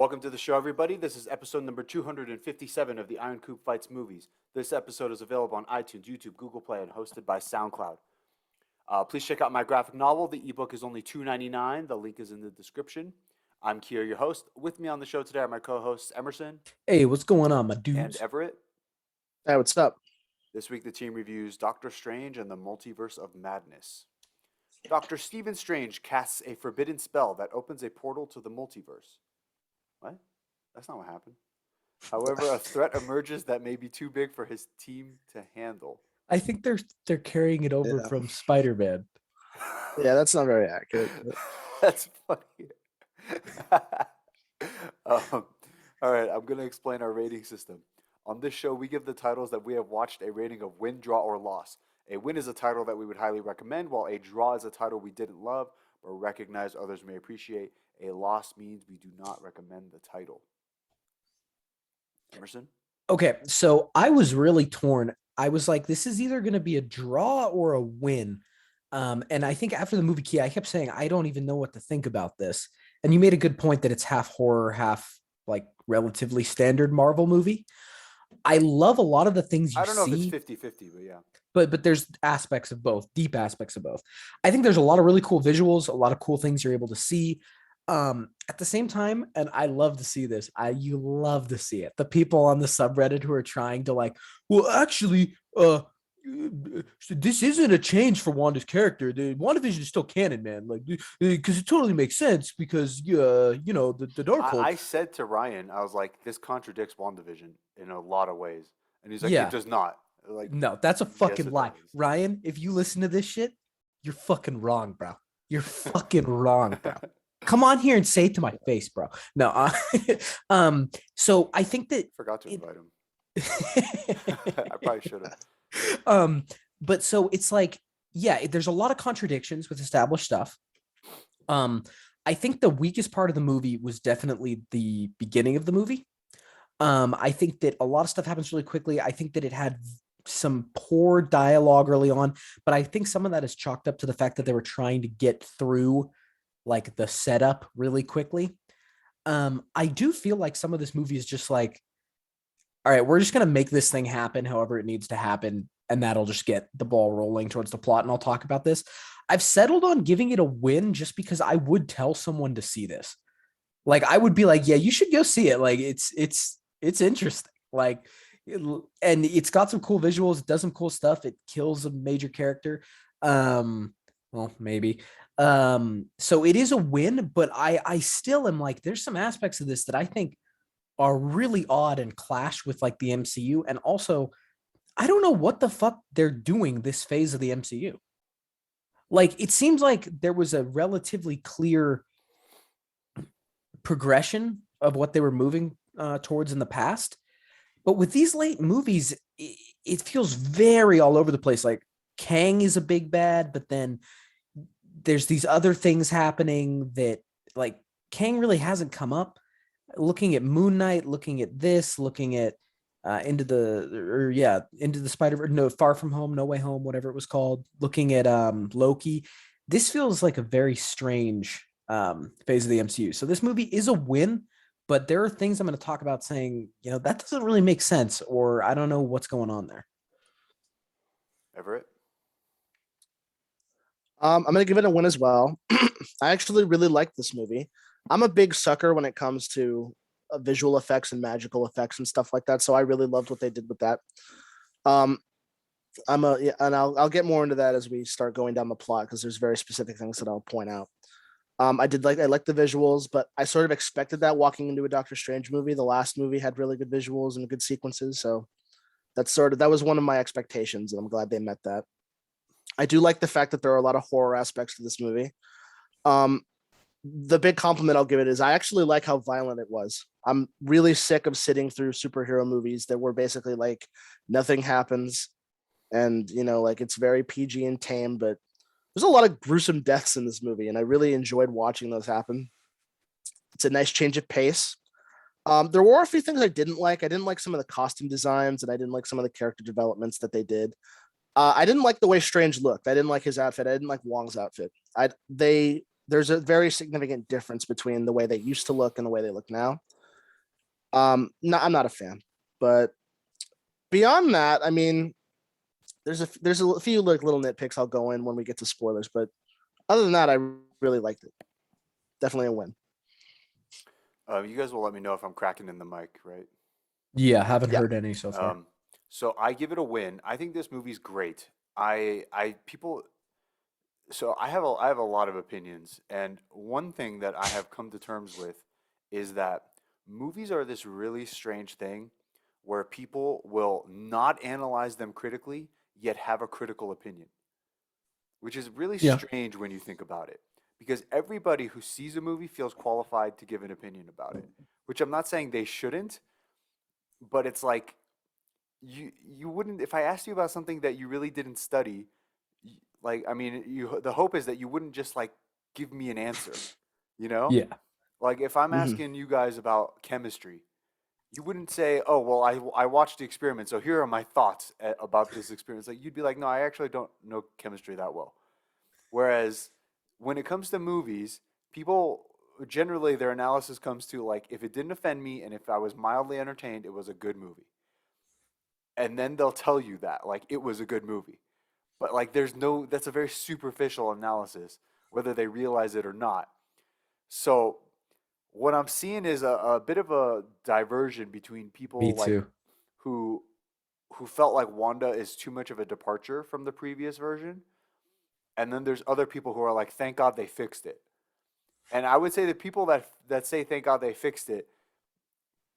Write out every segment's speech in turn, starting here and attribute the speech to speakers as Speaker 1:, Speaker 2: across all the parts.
Speaker 1: Welcome to the show, everybody. This is episode number 257 of the Iron Coop Fights movies. This episode is available on iTunes, YouTube, Google Play, and hosted by SoundCloud. Please check out my graphic novel. The ebook is only $2.99. The link is in the description. I'm Kier, your host. With me on the show today are my co-hosts Emerson
Speaker 2: Hey, what's going on, my
Speaker 1: and
Speaker 2: dudes?
Speaker 1: Everett.
Speaker 3: Hey, what's up?
Speaker 1: This week, the team reviews Doctor Strange and the Multiverse of Madness. Dr. Stephen Strange casts a forbidden spell that opens a portal to the multiverse. What? That's not what happened. However, a threat emerges that may be too big for his team to handle.
Speaker 2: I think they're carrying it over
Speaker 3: Yeah.
Speaker 2: from Spider-Man.
Speaker 3: Yeah, that's not very accurate.
Speaker 1: That's funny. All right, I'm going to explain our rating system. On this show, we give the titles that we have watched a rating of win, draw, or loss. A win is a title that we would highly recommend, while a draw is a title we didn't love or recognize others may appreciate. A loss means we do not recommend the title. Emerson?
Speaker 2: Okay, so I was really torn. I was like, this is either going to be a draw or a win. And I think after the movie Key, I kept saying, I don't even know what to think about this. And you made a good point that it's half horror, half like relatively standard Marvel movie. I love a lot of the things you see.
Speaker 1: I don't know if it's 50-50, but yeah.
Speaker 2: But there's aspects of both, deep aspects of both. I think there's a lot of really cool visuals, a lot of cool things you're able to see. At the same time, and I love to see this, you love to see it. The people on the subreddit who are trying to like, well, actually, this isn't a change for Wanda's character. The WandaVision is still canon, man. Like, because it totally makes sense because the Darkhold.
Speaker 1: I said to Ryan, I was like, this contradicts WandaVision in a lot of ways. And he's like,
Speaker 2: Yeah.
Speaker 1: it does not. Like,
Speaker 2: No, that's a fucking
Speaker 1: it
Speaker 2: lie.
Speaker 1: does.
Speaker 2: Ryan, if you listen to this shit, you're fucking wrong, bro. You're fucking wrong, bro. Come on here and say it to my face, bro. No, so I think that
Speaker 1: Forgot to invite him. I probably should have.
Speaker 2: But so it's like, yeah, there's a lot of contradictions with established stuff. I think the weakest part of the movie was definitely the beginning of the movie. I think that a lot of stuff happens really quickly. I think that it had some poor dialogue early on, but I think some of that is chalked up to the fact that they were trying to get through like the setup really quickly. I do feel like some of this movie is just like, all right, we're just going to make this thing happen however it needs to happen, and that'll just get the ball rolling towards the plot, and I'll talk about this. I've settled on giving it a win just because I would tell someone to see this. Like, I would be like, yeah, you should go see it. Like, it's interesting. Like, and it's got some cool visuals. It does some cool stuff. It kills a major character. Well, maybe. So it is a win, but I still am like, there's some aspects of this that I think are really odd and clash with like the MCU. And also, I don't know what the fuck they're doing this phase of the MCU. Like, it seems like there was a relatively clear progression of what they were moving towards in the past. But with these late movies, it feels very all over the place. Like, Kang is a big bad, but then there's these other things happening that, like, Kang really hasn't come up. Looking at Moon Knight, looking at this, looking at into the Spider-Verse, no, Far From Home, No Way Home, whatever it was called, looking at Loki. This feels like a very strange phase of the MCU. So this movie is a win, but there are things I'm going to talk about saying, that doesn't really make sense, or I don't know what's going on there.
Speaker 1: Everett?
Speaker 3: I'm going to give it a win as well. I actually really like this movie. I'm a big sucker when it comes to visual effects and magical effects and stuff like that. So I really loved what they did with that. And I'll get more into that as we start going down the plot, because there's very specific things that I'll point out. I like the visuals, but I sort of expected that walking into a Doctor Strange movie. The last movie had really good visuals and good sequences, so that was one of my expectations, and I'm glad they met that. I do like the fact that there are a lot of horror aspects to this movie. The big compliment I'll give it is I actually like how violent it was. I'm really sick of sitting through superhero movies that were basically like nothing happens, and like it's very PG and tame, but there's a lot of gruesome deaths in this movie, and I really enjoyed watching those happen. It's a nice change of pace. There were a few things I didn't like. I didn't like some of the costume designs, and I didn't like some of the character developments that they did. I didn't like the way Strange looked. I didn't like his outfit. I didn't like Wong's outfit. They there's a very significant difference between the way they used to look and the way they look now. No, I'm not a fan, but beyond that, I mean, there's a few like little nitpicks I'll go in when we get to spoilers, but other than that, I really liked it. Definitely a win.
Speaker 1: You guys will let me know if I'm cracking in the mic, right?
Speaker 2: Yeah, haven't
Speaker 3: Yeah.
Speaker 2: heard any so far.
Speaker 1: So I give it a win. I think this movie's great. I people. So I have a lot of opinions, and one thing that I have come to terms with is that movies are this really strange thing where people will not analyze them critically yet have a critical opinion, which is really
Speaker 2: Yeah.
Speaker 1: strange when you think about it. Because everybody who sees a movie feels qualified to give an opinion about it, which I'm not saying they shouldn't, but it's like you wouldn't if I asked you about something that you really didn't study, like I mean, you the hope is that you wouldn't just like give me an answer, you know?
Speaker 2: Yeah.
Speaker 1: Like if I'm
Speaker 3: Hmm.
Speaker 1: asking you guys about chemistry, you wouldn't say, "Oh, well, I watched the experiment, so here are my thoughts about this experience." Like you'd be like, "No, I actually don't know chemistry that well." Whereas when it comes to movies, people generally their analysis comes to like if it didn't offend me and if I was mildly entertained, it was a good movie. And then they'll tell you that like it was a good movie. But like there's no that's a very superficial analysis whether they realize it or not. So what I'm seeing is a bit of a diversion between
Speaker 2: Me
Speaker 1: people like
Speaker 2: too.
Speaker 1: who who felt like Wanda is too much of a departure from the previous version, and then there's other people who are like, thank God they fixed it. And I would say the people that say thank God they fixed it,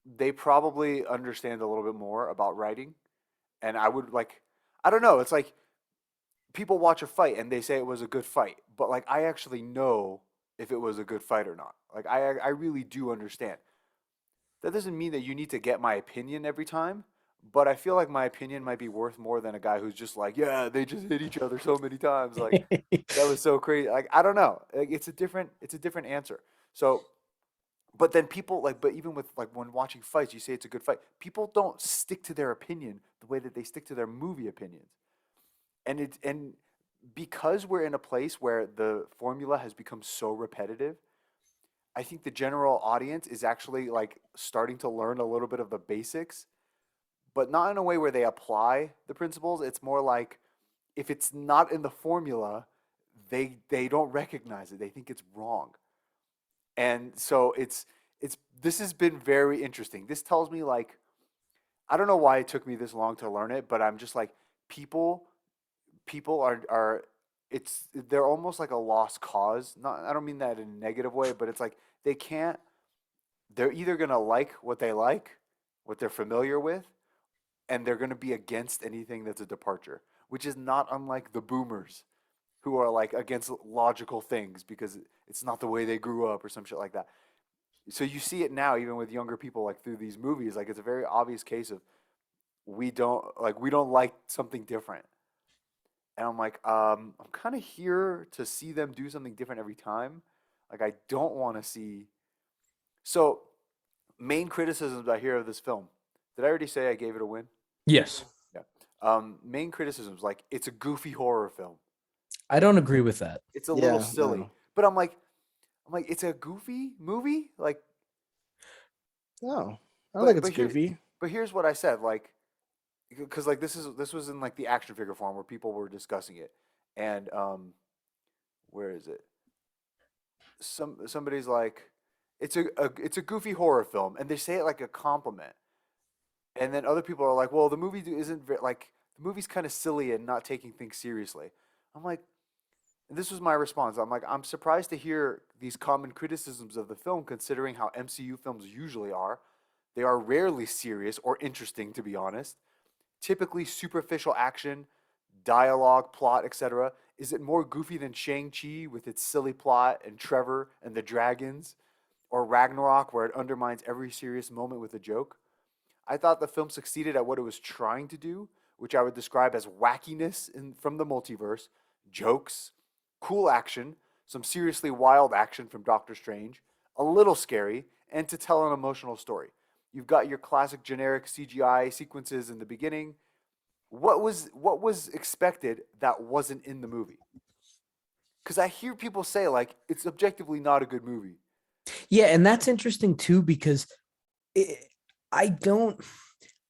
Speaker 1: they probably understand a little bit more about writing. And I would like, I don't know. It's like people watch a fight and they say it was a good fight, but like I actually know if it was a good fight or not. Like I really do understand. That doesn't mean that you need to get my opinion every time, but I feel like my opinion might be worth more than a guy who's just like, yeah, they just hit each other so many times. Like that was so crazy. Like I don't know. Like it's a different answer. So, but then people like, but even with like when watching fights, you say it's a good fight. People don't stick to their opinion the way that they stick to their movie opinions. And because we're in a place where the formula has become so repetitive, I think the general audience is actually like starting to learn a little bit of the basics, but not in a way where they apply the principles. It's more like if it's not in the formula, they don't recognize it. They think it's wrong. And so it's this has been very interesting. This tells me like I don't know why it took me this long to learn it, but I'm just like people people are it's they're almost like a lost cause. Not I don't mean that in a negative way, but it's like they can't they're either going to like what they like, what they're familiar with, and they're going to be against anything that's a departure, which is not unlike the boomers who are like against logical things because it's not the way they grew up or some shit like that. So you see it now even with younger people like through these movies like it's a very obvious case of we don't like something different. And I'm like I'm kind of here to see them do something different every time. Like I don't want to see so main criticisms I hear of this film. Did I already say I gave it a win?
Speaker 2: Yes.
Speaker 1: Yeah. Main criticisms like it's a goofy horror film.
Speaker 2: I don't agree with that.
Speaker 1: It's a little
Speaker 3: Yeah,
Speaker 1: silly,
Speaker 3: no,
Speaker 1: but I'm like it's a goofy movie. Like,
Speaker 3: no, I don't think it's
Speaker 1: but here,
Speaker 3: goofy.
Speaker 1: but here's what I said. Like, because like this was in like the action figure form where people were discussing it, and where is it? Somebody's like, it's a goofy horror film, and they say it like a compliment. And then other people are like, well, the movie isn't like the movie's kind of silly and not taking things seriously. I'm like, and this was my response. I'm like, I'm surprised to hear these common criticisms of the film, considering how MCU films usually are. They are rarely serious or interesting, to be honest. Typically superficial action, dialogue, plot, etc. Is it more goofy than Shang-Chi with its silly plot and Trevor and the dragons? Or Ragnarok, where it undermines every serious moment with a joke? I thought the film succeeded at what it was trying to do, which I would describe as wackiness from the multiverse, jokes, cool action, some seriously wild action from Doctor Strange, a little scary, and to tell an emotional story. You've got your classic generic CGI sequences in the beginning. What was expected that wasn't in the movie? Because I hear people say like it's objectively not a good movie.
Speaker 2: Yeah, and that's interesting too because it, I don't.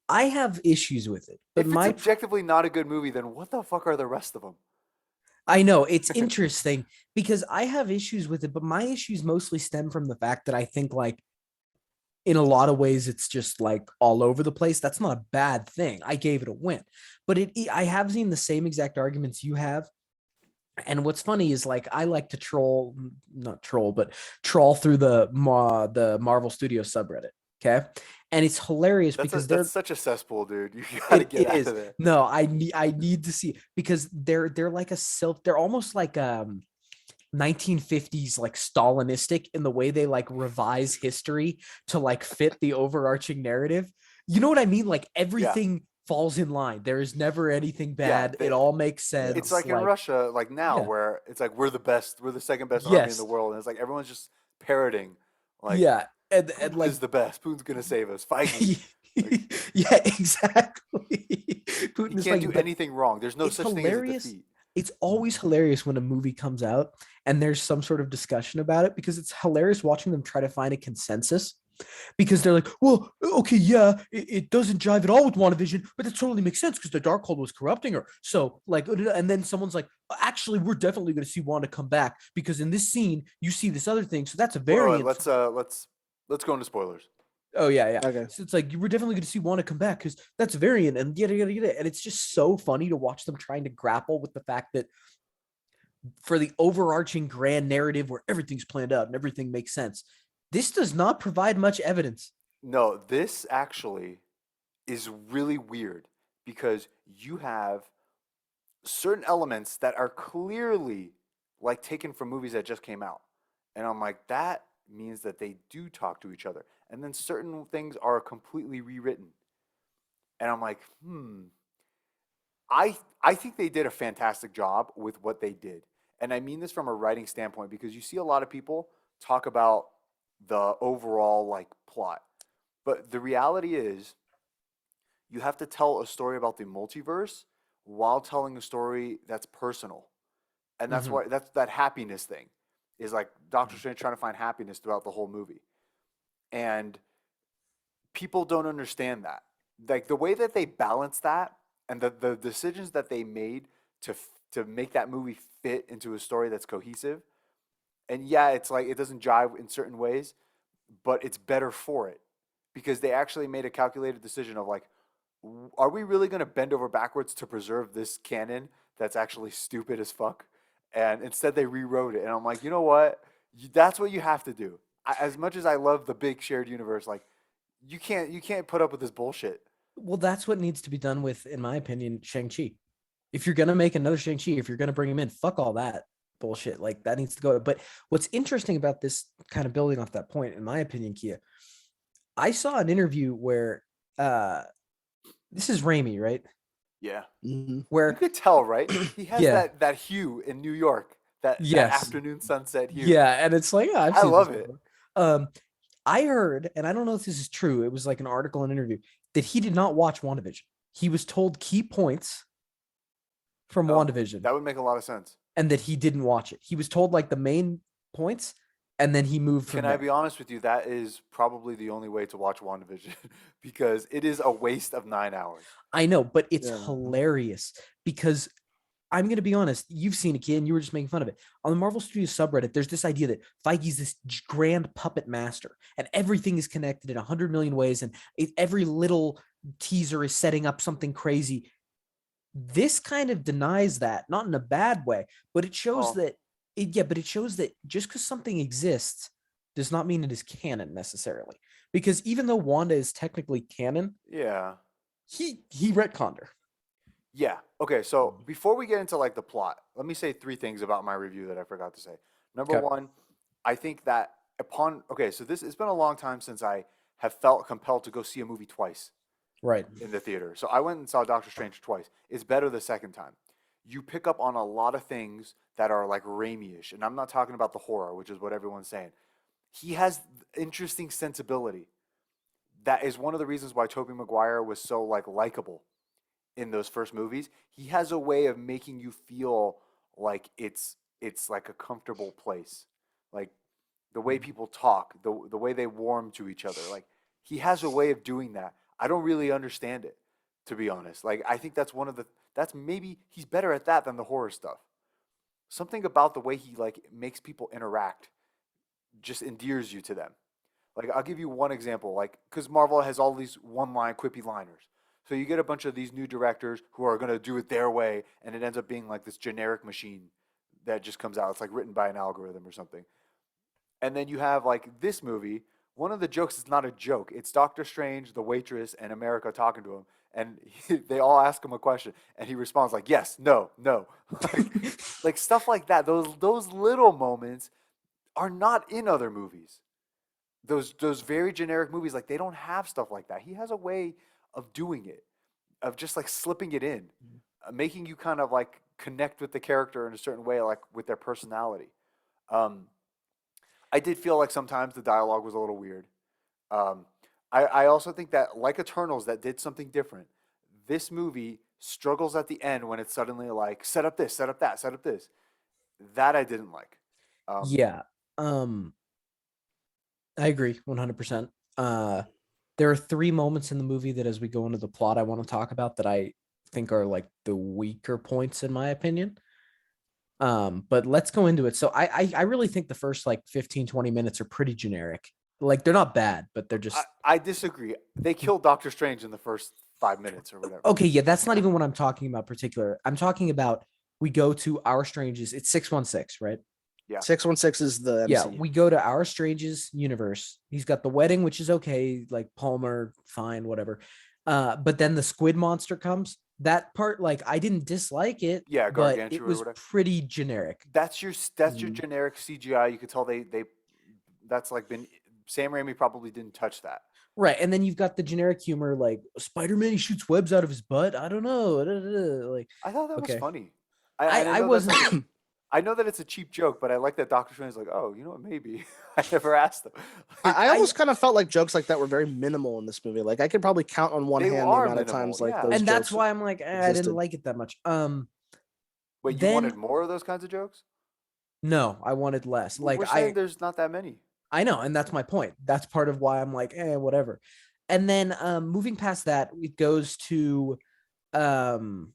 Speaker 2: I have issues with it, but
Speaker 1: If it's
Speaker 2: my
Speaker 1: objectively not a good movie, then what the fuck are the rest of them?
Speaker 2: I know it's interesting because I have issues with it, but my issues mostly stem from the fact that I think like in a lot of ways it's just like all over the place. That's not a bad thing. I gave it a win, but I have seen the same exact arguments you have. And what's funny is like I like to not troll, but trawl through the Marvel Studios subreddit. Okay, and it's hilarious because
Speaker 1: That's
Speaker 2: they're
Speaker 1: such a cesspool, dude. You gotta
Speaker 2: it,
Speaker 1: get
Speaker 2: it
Speaker 1: out
Speaker 2: is
Speaker 1: of there.
Speaker 2: no I need to see because they're like a self they're almost like 1950s like Stalinistic in the way they like revise history to like fit the overarching narrative. You know what I mean? Like
Speaker 1: Yeah,
Speaker 2: everything falls in line. There is never anything
Speaker 1: yeah.
Speaker 2: bad. It all makes
Speaker 3: Yeah.
Speaker 1: It's
Speaker 2: sense.
Speaker 1: like in
Speaker 2: Like
Speaker 1: Russia, like now,
Speaker 2: yeah,
Speaker 1: where it's like we're the best, we're the second best army in the
Speaker 2: yes,
Speaker 1: world, and it's like everyone's just parroting, like
Speaker 2: yeah, and
Speaker 1: Putin
Speaker 2: like
Speaker 1: is the best. Putin's gonna save us. Feige, like
Speaker 2: yeah, exactly.
Speaker 1: he
Speaker 2: Putin is
Speaker 1: can't
Speaker 2: fighting,
Speaker 1: do
Speaker 2: but
Speaker 1: anything wrong. There's no
Speaker 2: it's
Speaker 1: such thing as a
Speaker 2: hilarious.
Speaker 1: defeat.
Speaker 2: It's always hilarious when a movie comes out and there's some sort of discussion about it because it's hilarious watching them try to find a consensus because they're like, well, okay, yeah, it doesn't jive at all with WandaVision, but that totally makes sense because the Darkhold was corrupting her. So, like, and then someone's like, actually, we're definitely going to see Wanda come back because in this scene, you see this other thing. So that's a
Speaker 1: Wait,
Speaker 2: variant.
Speaker 1: let's go into spoilers.
Speaker 2: Oh yeah, yeah.
Speaker 3: Okay.
Speaker 2: So it's like we're definitely going to see Wanda come back because that's a variant, and yada yada yada. And it's just so funny to watch them trying to grapple with the fact that for the overarching grand narrative where everything's planned out and everything makes sense, this does not provide much evidence.
Speaker 1: No, this actually is really weird because you have certain elements that are clearly like taken from movies that just came out. And I'm like, that means that they do talk to each other. And then certain things are completely rewritten. And I'm like, I think they did a fantastic job with what they did. And I mean this from a writing standpoint because you see a lot of people talk about the overall like plot. But the reality is you have to tell a story about the multiverse while telling a story that's personal. And that's
Speaker 2: Mhm.
Speaker 1: why that's that happiness thing is like Doctor Strange trying to find happiness throughout the whole movie. And people don't understand that. Like the way that they balance that and the decisions that they made to make that movie fit into a story that's cohesive. And yeah, it's like it doesn't jive in certain ways, but it's better for it because they actually made a calculated decision of like, are we really going to bend over backwards to preserve this canon that's actually stupid as fuck? And instead they rewrote it. And I'm like, you know what? That's what you have to do. As much as I love the big shared universe, like you can't put up with this bullshit.
Speaker 2: Well, that's what needs to be done with, in my opinion, Shang-Chi. If you're going to make another Shang-Chi, if you're going to bring him in, fuck all that bullshit. Like that needs to go. But what's interesting about this kind of building off that point, in my opinion, Kia, I saw an interview where uh this is Raimi, right?
Speaker 1: Yeah.
Speaker 3: Hmm.
Speaker 1: You
Speaker 2: Where
Speaker 1: could tell, right? He has
Speaker 2: yeah,
Speaker 1: that hue in New York, that
Speaker 2: yes.
Speaker 1: afternoon sunset hue.
Speaker 2: Yeah, and it's like, I've
Speaker 1: I
Speaker 2: seen this
Speaker 1: love it.
Speaker 2: before. Um, I heard, and I don't know if this is true, it was like an article and interview, that he did not watch WandaVision. He was told key points from
Speaker 1: Oh,
Speaker 2: WandaVision
Speaker 1: that would make a lot of sense.
Speaker 2: and that he didn't watch it. He was told like the main points and then he moved
Speaker 1: Can
Speaker 2: from
Speaker 1: I
Speaker 2: there.
Speaker 1: be honest with you? That is probably the only way to watch WandaVision because it is a waste of 9 hours.
Speaker 2: I know, but it's
Speaker 3: Yeah.
Speaker 2: hilarious because I'm going to be honest. You've seen it, kid, and you were just making fun of it. On the Marvel Studios subreddit, there's this idea that Feige's this grand puppet master, and everything is connected in 100 million ways, and every little teaser is setting up something crazy. This kind of denies that, not in a bad way, but it shows
Speaker 1: Oh,
Speaker 2: that but it shows that just because something exists does not mean it is canon necessarily. Because even though Wanda is technically canon,
Speaker 1: yeah.
Speaker 2: he retconned her.
Speaker 1: Yeah. Okay. So before we get into like the plot, let me say three things about my review that I forgot to say. Number
Speaker 2: Okay.
Speaker 1: one, I think that okay, so this it's been a long time since I have felt compelled to go see a movie twice
Speaker 2: Right.
Speaker 1: in the theater. So I went and saw Doctor Strange twice. It's better the second time. You pick up on a lot of things that are like Raimi-ish, and I'm not talking about the horror, which is what everyone's saying. He has interesting sensibility. That is one of the reasons why Tobey Maguire was so like likable in those first movies. He has a way of making you feel like it's it's like a comfortable place. Like the way people talk, the way they warm to each other. Like he has a way of doing that. I don't really understand it, to be honest. Like I think that's one of the that's maybe he's better at that than the horror stuff. Something about the way he like makes people interact just endears you to them. Like I'll give you one example, like because Marvel has all these one-line quippy liners. So you get a bunch of these new directors who are going to do it their way, and it ends up being like this generic machine that just comes out. It's like written by an algorithm or something. And then you have like this movie. One of the jokes is not a joke. It's Doctor Strange, the waitress, and America talking to him, and they all ask him a question, and he responds like yes, no, no, like stuff like that. Those little moments are not in other movies. Those very generic movies, like they don't have stuff like that. He has a way of doing it, of just like slipping it in, making you kind of like connect with the character in a certain way, like with their personality. Um, I did feel like sometimes the dialogue was a little weird. Um, I also think that, like Eternals, that did something different. This movie struggles at the end when it's suddenly like set up this, set up that, set up this. That I didn't like. Um,
Speaker 2: Yeah. Um, I agree 100%. There are three moments in the movie that, as we go into the plot, I want to talk about that I think are like the weaker points in my opinion. But let's go into it. So I really think the first like 15, 20 minutes are pretty generic. Like they're not bad, but they're just
Speaker 1: I disagree. They killed Doctor Strange in the first 5 minutes or whatever.
Speaker 2: okay. Yeah, that's not even what I'm talking about particular. I'm talking about we go to Our Strange's, it's 616, right?
Speaker 1: Yeah.
Speaker 3: 616 is the
Speaker 2: Yeah,
Speaker 3: MCU.
Speaker 2: we go to Our Strange's universe. He's got the wedding, which is okay, like Palmer, fine, whatever. But then the squid monster comes. That part, like, I didn't dislike it,
Speaker 1: Yeah,
Speaker 2: but
Speaker 1: Gargantua
Speaker 2: it
Speaker 1: or
Speaker 2: was
Speaker 1: whatever.
Speaker 2: pretty generic.
Speaker 1: That's your
Speaker 3: Mhm.
Speaker 1: generic CGI. You could tell they that's like been Sam Raimi probably didn't touch that.
Speaker 2: Right. And then you've got the generic humor, like Spider-Man, he shoots webs out of his butt. I don't know. Like,
Speaker 1: I thought that was
Speaker 2: okay.
Speaker 1: funny.
Speaker 2: I,
Speaker 1: And I
Speaker 2: I
Speaker 1: know that's
Speaker 2: wasn't
Speaker 1: I know that it's a cheap joke, but I like that Doctor Strange is like, oh, you know what? Maybe I never asked them. Like
Speaker 3: I
Speaker 2: I
Speaker 3: almost kind of felt like jokes like that were very minimal in this movie. Like I could probably count on one
Speaker 1: they
Speaker 3: hand the
Speaker 1: are
Speaker 3: amount of
Speaker 1: minimal,
Speaker 3: times like
Speaker 1: yeah.
Speaker 3: those
Speaker 2: and that's
Speaker 3: jokes
Speaker 2: why I'm like, I didn't
Speaker 3: existed.
Speaker 2: like it that much.
Speaker 1: Wait, you wanted
Speaker 2: Then
Speaker 1: more of those kinds of jokes?
Speaker 2: no, I wanted less. Like
Speaker 1: We're saying there's not that many.
Speaker 2: I know, and that's my point. That's part of why I'm like, whatever. And then moving past that, it goes to um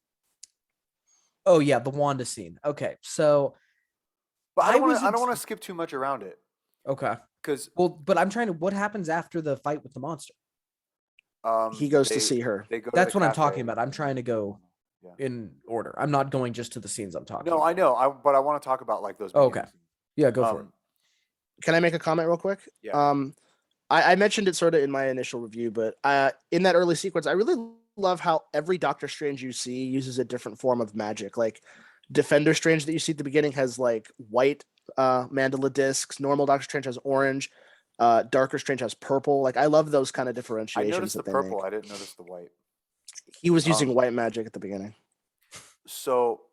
Speaker 2: oh yeah, the Wanda scene. Okay. So
Speaker 1: But
Speaker 2: I was
Speaker 1: I don't want to skip too much around it
Speaker 2: okay.
Speaker 1: because
Speaker 2: Well, but I'm trying to what happens after the fight with the monster?
Speaker 3: He goes to
Speaker 1: they
Speaker 3: see her.
Speaker 1: they go to the
Speaker 2: That's what I'm talking
Speaker 1: cafe.
Speaker 2: about. I'm trying to go
Speaker 1: Yeah.
Speaker 2: in order. I'm not going just to the scenes I'm talking
Speaker 1: No, I
Speaker 2: about.
Speaker 1: know. But I want to talk about like those
Speaker 2: Okay.
Speaker 1: beginning scenes.
Speaker 2: Yeah, go for it.
Speaker 1: Um,
Speaker 3: Can I make a comment real quick?
Speaker 1: yeah.
Speaker 3: I mentioned it sort of in my initial review, but in that early sequence, I really love how every Doctor Strange you see uses a different form of magic. Like Defender Strange that you see at the beginning has like white mandala discs. Normal Doctor Strange has orange. Darker Strange has purple. Like I love those kind of
Speaker 1: I
Speaker 3: differentiations
Speaker 1: noticed the
Speaker 3: that they
Speaker 1: purple.
Speaker 3: make.
Speaker 1: I didn't notice the white.
Speaker 3: He was using
Speaker 1: Um,
Speaker 3: white magic at the beginning.
Speaker 1: so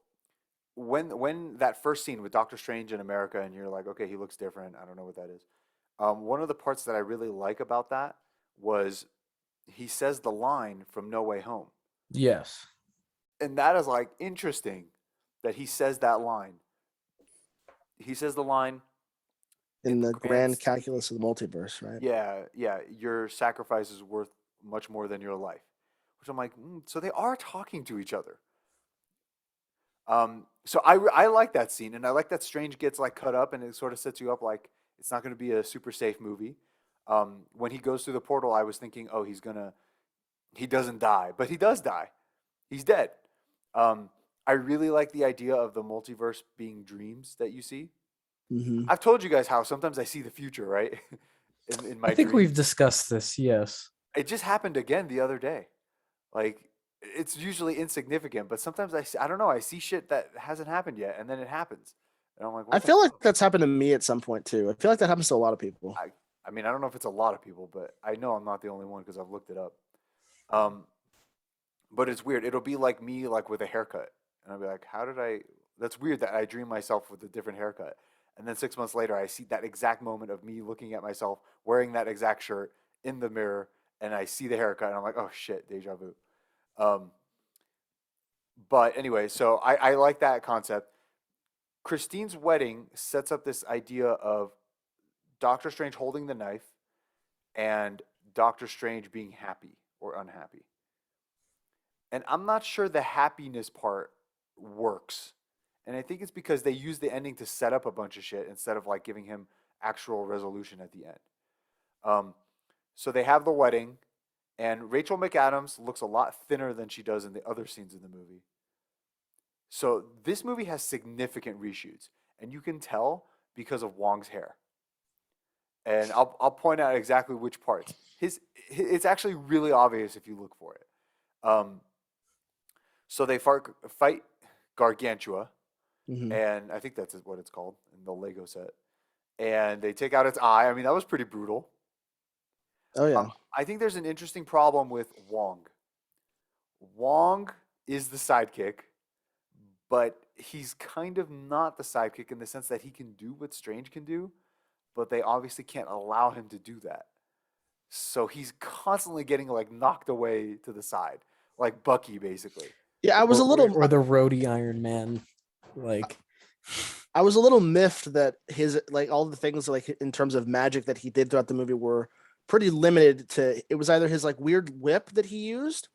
Speaker 1: when that first scene with Doctor Strange in America, and you're like, okay, he looks different. I don't know what that is. One of the parts that I really like about that was he says the line from No Way Home,
Speaker 2: Yes.
Speaker 1: and that is like interesting that he says that line. He says the line
Speaker 3: In
Speaker 1: in the
Speaker 3: the
Speaker 1: grand,
Speaker 3: grand calculus of the multiverse, right?
Speaker 1: yeah, yeah, your sacrifice is worth much more than your life. Which I'm like, so they are talking to each other. So I like that scene, and I like that Strange gets like cut up, and it sort of sets you up like it's not going to be a super safe movie. When he goes through the portal, I was thinking, oh, he doesn't die, but he does die. He's dead. Um, I really like the idea of the multiverse being dreams that you see.
Speaker 3: Mm-hmm.
Speaker 1: I've told you guys how sometimes I see the future, right? In
Speaker 2: I
Speaker 1: my
Speaker 2: think we've
Speaker 1: dreams.
Speaker 2: discussed this. Yes.
Speaker 1: It just happened again the other day. Like it's usually insignificant, but sometimes I don't know, I see shit that hasn't happened yet and then it happens. And I'm like,
Speaker 3: I
Speaker 1: what the
Speaker 3: feel like
Speaker 1: fuck?
Speaker 3: that's happened to me at some point too. I feel like that happens to a lot of people.
Speaker 1: I I mean, I don't know if it's a lot of people, but I know I'm not the only one because I've looked it up. Um, but it's weird. It'll be like me like with a haircut. And I'll be like, how did I that's weird that I dream myself with a different haircut. And then 6 months later I see that exact moment of me looking at myself wearing that exact shirt in the mirror and I see the haircut and I'm like, oh shit, deja vu. Um, but anyway, so I like that concept. Christine's wedding sets up this idea of Doctor Strange holding the knife and Doctor Strange being happy or unhappy. And I'm not sure the happiness part works. And I think it's because they use the ending to set up a bunch of shit instead of like giving him actual resolution at the end. Um, so they have the wedding, and Rachel McAdams looks a lot thinner than she does in the other scenes in the movie. So this movie has significant reshoots, and you can tell because of Wong's hair. And I'll point out exactly which parts. It's actually really obvious if you look for it. Um, so they fight Gargantua,
Speaker 3: Mhm.
Speaker 1: and I think that's what it's called in the Lego set. And they take out its eye. I mean, that was pretty brutal.
Speaker 3: Oh yeah.
Speaker 1: I think there's an interesting problem with Wong. Wong is the sidekick, but he's kind of not the sidekick in the sense that he can do what Strange can do, but they obviously can't allow him to do that. So he's constantly getting like knocked away to the side, like Bucky basically.
Speaker 3: Yeah, I was a little
Speaker 2: or the roadie Iron Man, like
Speaker 3: I was a little miffed that his like all the things like in terms of magic that he did throughout the movie were pretty limited to it was either his like weird whip that he used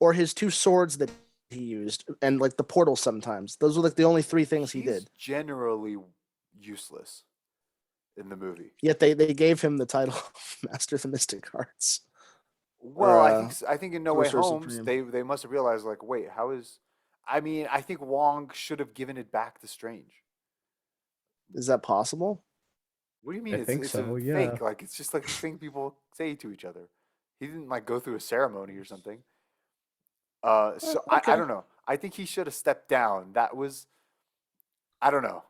Speaker 3: or his two swords that he used and like the portal sometimes. Those were like the only three things he
Speaker 1: He's
Speaker 3: did.
Speaker 1: generally useless in the movie.
Speaker 3: Yet they gave him the title of Master of the Mystic Arts.
Speaker 1: Well,
Speaker 3: Or
Speaker 1: I think in No Way
Speaker 3: Sorcerer
Speaker 1: Homes
Speaker 3: Supreme.
Speaker 1: they must have realized like, wait, how is? I mean, I think Wong should have given it back to Strange.
Speaker 3: Is that possible?
Speaker 1: What do you mean?
Speaker 2: I
Speaker 1: It's
Speaker 2: think
Speaker 1: it's
Speaker 2: so,
Speaker 1: a
Speaker 2: yeah.
Speaker 1: fake. Like it's just like a thing people say to each other. He didn't like go through a ceremony or something. So I
Speaker 3: Okay.
Speaker 1: don't know. I think he should have stepped down. That was I don't know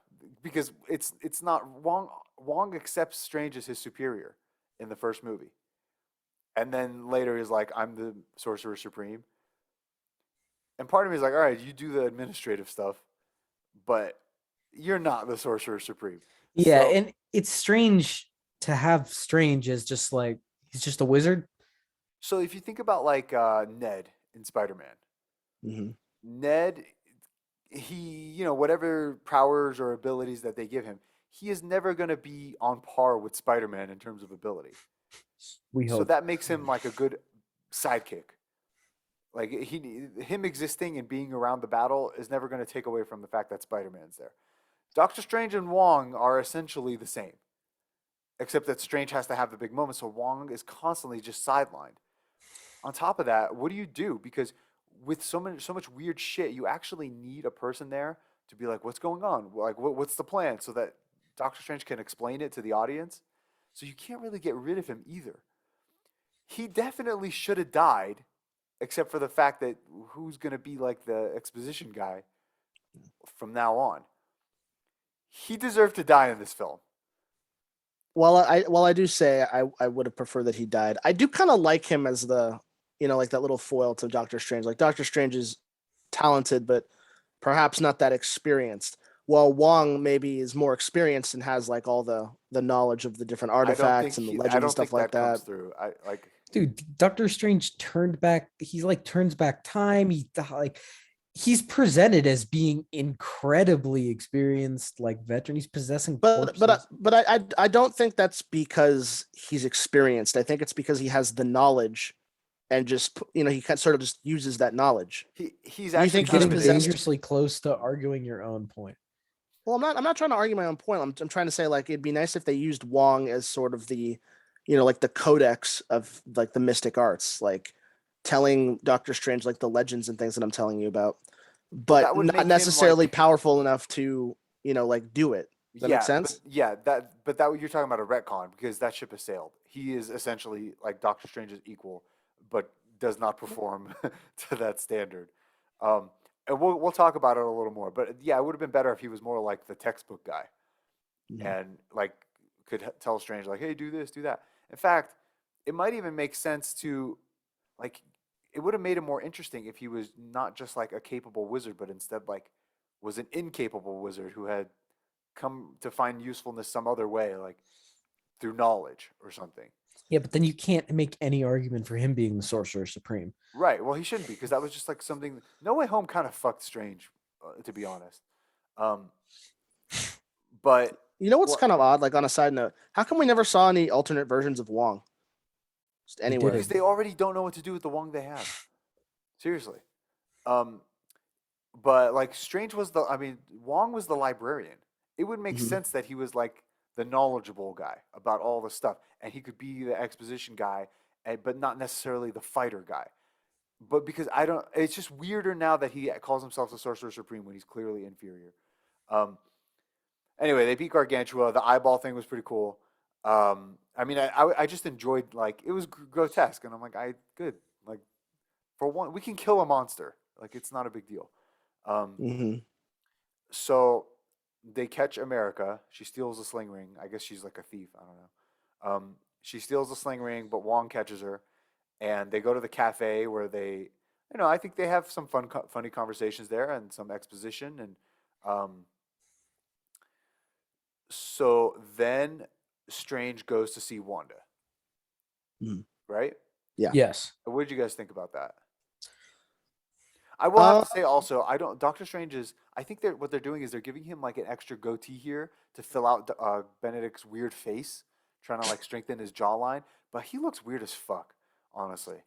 Speaker 1: because it's not Wong. Wong accepts Strange as his superior in the first movie, and then later he's like, "I'm the Sorcerer Supreme." And part of me is like, "All right, you do the administrative stuff, but you're not the Sorcerer Supreme."
Speaker 2: yeah,
Speaker 1: So
Speaker 2: and it's strange to have Strange as just like he's just a wizard.
Speaker 1: so if you think about like Ned in Spider Man,
Speaker 3: Hmm.
Speaker 1: Ned, he, whatever powers or abilities that they give him, he is never going to be on par with Spider Man in terms of ability.
Speaker 2: We
Speaker 1: So
Speaker 2: hope.
Speaker 1: that makes him like a good sidekick. Like him existing and being around the battle is never going to take away from the fact that Spider Man's there. Doctor Strange and Wong are essentially the same, except that Strange has to have the big moment, so Wong is constantly just sidelined. On top of that, what do you do? Because with so much weird shit, you actually need a person there to be like, what's going on? Like, what's the plan? So that Doctor Strange can explain it to the audience. So you can't really get rid of him either. He definitely should have died, except for the fact that who's going to be like the exposition guy from now on? He deserved to die in this film.
Speaker 3: While I do say I would have preferred that he died. I do kind of like him as the like that little foil to Doctor Strange. Like Doctor Strange is talented, but perhaps not that experienced. While Wong maybe is more experienced and has like all the knowledge of the different artifacts and the
Speaker 1: I
Speaker 3: legends and
Speaker 1: don't
Speaker 3: stuff
Speaker 1: think
Speaker 3: like
Speaker 1: that comes
Speaker 3: that.
Speaker 1: through. I like
Speaker 2: Dude, Doctor Strange turned back. He's like turns back time. He's presented as being incredibly experienced, like veteran. He's possessing corpses.
Speaker 3: But I don't think that's because he's experienced. I think it's because he has the knowledge and just he kind sort of just uses that knowledge.
Speaker 1: he's
Speaker 3: Do you
Speaker 1: actually
Speaker 3: think
Speaker 2: You're
Speaker 1: kind
Speaker 3: he's
Speaker 1: of
Speaker 2: getting
Speaker 1: an
Speaker 3: possessed?
Speaker 1: idiot.
Speaker 2: dangerously close to arguing your own point.
Speaker 3: Well, I'm not trying to argue my own point. I'm trying to say like it'd be nice if they used Wong as sort of the, like the codex of like the mystic arts, like telling Doctor Strange like the legends and things that I'm telling you about,
Speaker 1: But
Speaker 3: but
Speaker 1: that would
Speaker 3: not
Speaker 1: make him
Speaker 3: necessarily
Speaker 1: like
Speaker 3: powerful enough to, like do it. Does that make
Speaker 1: yeah, but
Speaker 3: sense?
Speaker 1: yeah, that you're talking about a retcon because that ship has sailed. He is essentially like Doctor Strange's equal, but does not perform to that standard. Um, and we'll talk about it a little more. But yeah, it would have been better if he was more like the textbook guy
Speaker 3: Mhm.
Speaker 1: and like could tell Strange like, hey, do this, do that. In fact, it might even make sense to like it would have made it more interesting if he was not just like a capable wizard, but instead like was an incapable wizard who had come to find usefulness some other way, like through knowledge or something.
Speaker 2: Yeah, but then you can't make any argument for him being the Sorcerer Supreme.
Speaker 1: Right. Well, he shouldn't be because that was just like something. No Way Home kind of fucked Strange, to be honest. Um, But
Speaker 3: You know what's
Speaker 1: well,
Speaker 3: kind of odd? Like on a side note, how come we never saw any alternate versions of Wong? Just
Speaker 2: They
Speaker 3: anywhere.
Speaker 1: because
Speaker 2: didn't.
Speaker 1: they already don't know what to do with the Wong they have. Seriously. Um, but like Strange was the, I mean, Wong was the librarian. It would make
Speaker 3: Mhm.
Speaker 1: sense that he was like the knowledgeable guy about all the stuff, and he could be the exposition guy, but not necessarily the fighter guy. But because I don't, it's just weirder now that he calls himself the Sorcerer Supreme when he's clearly inferior. Um, anyway, they beat Gargantua. The eyeball thing was pretty cool. I mean, I just enjoyed like it was grotesque, and I'm like, I good like for one, we can kill a monster. Like it's not a big deal. Um,
Speaker 3: Mhm.
Speaker 1: so they catch America. She steals a sling ring. I guess she's like a thief. I don't know. She steals the sling ring, but Wong catches her, and they go to the cafe where they, I think they have some funny conversations there and some exposition, and um, so then Strange goes to see Wanda,
Speaker 3: Mhm.
Speaker 1: right?
Speaker 3: Yeah.
Speaker 2: Yes.
Speaker 1: What did you guys think about that? I will have
Speaker 3: Uh,
Speaker 1: to say also, I don't. Doctor Strange is. I think that what they're doing is they're giving him like an extra goatee here to fill out Benedict's weird face, trying to like strengthen his jawline. But he looks weird as fuck, honestly.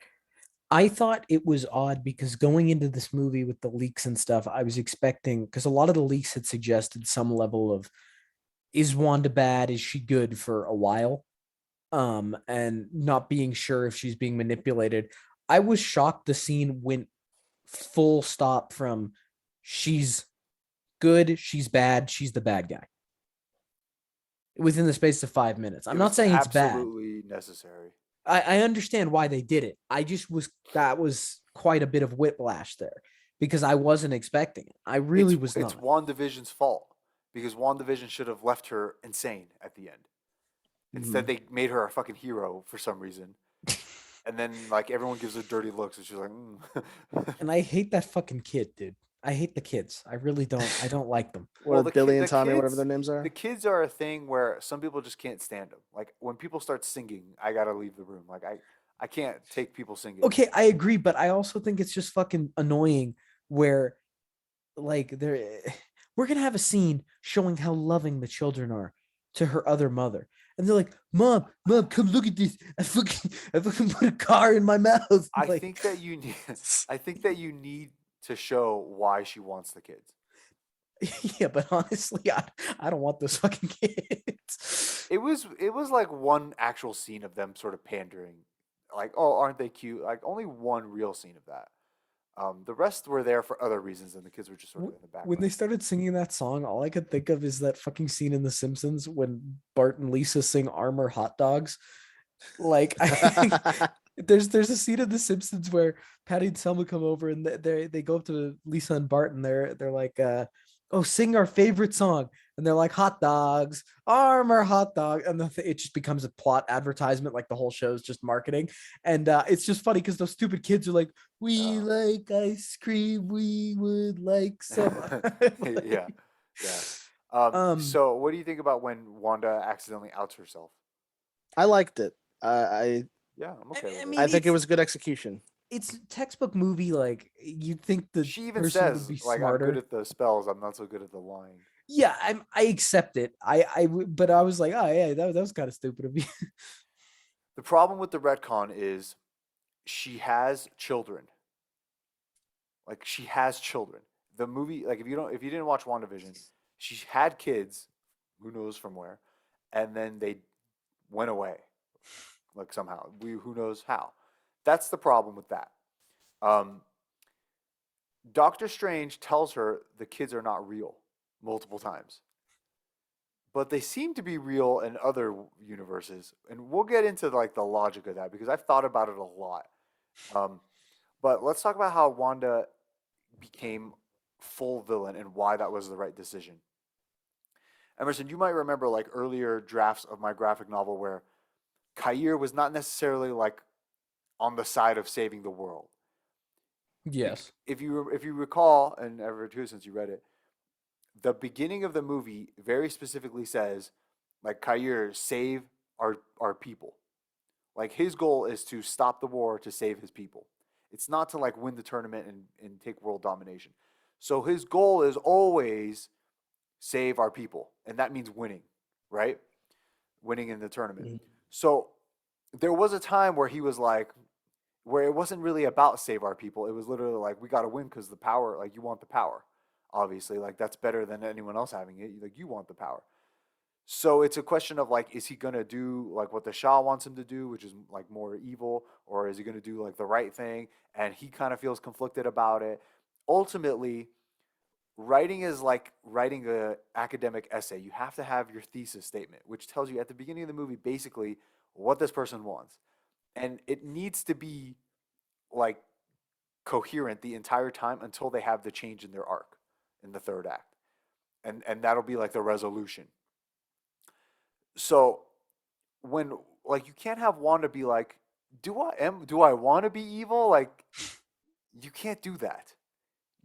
Speaker 2: I thought it was odd because going into this movie with the leaks and stuff, I was expecting, because a lot of the leaks had suggested some level of, is Wanda bad? Is she good for a while? And not being sure if she's being manipulated. I was shocked the scene went full stop from she's good, she's bad, she's the bad guy within the space of 5 minutes. I'm
Speaker 1: It
Speaker 2: not
Speaker 1: was
Speaker 2: saying it's bad.
Speaker 1: absolutely necessary.
Speaker 2: I understand why they did it. I just was that was quite a bit of whiplash there because I wasn't expecting it. I really was
Speaker 1: It's
Speaker 2: not.
Speaker 1: WandaVision's fault because WandaVision should have left her insane at the end. Instead,
Speaker 3: mhm.
Speaker 1: they made her a fucking hero for some reason, and then like everyone gives her dirty looks, and she's like,
Speaker 2: And I hate that fucking kid, dude. I hate the kids. I really don't. I don't like them.
Speaker 1: Well,
Speaker 3: What Billy and Tommy, whatever their names
Speaker 1: the
Speaker 3: are.
Speaker 1: kids are a thing where some people just can't stand them. Like when people start singing, I gotta leave the room. Like I can't take people singing.
Speaker 2: Okay, I agree, but I also think it's just fucking annoying where like we're gonna have a scene showing how loving the children are to her other mother. And they're like, Mom, come look at this. I fucking put a car in my mouth.
Speaker 1: I
Speaker 2: Like,
Speaker 1: think that you need. I think that you need to show why she wants the kids.
Speaker 2: yeah, but honestly, I don't want those fucking kids.
Speaker 1: It was like one actual scene of them sort of pandering, like, oh, aren't they cute? Like only one real scene of that. The rest were there for other reasons, and the kids were just sort of in the
Speaker 2: When they
Speaker 1: background.
Speaker 2: started singing that song, all I could think of is that fucking scene in The Simpsons when Bart and Lisa sing "Armor Hot Dogs." Like, I think there's a scene in The Simpsons where Patty and Selma come over and they go up to Lisa and Bart and they're like, "Oh, sing our favorite song," and they're like, "Hot dogs, armor, hot dog," and it just becomes a plot advertisement, like the whole show is just marketing, and it's just funny because those stupid kids are like, "We
Speaker 1: Uh,
Speaker 2: like ice cream, we would like some,"
Speaker 1: yeah,
Speaker 2: like,
Speaker 1: yeah.
Speaker 2: um,
Speaker 1: So what do you think about when Wanda accidentally outs herself?
Speaker 3: I liked it. I
Speaker 1: Yeah, I'm
Speaker 2: I,
Speaker 1: okay with
Speaker 2: I
Speaker 1: it.
Speaker 3: I
Speaker 2: mean,
Speaker 3: think it was good execution.
Speaker 2: it's textbook movie. Like you'd think the
Speaker 1: She even
Speaker 2: person would
Speaker 1: says,
Speaker 2: be
Speaker 1: like, I'm good
Speaker 2: smarter.
Speaker 1: at the spells, I'm not so good at the lying.
Speaker 2: Yeah, I accept it. But I was like, oh yeah, that was kind of stupid of me.
Speaker 1: The problem with the retcon is she has children. Like she has children. The movie, like if you didn't watch WandaVision, she had kids, who knows from where, and then they went away, like somehow. Who knows how. That's the problem with that. Um, Doctor Strange tells her the kids are not real multiple times, but they seem to be real in other universes, and we'll get into like the logic of that because I've thought about it a lot. Um, but let's talk about how Wanda became full villain and why that was the right decision. Emerson, you might remember like earlier drafts of my graphic novel where Kair was not necessarily like on the side of saving the world.
Speaker 2: Yes.
Speaker 1: If you recall, and ever too since you read it, the beginning of the movie very specifically says like Kair save our people. Like his goal is to stop the war to save his people. It's not to like win the tournament and take world domination. So his goal is always save our people, and that means winning, right? Winning in the tournament.
Speaker 3: Mhm.
Speaker 1: So there was a time where he was like, where it wasn't really about save our people. It was literally like we got to win because the power, like you want the power, obviously, like that's better than anyone else having it. Like you want the power. So it's a question of like, is he gonna do like what the Shah wants him to do, which is like more evil, or is he gonna do like the right thing? And he kind of feels conflicted about it. Ultimately, writing is like writing a academic essay. You have to have your thesis statement, which tells you at the beginning of the movie basically what this person wants, and it needs to be like coherent the entire time until they have the change in their arc in the third act, and that'll be like the resolution. So when like you can't have Wanda be like, do I want to be evil? Like you can't do that.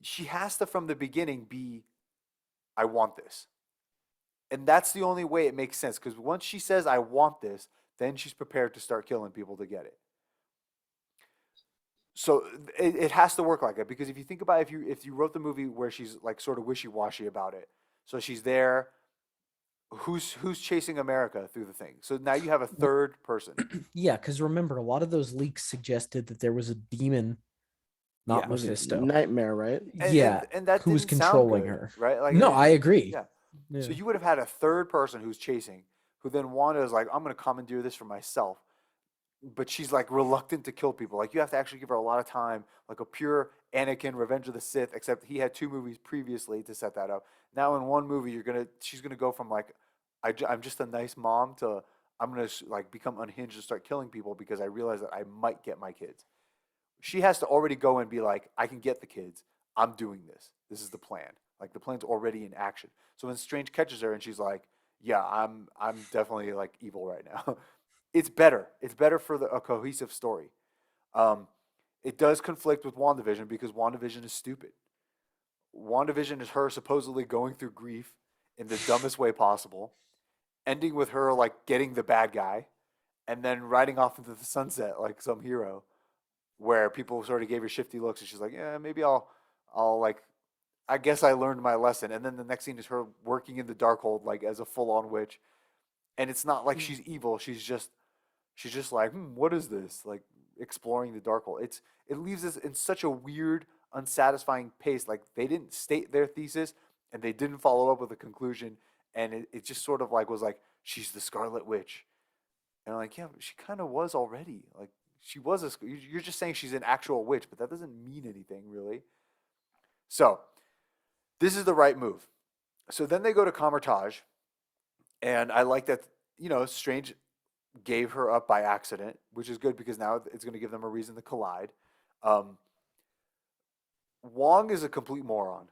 Speaker 1: She has to from the beginning be I want this. And that's the only way it makes sense because once she says I want this, then she's prepared to start killing people to get it. So it has to work like that because if you think about it, if you wrote the movie where she's like sort of wishy-washy about it. So she's there, who's chasing America through the thing. So now you have a third person.
Speaker 2: Yeah, because remember, a lot of those leaks suggested that there was a demon, not
Speaker 1: Yeah.
Speaker 3: Was it
Speaker 2: Mephisto.
Speaker 3: Nightmare, right?
Speaker 2: Yeah,
Speaker 1: And that
Speaker 2: who was
Speaker 1: didn't sound
Speaker 2: controlling
Speaker 1: good,
Speaker 2: her.
Speaker 1: right? Like
Speaker 2: No, I agree.
Speaker 1: yeah.
Speaker 2: Yeah.
Speaker 1: So you would have had a third person who's chasing, who then Wanda is like, I'm gonna commandeer this for myself. But she's like reluctant to kill people. Like you have to actually give her a lot of time, like a pure Anakin Revenge of the Sith, except he had two movies previously to set that up. Now in one movie, she's gonna go from like, I'm just a nice mom to I'm gonna like become unhinged and start killing people because I realize that I might get my kids. She has to already go and be like, I can get the kids. I'm doing this. This is the plan. Like the plan's already in action. So when Strange catches her and she's like, yeah, I'm definitely like evil right now. It's better. It's better for a cohesive story. Um, it does conflict with WandaVision because WandaVision is stupid. WandaVision is her supposedly going through grief in the dumbest way possible, ending with her like getting the bad guy, and then riding off into the sunset like some hero, where people sort of gave her shifty looks, and she's like, yeah, maybe I'll like, I guess I learned my lesson. And then the next scene is her working in the Darkhold like as a full-on witch, and it's not like she's evil. She's just like, what is this? Like exploring the dark hole. It leaves us in such a weird, unsatisfying pace. Like they didn't state their thesis and they didn't follow up with a conclusion. And it just sort of like was like, she's the Scarlet Witch. And I'm like, yeah, she kind of was already. Like she was you're just saying she's an actual witch, but that doesn't mean anything really. So this is the right move. So then they go to Comertage, and I like that, Strange gave her up by accident, which is good because now it's going to give them a reason to collide. Um, Wong is a complete moron.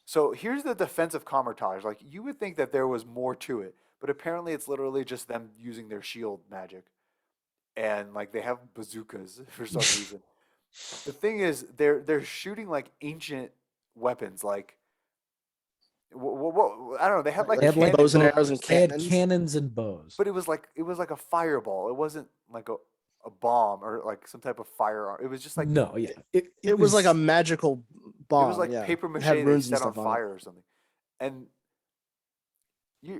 Speaker 1: So here's the defense of Comertage. Like you would think that there was more to it, but apparently it's literally just them using their shield magic, and like they have bazookas for some reason. The thing is, they're shooting like ancient weapons, like I don't know. They had like
Speaker 2: They had like
Speaker 3: bows and
Speaker 1: cannons,
Speaker 3: arrows and
Speaker 2: they had
Speaker 3: cannons.
Speaker 2: cannons and bows.
Speaker 1: but it was like a fireball. It wasn't like a bomb or like some type of firearm. It was just like
Speaker 2: No, yeah,
Speaker 3: It was like a magical bomb.
Speaker 1: it was like
Speaker 3: Yeah,
Speaker 1: paper
Speaker 3: it
Speaker 1: mache
Speaker 3: had
Speaker 1: they
Speaker 3: runes and
Speaker 1: set on
Speaker 3: stuff on it.
Speaker 1: fire or something. And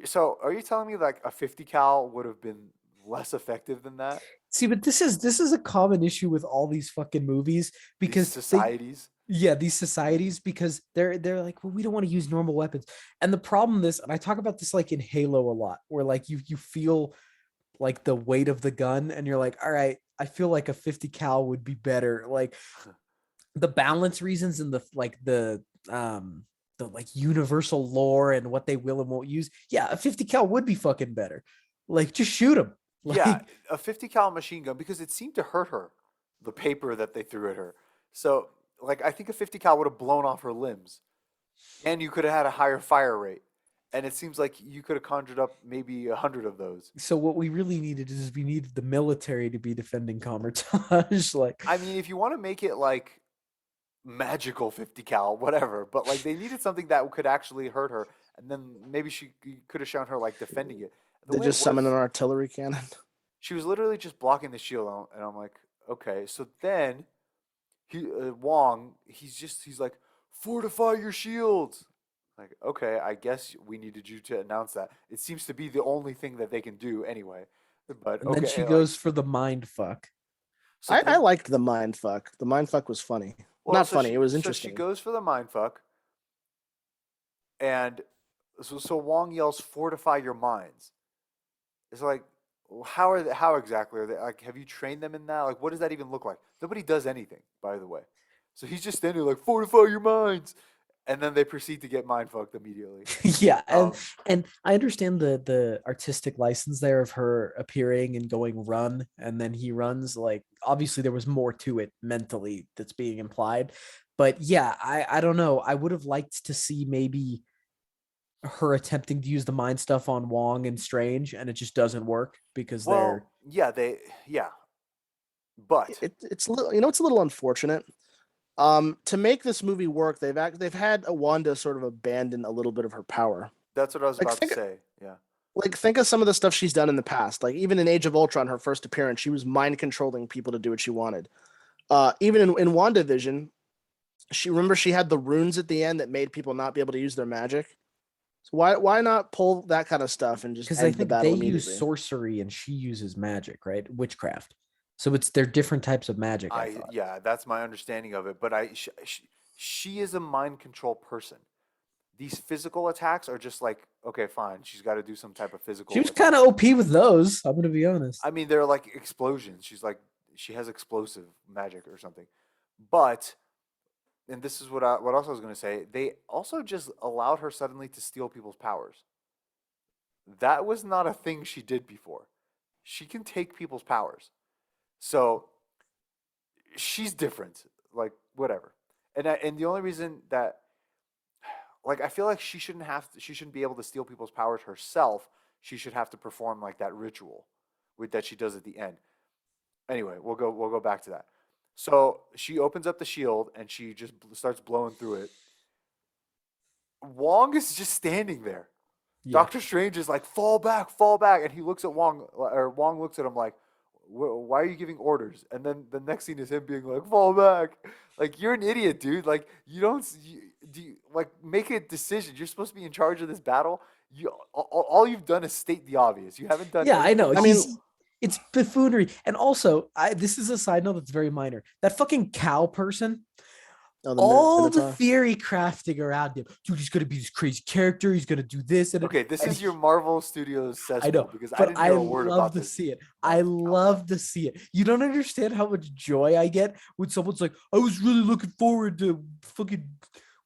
Speaker 1: so are you telling me like a 50 cal would have been less effective than that?
Speaker 2: see, but this is a common issue with all these fucking movies
Speaker 1: These
Speaker 2: because
Speaker 1: societies.
Speaker 2: yeah, these societies because they're like, well, we don't want to use normal weapons. And the problem is, and I talk about this like in Halo a lot, where like you feel like the weight of the gun and you're like, all right, I feel like a 50 cal would be better. Like the balance reasons and the like universal lore and what they will and won't use. Yeah, a 50 cal would be fucking better. Like just shoot them.
Speaker 1: Yeah,
Speaker 2: Like
Speaker 1: a 50 cal machine gun because it seemed to hurt her, the paper that they threw at her. So like I think a 50 cal would have blown off her limbs, and you could have had a higher fire rate. And it seems like you could have conjured up maybe 100 of those.
Speaker 2: so what we really needed is we needed the military to be defending Comertage. Like
Speaker 1: I mean, if you want to make it like magical 50 cal, whatever, but like they needed something that could actually hurt her, and then maybe she could have shown her like defending it. The
Speaker 3: They
Speaker 1: way it
Speaker 3: just summoned an
Speaker 1: was,
Speaker 3: artillery cannon.
Speaker 1: she was literally just blocking the shield, and I'm like, okay. So then Wong, he's like, fortify your shields. Like, okay, I guess we needed you to announce that. It seems to be the only thing that they can do anyway. But
Speaker 2: And then she
Speaker 1: okay, like,
Speaker 2: goes for the mind fuck.
Speaker 1: so
Speaker 3: I
Speaker 1: then,
Speaker 3: liked the mind fuck. The mind fuck was funny.
Speaker 1: well,
Speaker 3: Not funny. It was
Speaker 1: so she
Speaker 3: interesting.
Speaker 1: goes for the mind fuck, and so Wong yells, "Fortify your minds." It's like, how exactly are they? Like, have you trained them in that? Like, what does that even look like? Nobody does anything, by the way. So he's just standing there like, "Fortify your minds," and then they proceed to get mind fucked immediately.
Speaker 2: Yeah,
Speaker 1: Um,
Speaker 2: and I understand the artistic license there of her appearing and going run, and then he runs. Like, obviously there was more to it mentally that's being implied, but yeah, I don't know. I would have liked to see maybe her attempting to use the mind stuff on Wong and Strange, and it just doesn't work because they're
Speaker 1: yeah, yeah, but
Speaker 3: It's a little, it's a little unfortunate. To make this movie work, they've had Wanda sort of abandon a little bit of her power.
Speaker 1: that's what I was
Speaker 3: Like
Speaker 1: about to
Speaker 3: think
Speaker 1: say. Yeah.
Speaker 3: think of some of the stuff she's done in the past. Like even in Age of Ultron, her first appearance, she was mind controlling people to do what she wanted. Even in WandaVision, she had the runes at the end that made people not be able to use their magic. So why not pull that kind of stuff and just
Speaker 2: because I
Speaker 3: end the
Speaker 2: think they
Speaker 3: battle
Speaker 2: use
Speaker 3: immediately?
Speaker 2: sorcery and she uses magic, right? Witchcraft. So they're different types of magic, I thought.
Speaker 1: Yeah, that's my understanding of it. But she is a mind control person. These physical attacks are just like, okay, fine. She's got to do some type of
Speaker 2: She
Speaker 1: physical
Speaker 2: was kind
Speaker 1: attack.
Speaker 2: of OP with those. I'm gonna be honest.
Speaker 1: I mean, they're like explosions. She's like, she has explosive magic or something. But, and this is what else I was going to say. They also just allowed her suddenly to steal people's powers. That was not a thing she did before. She can take people's powers. So she's different. Like whatever. And the only reason that, like, I feel like she shouldn't be able to steal people's powers herself. She should have to perform like that ritual with that she does at the end. Anyway, we'll go back to that. So she opens up the shield and she just starts blowing through it. Wong is just standing there.
Speaker 2: Yeah.
Speaker 1: Doctor Strange is like, fall back, and he looks at Wong, or Wong looks at him like, why are you giving orders? And then the next scene is him being like, fall back. Like, you're an idiot, dude. Like, you don't, like, make a decision. You're supposed to be in charge of this battle. All you've done is state the obvious. You haven't done
Speaker 2: Yeah, I know.
Speaker 1: anything
Speaker 3: I
Speaker 1: else.
Speaker 3: mean,
Speaker 2: It's buffoonery. And also, this is a side note that's very minor. That fucking cow person,
Speaker 3: oh, the
Speaker 2: all the
Speaker 3: Minotaur.
Speaker 2: theory crafting around him. Dude, he's gonna be this crazy character. He's gonna do this
Speaker 1: Okay, this
Speaker 2: and
Speaker 1: is your Marvel Studios
Speaker 2: I
Speaker 1: cesspool
Speaker 2: know,
Speaker 1: because I
Speaker 2: but
Speaker 1: didn't
Speaker 2: I
Speaker 1: hear a word
Speaker 2: love
Speaker 1: about
Speaker 2: to
Speaker 1: this
Speaker 2: see it. I
Speaker 1: about the cow guy.
Speaker 2: love to see it. You don't understand how much joy I get when someone's like, I was really looking forward to fucking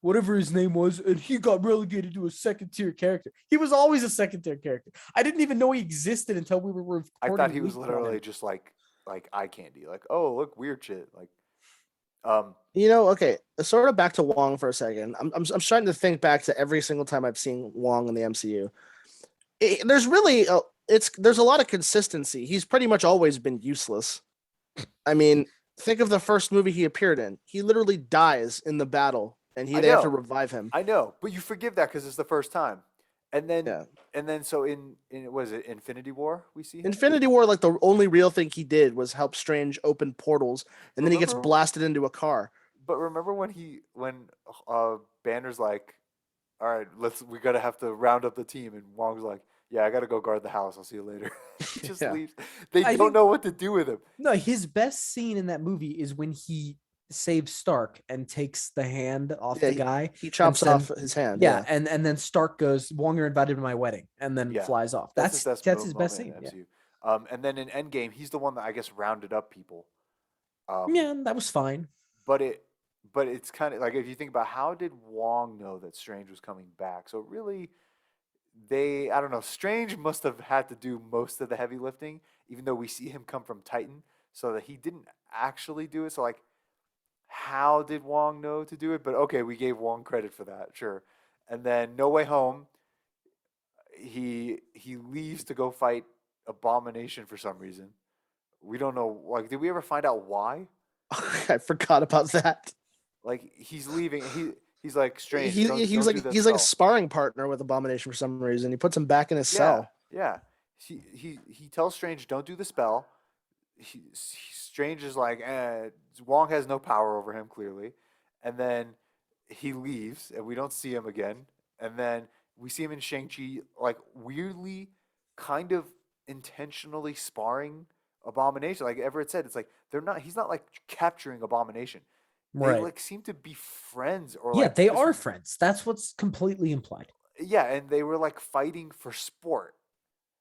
Speaker 2: whatever his name was, and he got relegated to a second tier character. He was always a second tier character. I didn't even know he existed until we were
Speaker 1: I thought
Speaker 2: recording
Speaker 1: he was
Speaker 2: leaks on
Speaker 1: literally
Speaker 2: him.
Speaker 1: just like eye candy. Like, oh, look, weird shit. Like,
Speaker 3: Okay, sort of back to Wong for a second. I'm starting to think back to every single time I've seen Wong in the MCU. There's really there's a lot of consistency. He's pretty much always been useless. I mean, think of the first movie he appeared in. He literally dies in the battle, and
Speaker 1: I
Speaker 3: they have to
Speaker 1: know,
Speaker 3: revive him.
Speaker 1: I know, but you forgive that because it's the first time, and then
Speaker 3: Yeah,
Speaker 1: so in was it Infinity War we see him?
Speaker 3: Infinity War, like the only real thing he did was help Strange open portals, and then he gets
Speaker 1: Remember,
Speaker 3: blasted into a car.
Speaker 1: but remember when Banner's like, all right, we gotta have to round up the team, and Wong's like, yeah, I gotta go guard the house. I'll see you later. He just
Speaker 3: Yeah,
Speaker 1: leaves. They
Speaker 2: I
Speaker 1: don't
Speaker 2: think
Speaker 1: know what to do with him.
Speaker 2: no, his best scene in that movie is when he saves Stark and takes the hand off
Speaker 3: yeah,
Speaker 2: the guy
Speaker 3: he
Speaker 2: and
Speaker 3: chops
Speaker 2: send
Speaker 3: off his hand.
Speaker 2: yeah,
Speaker 3: Yeah,
Speaker 2: and then Stark goes, Wonger invited to my wedding, and then
Speaker 1: Yeah,
Speaker 2: flies off.
Speaker 1: that's his best
Speaker 2: That's his best
Speaker 1: moment in
Speaker 2: scene. Yeah.
Speaker 1: MCU. And then in Endgame, he's the one that I guess rounded up people. Um,
Speaker 2: Yeah, that was fine.
Speaker 1: but it's kind of like if you think about how did Wong know that Strange was coming back? So really, I don't know. Strange must have had to do most of the heavy lifting, even though we see him come from Titan, so that he didn't actually do it. So like, how did Wong know to do it? But okay, we gave Wong credit for that, sure. And then No Way Home, he leaves to go fight Abomination for some reason. We don't know. Like, did we ever find out why?
Speaker 3: I forgot about that.
Speaker 1: Like, he's leaving. He's like Strange.
Speaker 3: He was
Speaker 1: Don't
Speaker 3: like
Speaker 1: do that
Speaker 3: he's like a
Speaker 1: spell.
Speaker 3: sparring partner with Abomination for some reason. He puts him back in his
Speaker 1: Yeah,
Speaker 3: cell.
Speaker 1: yeah. He tells Strange, don't do the spell. Strange is like, Wong has no power over him clearly, and then he leaves, and we don't see him again. and then we see him in Shang-Chi, like weirdly, kind of intentionally sparring Abomination. Like Everett said, it's like they're not. He's not like capturing Abomination. They
Speaker 2: Right.
Speaker 1: like seem to be friends or
Speaker 2: Yeah,
Speaker 1: like
Speaker 2: they
Speaker 1: just
Speaker 2: are friends. That's what's completely implied.
Speaker 1: yeah, and they were like fighting for sport.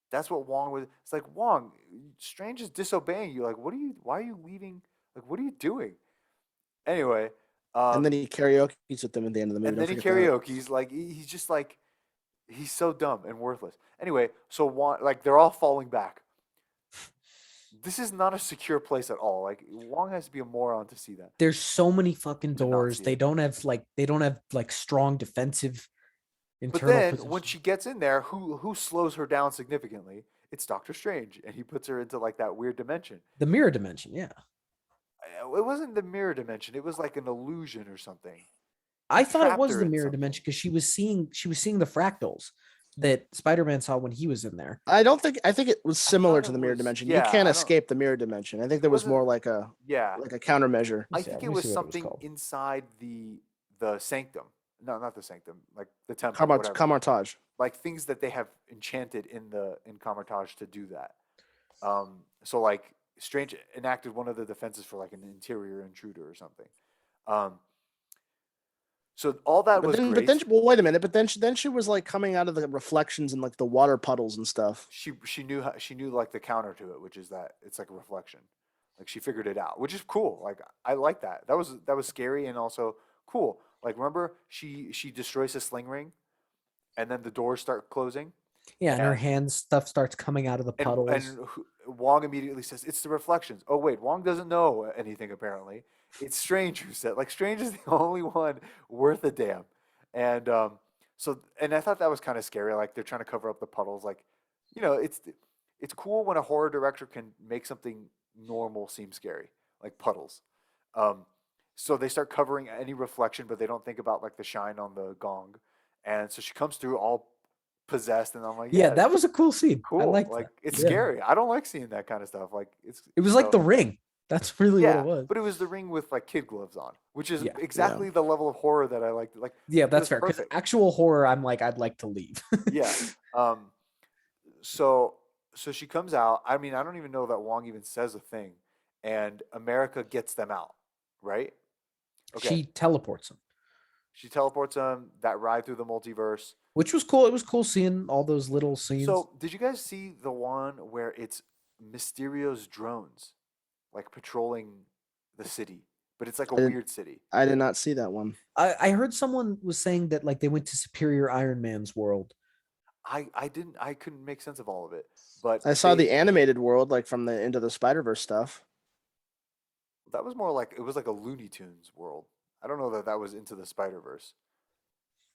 Speaker 1: That's what Wong was. It's like Wong, Strange is disobeying you. Like, what are you? Why are you leaving? Like, what are you doing? Anyway,
Speaker 3: And then
Speaker 1: um,
Speaker 3: he karaoke's with them at the end of the movie.
Speaker 1: and
Speaker 3: Don't
Speaker 1: then he
Speaker 3: forget that.
Speaker 1: karaoke's like he's just like he's so dumb and worthless. Anyway, so Wong, like they're all falling back. This is not a secure place at all. Like Wong has to be a moron to see that,
Speaker 2: There's so many fucking
Speaker 1: to not
Speaker 2: doors.
Speaker 1: see
Speaker 2: They
Speaker 1: it.
Speaker 2: don't have like strong defensive
Speaker 1: But
Speaker 2: internal
Speaker 1: then when
Speaker 2: positions.
Speaker 1: she gets in there, who slows her down significantly? It's Doctor Strange, and he puts her into like that weird dimension.
Speaker 2: The mirror dimension, yeah.
Speaker 1: It wasn't the mirror dimension. It was like an illusion or something.
Speaker 2: I
Speaker 1: He
Speaker 2: thought it
Speaker 1: trapped
Speaker 2: was
Speaker 1: her
Speaker 2: the
Speaker 1: in
Speaker 2: mirror
Speaker 1: something.
Speaker 2: dimension because she was seeing the fractals that Spider-Man saw when he was in there.
Speaker 3: I don't think. I think it was
Speaker 1: I
Speaker 3: similar
Speaker 1: thought
Speaker 3: to
Speaker 1: it
Speaker 3: the mirror
Speaker 1: was
Speaker 3: dimension. You
Speaker 1: yeah.
Speaker 3: can't
Speaker 1: I don't.
Speaker 3: escape the mirror dimension. I think there
Speaker 1: It
Speaker 3: was
Speaker 1: wasn't
Speaker 3: more
Speaker 1: yeah.
Speaker 3: like a countermeasure.
Speaker 1: I
Speaker 2: Let
Speaker 1: think it
Speaker 2: me
Speaker 1: was
Speaker 2: see what it was
Speaker 1: something
Speaker 2: called.
Speaker 1: inside the sanctum. No, not the sanctum. Like the temple, whatever.
Speaker 3: Camartage.
Speaker 1: Like things that they have enchanted in Comertage to do that. So like Strange enacted one of the defenses for like an interior intruder or something. Um, so all that was great.
Speaker 3: Well, wait a minute. But then she was like coming out of the reflections and like the water puddles and stuff.
Speaker 1: She knew she knew like the counter to it, which is that it's like a reflection. Like she figured it out, which is cool. Like I like that. That was scary and also cool. Like remember she destroys the sling ring, and then the doors start closing,
Speaker 2: Yeah, and her
Speaker 1: and
Speaker 2: hand stuff starts coming out of the puddles.
Speaker 1: Wong immediately says it's the reflections. Oh wait, Wong doesn't know anything apparently. It's Strange who said like Strange is the only one worth a damn, and and I thought that was kind of scary. Like they're trying to cover up the puddles. Like you know it's cool when a horror director can make something normal seem scary, like puddles. Um, so they start covering any reflection, but they don't think about like the shine on the gong, and so she comes through all possessed, and I'm like,
Speaker 2: Yeah,
Speaker 1: yeah,
Speaker 2: that was a cool scene. I
Speaker 1: cool.
Speaker 2: liked
Speaker 1: Like
Speaker 2: that.
Speaker 1: it's
Speaker 2: Yeah.
Speaker 1: scary. I don't like seeing that kind of stuff. Like it's
Speaker 2: It was like the ring. That's really what it
Speaker 1: yeah,
Speaker 2: was.
Speaker 1: but it was the ring with like kid gloves on, which is
Speaker 2: Yeah.
Speaker 1: exactly the level of horror that I liked. Like
Speaker 2: Yeah,
Speaker 1: it
Speaker 2: that's
Speaker 1: was
Speaker 2: fair. Because
Speaker 1: perfect.
Speaker 2: actual horror, I'm like, I'd like to leave.
Speaker 1: Yeah. Um. So she comes out. I mean, I don't even know that Wong even says a thing, and America gets them out. Right. Okay.
Speaker 2: She teleports him,
Speaker 1: She teleports them. That ride through the multiverse.
Speaker 2: which was cool. It was cool seeing all those little scenes.
Speaker 1: So did you guys see the one where it's Mysterio's drones? Like patrolling the city, but it's like a
Speaker 3: I didn't.
Speaker 1: weird city.
Speaker 3: I did not see that one.
Speaker 2: I heard someone was saying that like they went to Superior Iron Man's world.
Speaker 1: I couldn't make sense of all of it, but
Speaker 3: I saw
Speaker 1: they
Speaker 3: the animated world like from the Into the Spider-Verse stuff.
Speaker 1: that was more like it was like a Looney Tunes world. I don't know that that was into the Spider Verse.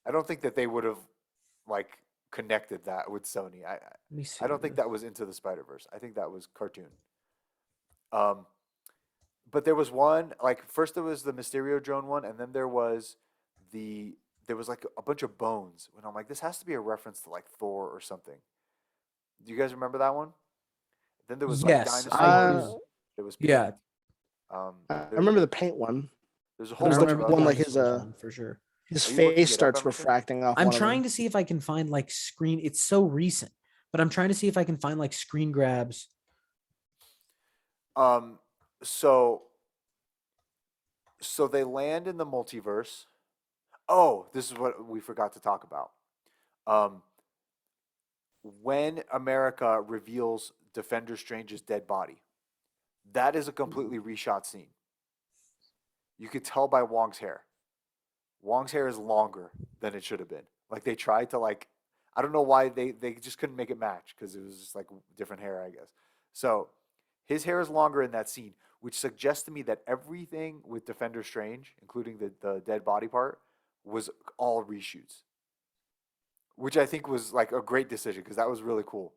Speaker 1: I don't think that they would have like connected that with Sony.
Speaker 2: Let me
Speaker 1: I
Speaker 2: see
Speaker 1: don't think
Speaker 2: this.
Speaker 1: that was into the Spider Verse. I think that was cartoon. Um, but there was one like first there was the Mysterio drone one, and then the there was like a bunch of bones. And I'm like, this has to be a reference to like Thor or something. Do you guys remember that one? Then there was like
Speaker 2: Yes, I
Speaker 1: dinosaurs.
Speaker 2: do.
Speaker 1: There was
Speaker 2: Yeah,
Speaker 1: paint.
Speaker 3: I
Speaker 1: There,
Speaker 3: remember the paint one.
Speaker 1: there's a
Speaker 2: but
Speaker 1: whole
Speaker 2: I
Speaker 3: There's the
Speaker 1: bunch of
Speaker 2: remember the
Speaker 3: one
Speaker 1: other.
Speaker 3: like
Speaker 2: dinosaurs one for sure.
Speaker 3: his
Speaker 1: Are you looking
Speaker 3: face
Speaker 1: it up,
Speaker 3: starts
Speaker 1: Emerson?
Speaker 3: refracting off
Speaker 2: I'm
Speaker 3: one of
Speaker 2: trying
Speaker 3: them.
Speaker 2: to see if I can find like screen. It's so recent, but I'm trying to see if I can find like screen grabs.
Speaker 1: Um, so they land in the multiverse. Oh, this is what we forgot to talk about. Um, when America reveals Defender Strange's dead body, that is a completely reshot scene. You could tell by Wong's hair. Wong's hair is longer than it should have been. Like they tried to like, I don't know why they just couldn't make it match because it was just like different hair, I guess. So his hair is longer in that scene, which suggests to me that everything with Defender Strange, including the dead body part, was all reshoots, which I think was like a great decision because that was really cool.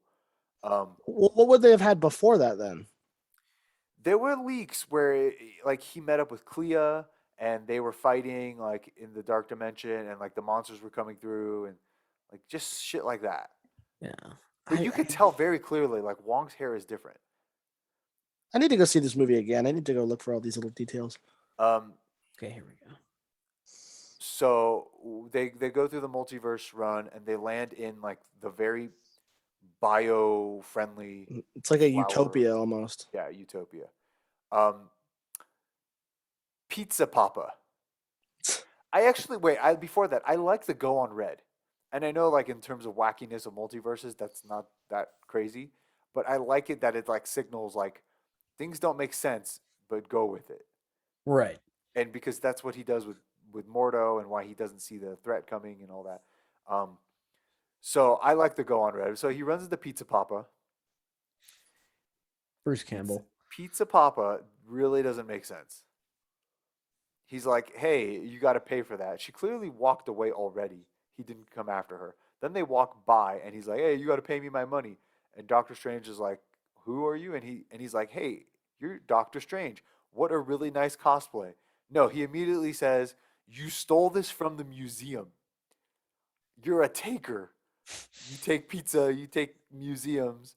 Speaker 1: Um,
Speaker 3: Well, what would they have had before that then?
Speaker 1: there were leaks where like he met up with Clea and they were fighting like in the dark dimension and like the monsters were coming through and like just shit like that.
Speaker 2: Yeah,
Speaker 1: But you could tell very clearly like Wong's hair is different.
Speaker 3: I need to go see this movie again. I need to go look for all these little details.
Speaker 1: Um,
Speaker 2: okay, here we go.
Speaker 1: So they go through the multiverse run and they land in like the very bio friendly
Speaker 3: It's like a
Speaker 1: flower.
Speaker 3: utopia almost.
Speaker 1: Yeah, utopia. Um, Pizza Papa. I actually wait. I before that, I like the Go on Red, and I know like in terms of wackiness of multiverses, that's not that crazy, but I like it that it like signals like things don't make sense, but go with it,
Speaker 2: Right.
Speaker 1: and because that's what he does with Mordo and why he doesn't see the threat coming and all that. Um, so I like the Go on Red. So he runs into Pizza Papa.
Speaker 2: Bruce
Speaker 1: Pizza,
Speaker 2: Campbell.
Speaker 1: Pizza Papa really doesn't make sense. He's like, "Hey, you got to pay for that." She clearly walked away already. He didn't come after her. Then they walk by, and he's like, "Hey, you got to pay me my money." And Doctor Strange is like, "Who are you?" And he's like, "Hey, you're Doctor Strange. What a really nice cosplay." No, he immediately says, "You stole this from the museum. You're a taker. You take pizza. You take museums,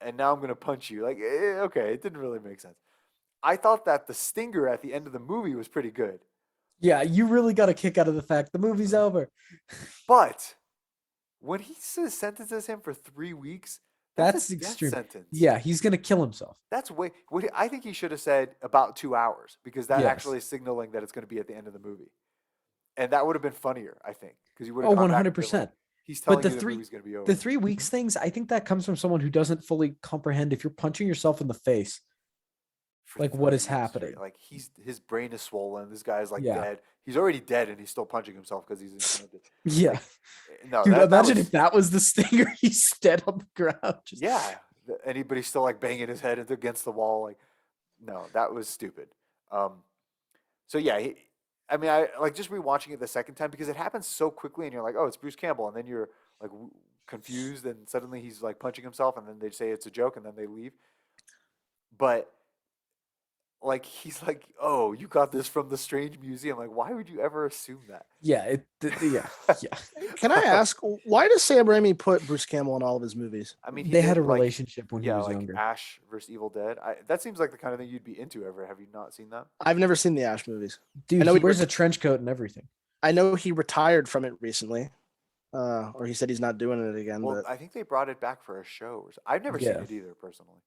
Speaker 1: and now I'm gonna punch you." Like, okay, it didn't really make sense. I thought that the stinger at the end of the movie was pretty good.
Speaker 2: Yeah, you really got a kick out of the fact the movie's over.
Speaker 1: But when he sentences him for 3 weeks, that's a
Speaker 2: That's
Speaker 1: death
Speaker 2: extreme.
Speaker 1: sentence.
Speaker 2: Yeah, he's gonna kill himself.
Speaker 1: That's way. I think he should have said about 2 hours because that
Speaker 2: Yes.
Speaker 1: actually is signaling that it's going to be at the end of the movie, and that would have been funnier, I think, because you would have
Speaker 2: Oh,
Speaker 1: gone back and been like,
Speaker 2: 100%.
Speaker 1: he's
Speaker 2: But
Speaker 1: telling you the movie's going to be
Speaker 2: the
Speaker 1: over.
Speaker 2: 3 weeks things, I think that comes from someone who doesn't fully comprehend if you're punching yourself in the face,
Speaker 1: For
Speaker 2: like what is
Speaker 1: 3 weeks
Speaker 2: happening.
Speaker 1: straight. Like his brain is swollen. This guy's like
Speaker 2: Yeah.
Speaker 1: dead. He's already dead, and he's still punching himself because he's implanted.
Speaker 2: Yeah.
Speaker 1: Like, no,
Speaker 2: Dude,
Speaker 1: that
Speaker 2: imagine
Speaker 1: was
Speaker 2: if that was the stinger. He's dead on the ground. Just
Speaker 1: yeah. Anybody's still like banging his head against the wall. Like no, that was stupid. Um, so yeah, I mean, I like just rewatching it the second time because it happens so quickly, and you're like, oh, it's Bruce Campbell, and then you're like confused, and suddenly he's like punching himself, and then they say it's a joke, and then they leave. But like he's like, oh, you got this from the Strange Museum. Like, why would you ever assume that?
Speaker 2: yeah, yeah, yeah.
Speaker 3: Can I ask why does Sam Raimi put Bruce Campbell in all of his movies?
Speaker 1: I mean, he
Speaker 2: They had
Speaker 1: did
Speaker 2: a
Speaker 1: like,
Speaker 2: relationship when he
Speaker 1: yeah,
Speaker 2: was
Speaker 1: like
Speaker 2: younger.
Speaker 1: Ash versus Evil Dead. That seems like the kind of thing you'd be into ever. Have you not seen that?
Speaker 3: I've never seen the Ash movies. I
Speaker 2: Dude,
Speaker 3: know
Speaker 2: he
Speaker 3: he
Speaker 2: wears a trench coat and everything.
Speaker 3: I know he retired from it recently, or he said he's not doing it again.
Speaker 1: Well,
Speaker 3: But
Speaker 1: I think they brought it back for a show. I've never seen
Speaker 2: Yeah,
Speaker 1: it either, personally.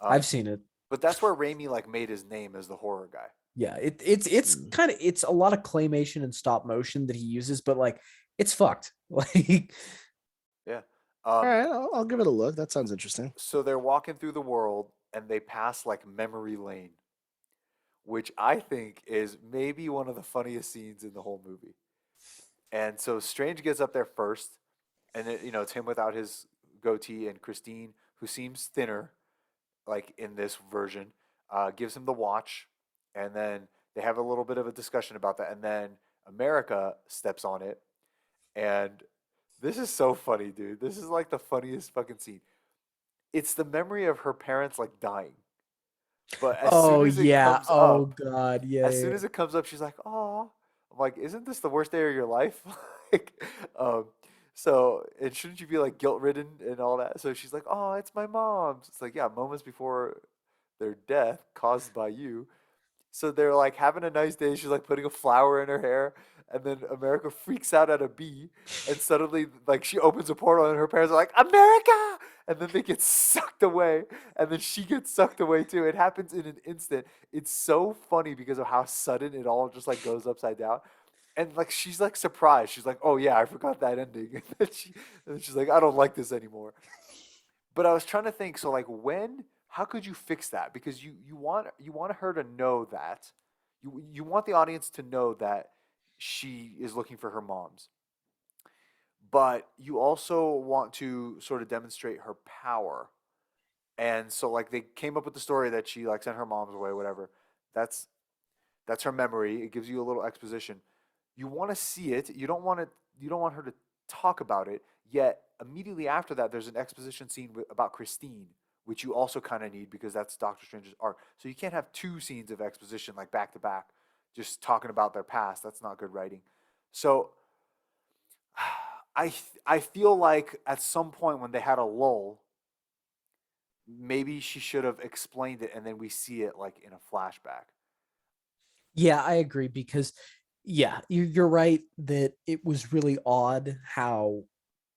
Speaker 2: I've
Speaker 1: Um,
Speaker 2: seen it.
Speaker 1: but that's where Raimi like made his name as the horror guy.
Speaker 2: Yeah, it's
Speaker 3: Mm.
Speaker 2: kind of it's a lot of claymation and stop motion that he uses, but like it's fucked. Like
Speaker 1: Yeah.
Speaker 3: All
Speaker 1: Um,
Speaker 3: right, I'll give it a look. That sounds interesting.
Speaker 1: so they're walking through the world and they pass like memory lane, which I think is maybe one of the funniest scenes in the whole movie. And so Strange gets up there first, and it's him without his goatee, and Christine, who seems thinner, like in this version, gives him the watch, and then they have a little bit of a discussion about that, and then America steps on it, and this is so funny, dude. This is like the funniest fucking scene. It's the memory of her parents like dying. But as soon
Speaker 2: oh
Speaker 1: as it
Speaker 2: yeah,
Speaker 1: comes
Speaker 2: oh
Speaker 1: up,
Speaker 2: god, yeah,
Speaker 1: as
Speaker 2: yeah,
Speaker 1: soon
Speaker 2: yeah.
Speaker 1: as it comes up, she's like, "Oh," I'm like, "Isn't this the worst day of your life?" like, um, so and shouldn't you be like guilt ridden and all that? So she's like, "Oh, it's my mom's." It's like, yeah, moments before their death caused by you. So they're like having a nice day. She's like putting a flower in her hair, and then America freaks out at a bee, and suddenly like she opens a portal, and her parents are like, "America!" And then they get sucked away, and then she gets sucked away too. It happens in an instant. It's so funny because of how sudden it all just like goes upside down. And like she's like surprised. She's like, "Oh yeah, I forgot that ending." And then she's like, "I don't like this anymore." But I was trying to think, so like how could you fix that? Because you want her to know that. You want the audience to know that she is looking for her mom's. But you also want to sort of demonstrate her power. And so like they came up with the story that she like sent her mom's away, whatever. That's that's her memory. It gives you a little exposition. You want to see it. You don't want her to talk about it. Yet immediately after that, there's an exposition scene about Christine, which you also kind of need because that's Doctor Strange's arc. So you can't have two scenes of exposition like back to back, just talking about their past. That's not good writing. So I feel like at some point when they had a lull, maybe she should have explained it, and then we see it like in a flashback.
Speaker 2: Yeah, I agree because Yeah, you're right that it was really odd how,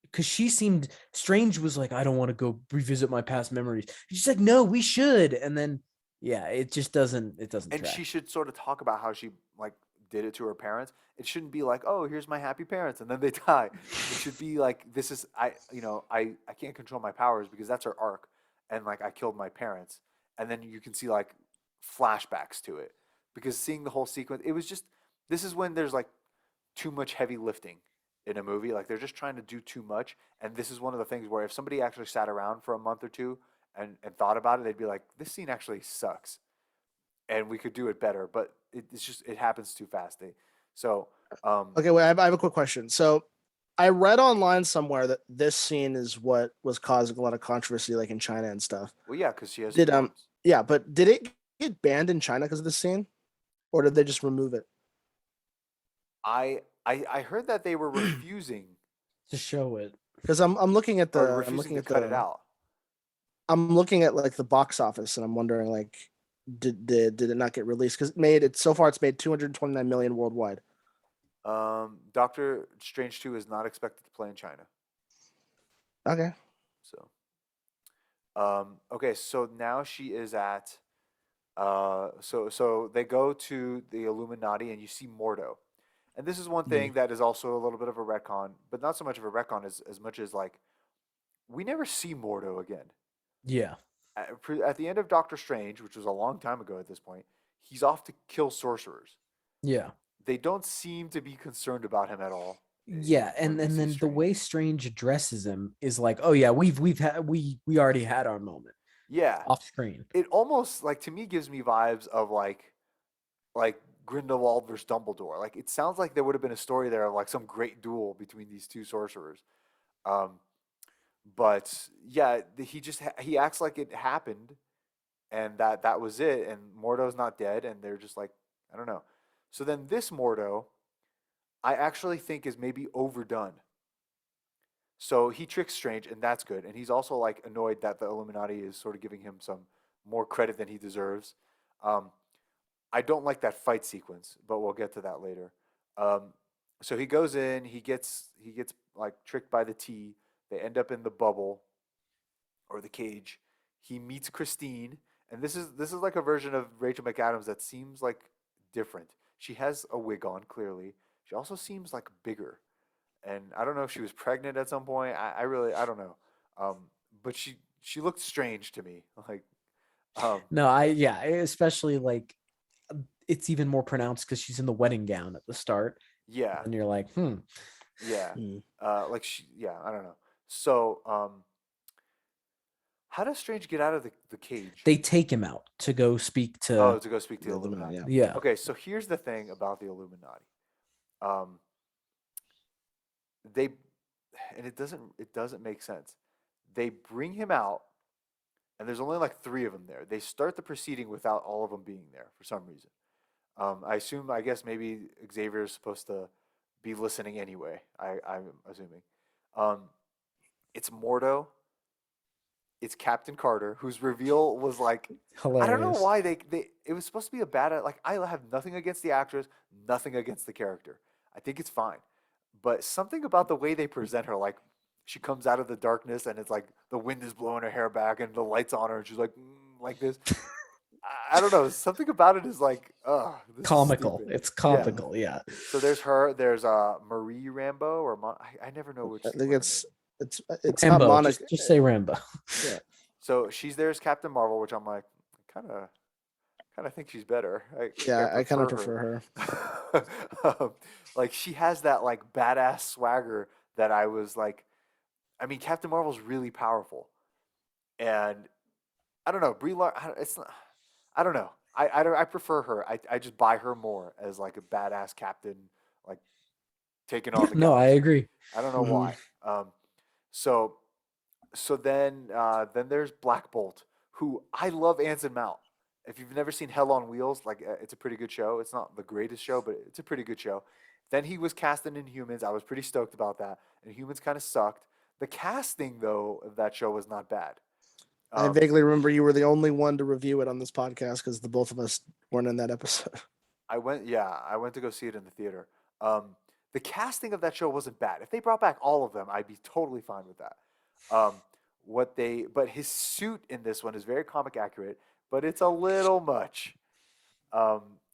Speaker 2: because she seemed Strange was like, I don't want to go revisit my past memories. She's like, no, we should. And then yeah, it doesn't
Speaker 1: And she
Speaker 2: track.
Speaker 1: should sort of talk about how she like did it to her parents. It shouldn't be like, oh, here's my happy parents, and then they die. It should be like, this is I can't control my powers because that's her arc, and like I killed my parents, and then you can see like flashbacks to it because seeing the whole sequence, it was just this is when there's like too much heavy lifting in a movie. Like they're just trying to do too much, and this is one of the things where if somebody actually sat around for a month or two and thought about it, they'd be like, this scene actually sucks and we could do it better. But it's just it happens too fast. So
Speaker 3: Okay, wait, I have a quick question. So I read online somewhere that this scene is what was causing a lot of controversy, like in China and stuff.
Speaker 1: well, yeah, because she has
Speaker 3: Did
Speaker 1: two arms.
Speaker 3: yeah, but did it get banned in China because of this scene, or did they just remove it?
Speaker 1: I heard that they were refusing
Speaker 2: To show it.
Speaker 3: Because I'm looking at
Speaker 1: or
Speaker 3: the
Speaker 1: refusing to cut it out.
Speaker 3: I'm looking at like the box office, and I'm wondering like did it not get released? Because so far it's made 229 million worldwide.
Speaker 1: Doctor Strange 2 is not expected to play in China.
Speaker 3: Okay.
Speaker 1: So okay, so now she is at so they go to the Illuminati and you see Mordo. And this is one thing that is also a little bit of a retcon, but not so much of a retcon as much as like we never see Mordo again.
Speaker 2: Yeah.
Speaker 1: At the end of Doctor Strange, which was a long time ago at this point, he's off to kill sorcerers.
Speaker 2: Yeah.
Speaker 1: They don't seem to be concerned about him at all.
Speaker 2: Yeah,
Speaker 1: When we
Speaker 2: and
Speaker 1: see
Speaker 2: then the way
Speaker 1: Strange,
Speaker 2: Strange addresses him is like, oh yeah, we already had our moment
Speaker 1: yeah,
Speaker 2: off screen.
Speaker 1: it almost like to me gives me vibes of like Grindelwald versus Dumbledore. Like it sounds like there would have been a story there of like some great duel between these two sorcerers. Um, but yeah, he acts like it happened and that was it. And Mordo's not dead, and they're just like I don't know. So then this Mordo, I actually think is maybe overdone. So he tricks Strange, and that's good. And he's also like annoyed that the Illuminati is sort of giving him some more credit than he deserves. Um, I don't like that fight sequence, but we'll get to that later. Um, so he goes in, he gets like tricked by the T. They end up in the bubble or the cage. He meets Christine, and this is like a version of Rachel McAdams that seems like different. She has a wig on, clearly. She also seems like bigger, and I don't know if she was pregnant at some point. I really I don't know, um, but she looked strange to me. Like um,
Speaker 2: No, especially like it's even more pronounced because she's in the wedding gown at the start,
Speaker 1: yeah,
Speaker 2: and you're like,
Speaker 1: yeah,
Speaker 3: Hmm.
Speaker 1: like yeah, I don't know. So how does Strange get out of the cage?
Speaker 2: they take him out to go speak
Speaker 1: Oh,
Speaker 2: to,
Speaker 1: to go speak to the
Speaker 3: The Illuminati,
Speaker 1: Illuminati.
Speaker 3: yeah.
Speaker 2: yeah,
Speaker 1: Okay, so here's the thing about the Illuminati. Um, they and it doesn't make sense. They bring him out, and there's only like three of them there. They start the proceeding without all of them being there for some reason. I guess maybe Xavier is supposed to be listening anyway. I'm assuming. Um, it's Mordo. It's Captain Carter, whose reveal was like, I don't know
Speaker 2: hilarious.
Speaker 1: why they it was supposed to be a bad like I have nothing against the actress, nothing against the character. I think it's fine. But something about the way they present her, like she comes out of the darkness and it's like the wind is blowing her hair back and the lights on her and she's like like this. I don't know. Something about it is like, oh, this is
Speaker 2: Comical.
Speaker 1: stupid.
Speaker 2: It's
Speaker 1: Yeah.
Speaker 2: comical. Yeah.
Speaker 1: So there's her. There's Marie Rambo or I never know which
Speaker 3: I think
Speaker 1: one it is.
Speaker 3: it's not
Speaker 2: Rambo.
Speaker 3: Monica.
Speaker 2: Just say Rambo.
Speaker 3: Yeah.
Speaker 1: So she's there as Captain Marvel, which I'm like, kind of think she's better. I think I
Speaker 3: Yeah, I kind of
Speaker 1: prefer
Speaker 3: prefer her.
Speaker 1: her. Like she has that like badass swagger that I was like. I mean, Captain Marvel's really powerful, and I don't know It's not. I don't know. I prefer her. I just buy her more as like a badass captain, like taking on
Speaker 2: Yeah,
Speaker 1: the
Speaker 2: no, I
Speaker 1: galaxy.
Speaker 2: agree.
Speaker 1: I don't know
Speaker 3: Mhm.
Speaker 1: why. Um, so then there's Black Bolt, who I love Anson Mount. If you've never seen Hell on Wheels, like it's a pretty good show. It's not the greatest show, but it's a pretty good show. Then he was cast in Inhumans. I was pretty stoked about that. Inhumans kind of sucked. The casting though of that show was not bad.
Speaker 3: I
Speaker 1: Um,
Speaker 3: vaguely remember you were the only one to review it on this podcast because the both of us weren't in that episode.
Speaker 1: I went. Yeah, I went to go see it in the theater. The casting of that show wasn't bad. If they brought back all of them, I'd be totally fine with that. Um, but his suit in this one is very comic accurate, but it's a little much.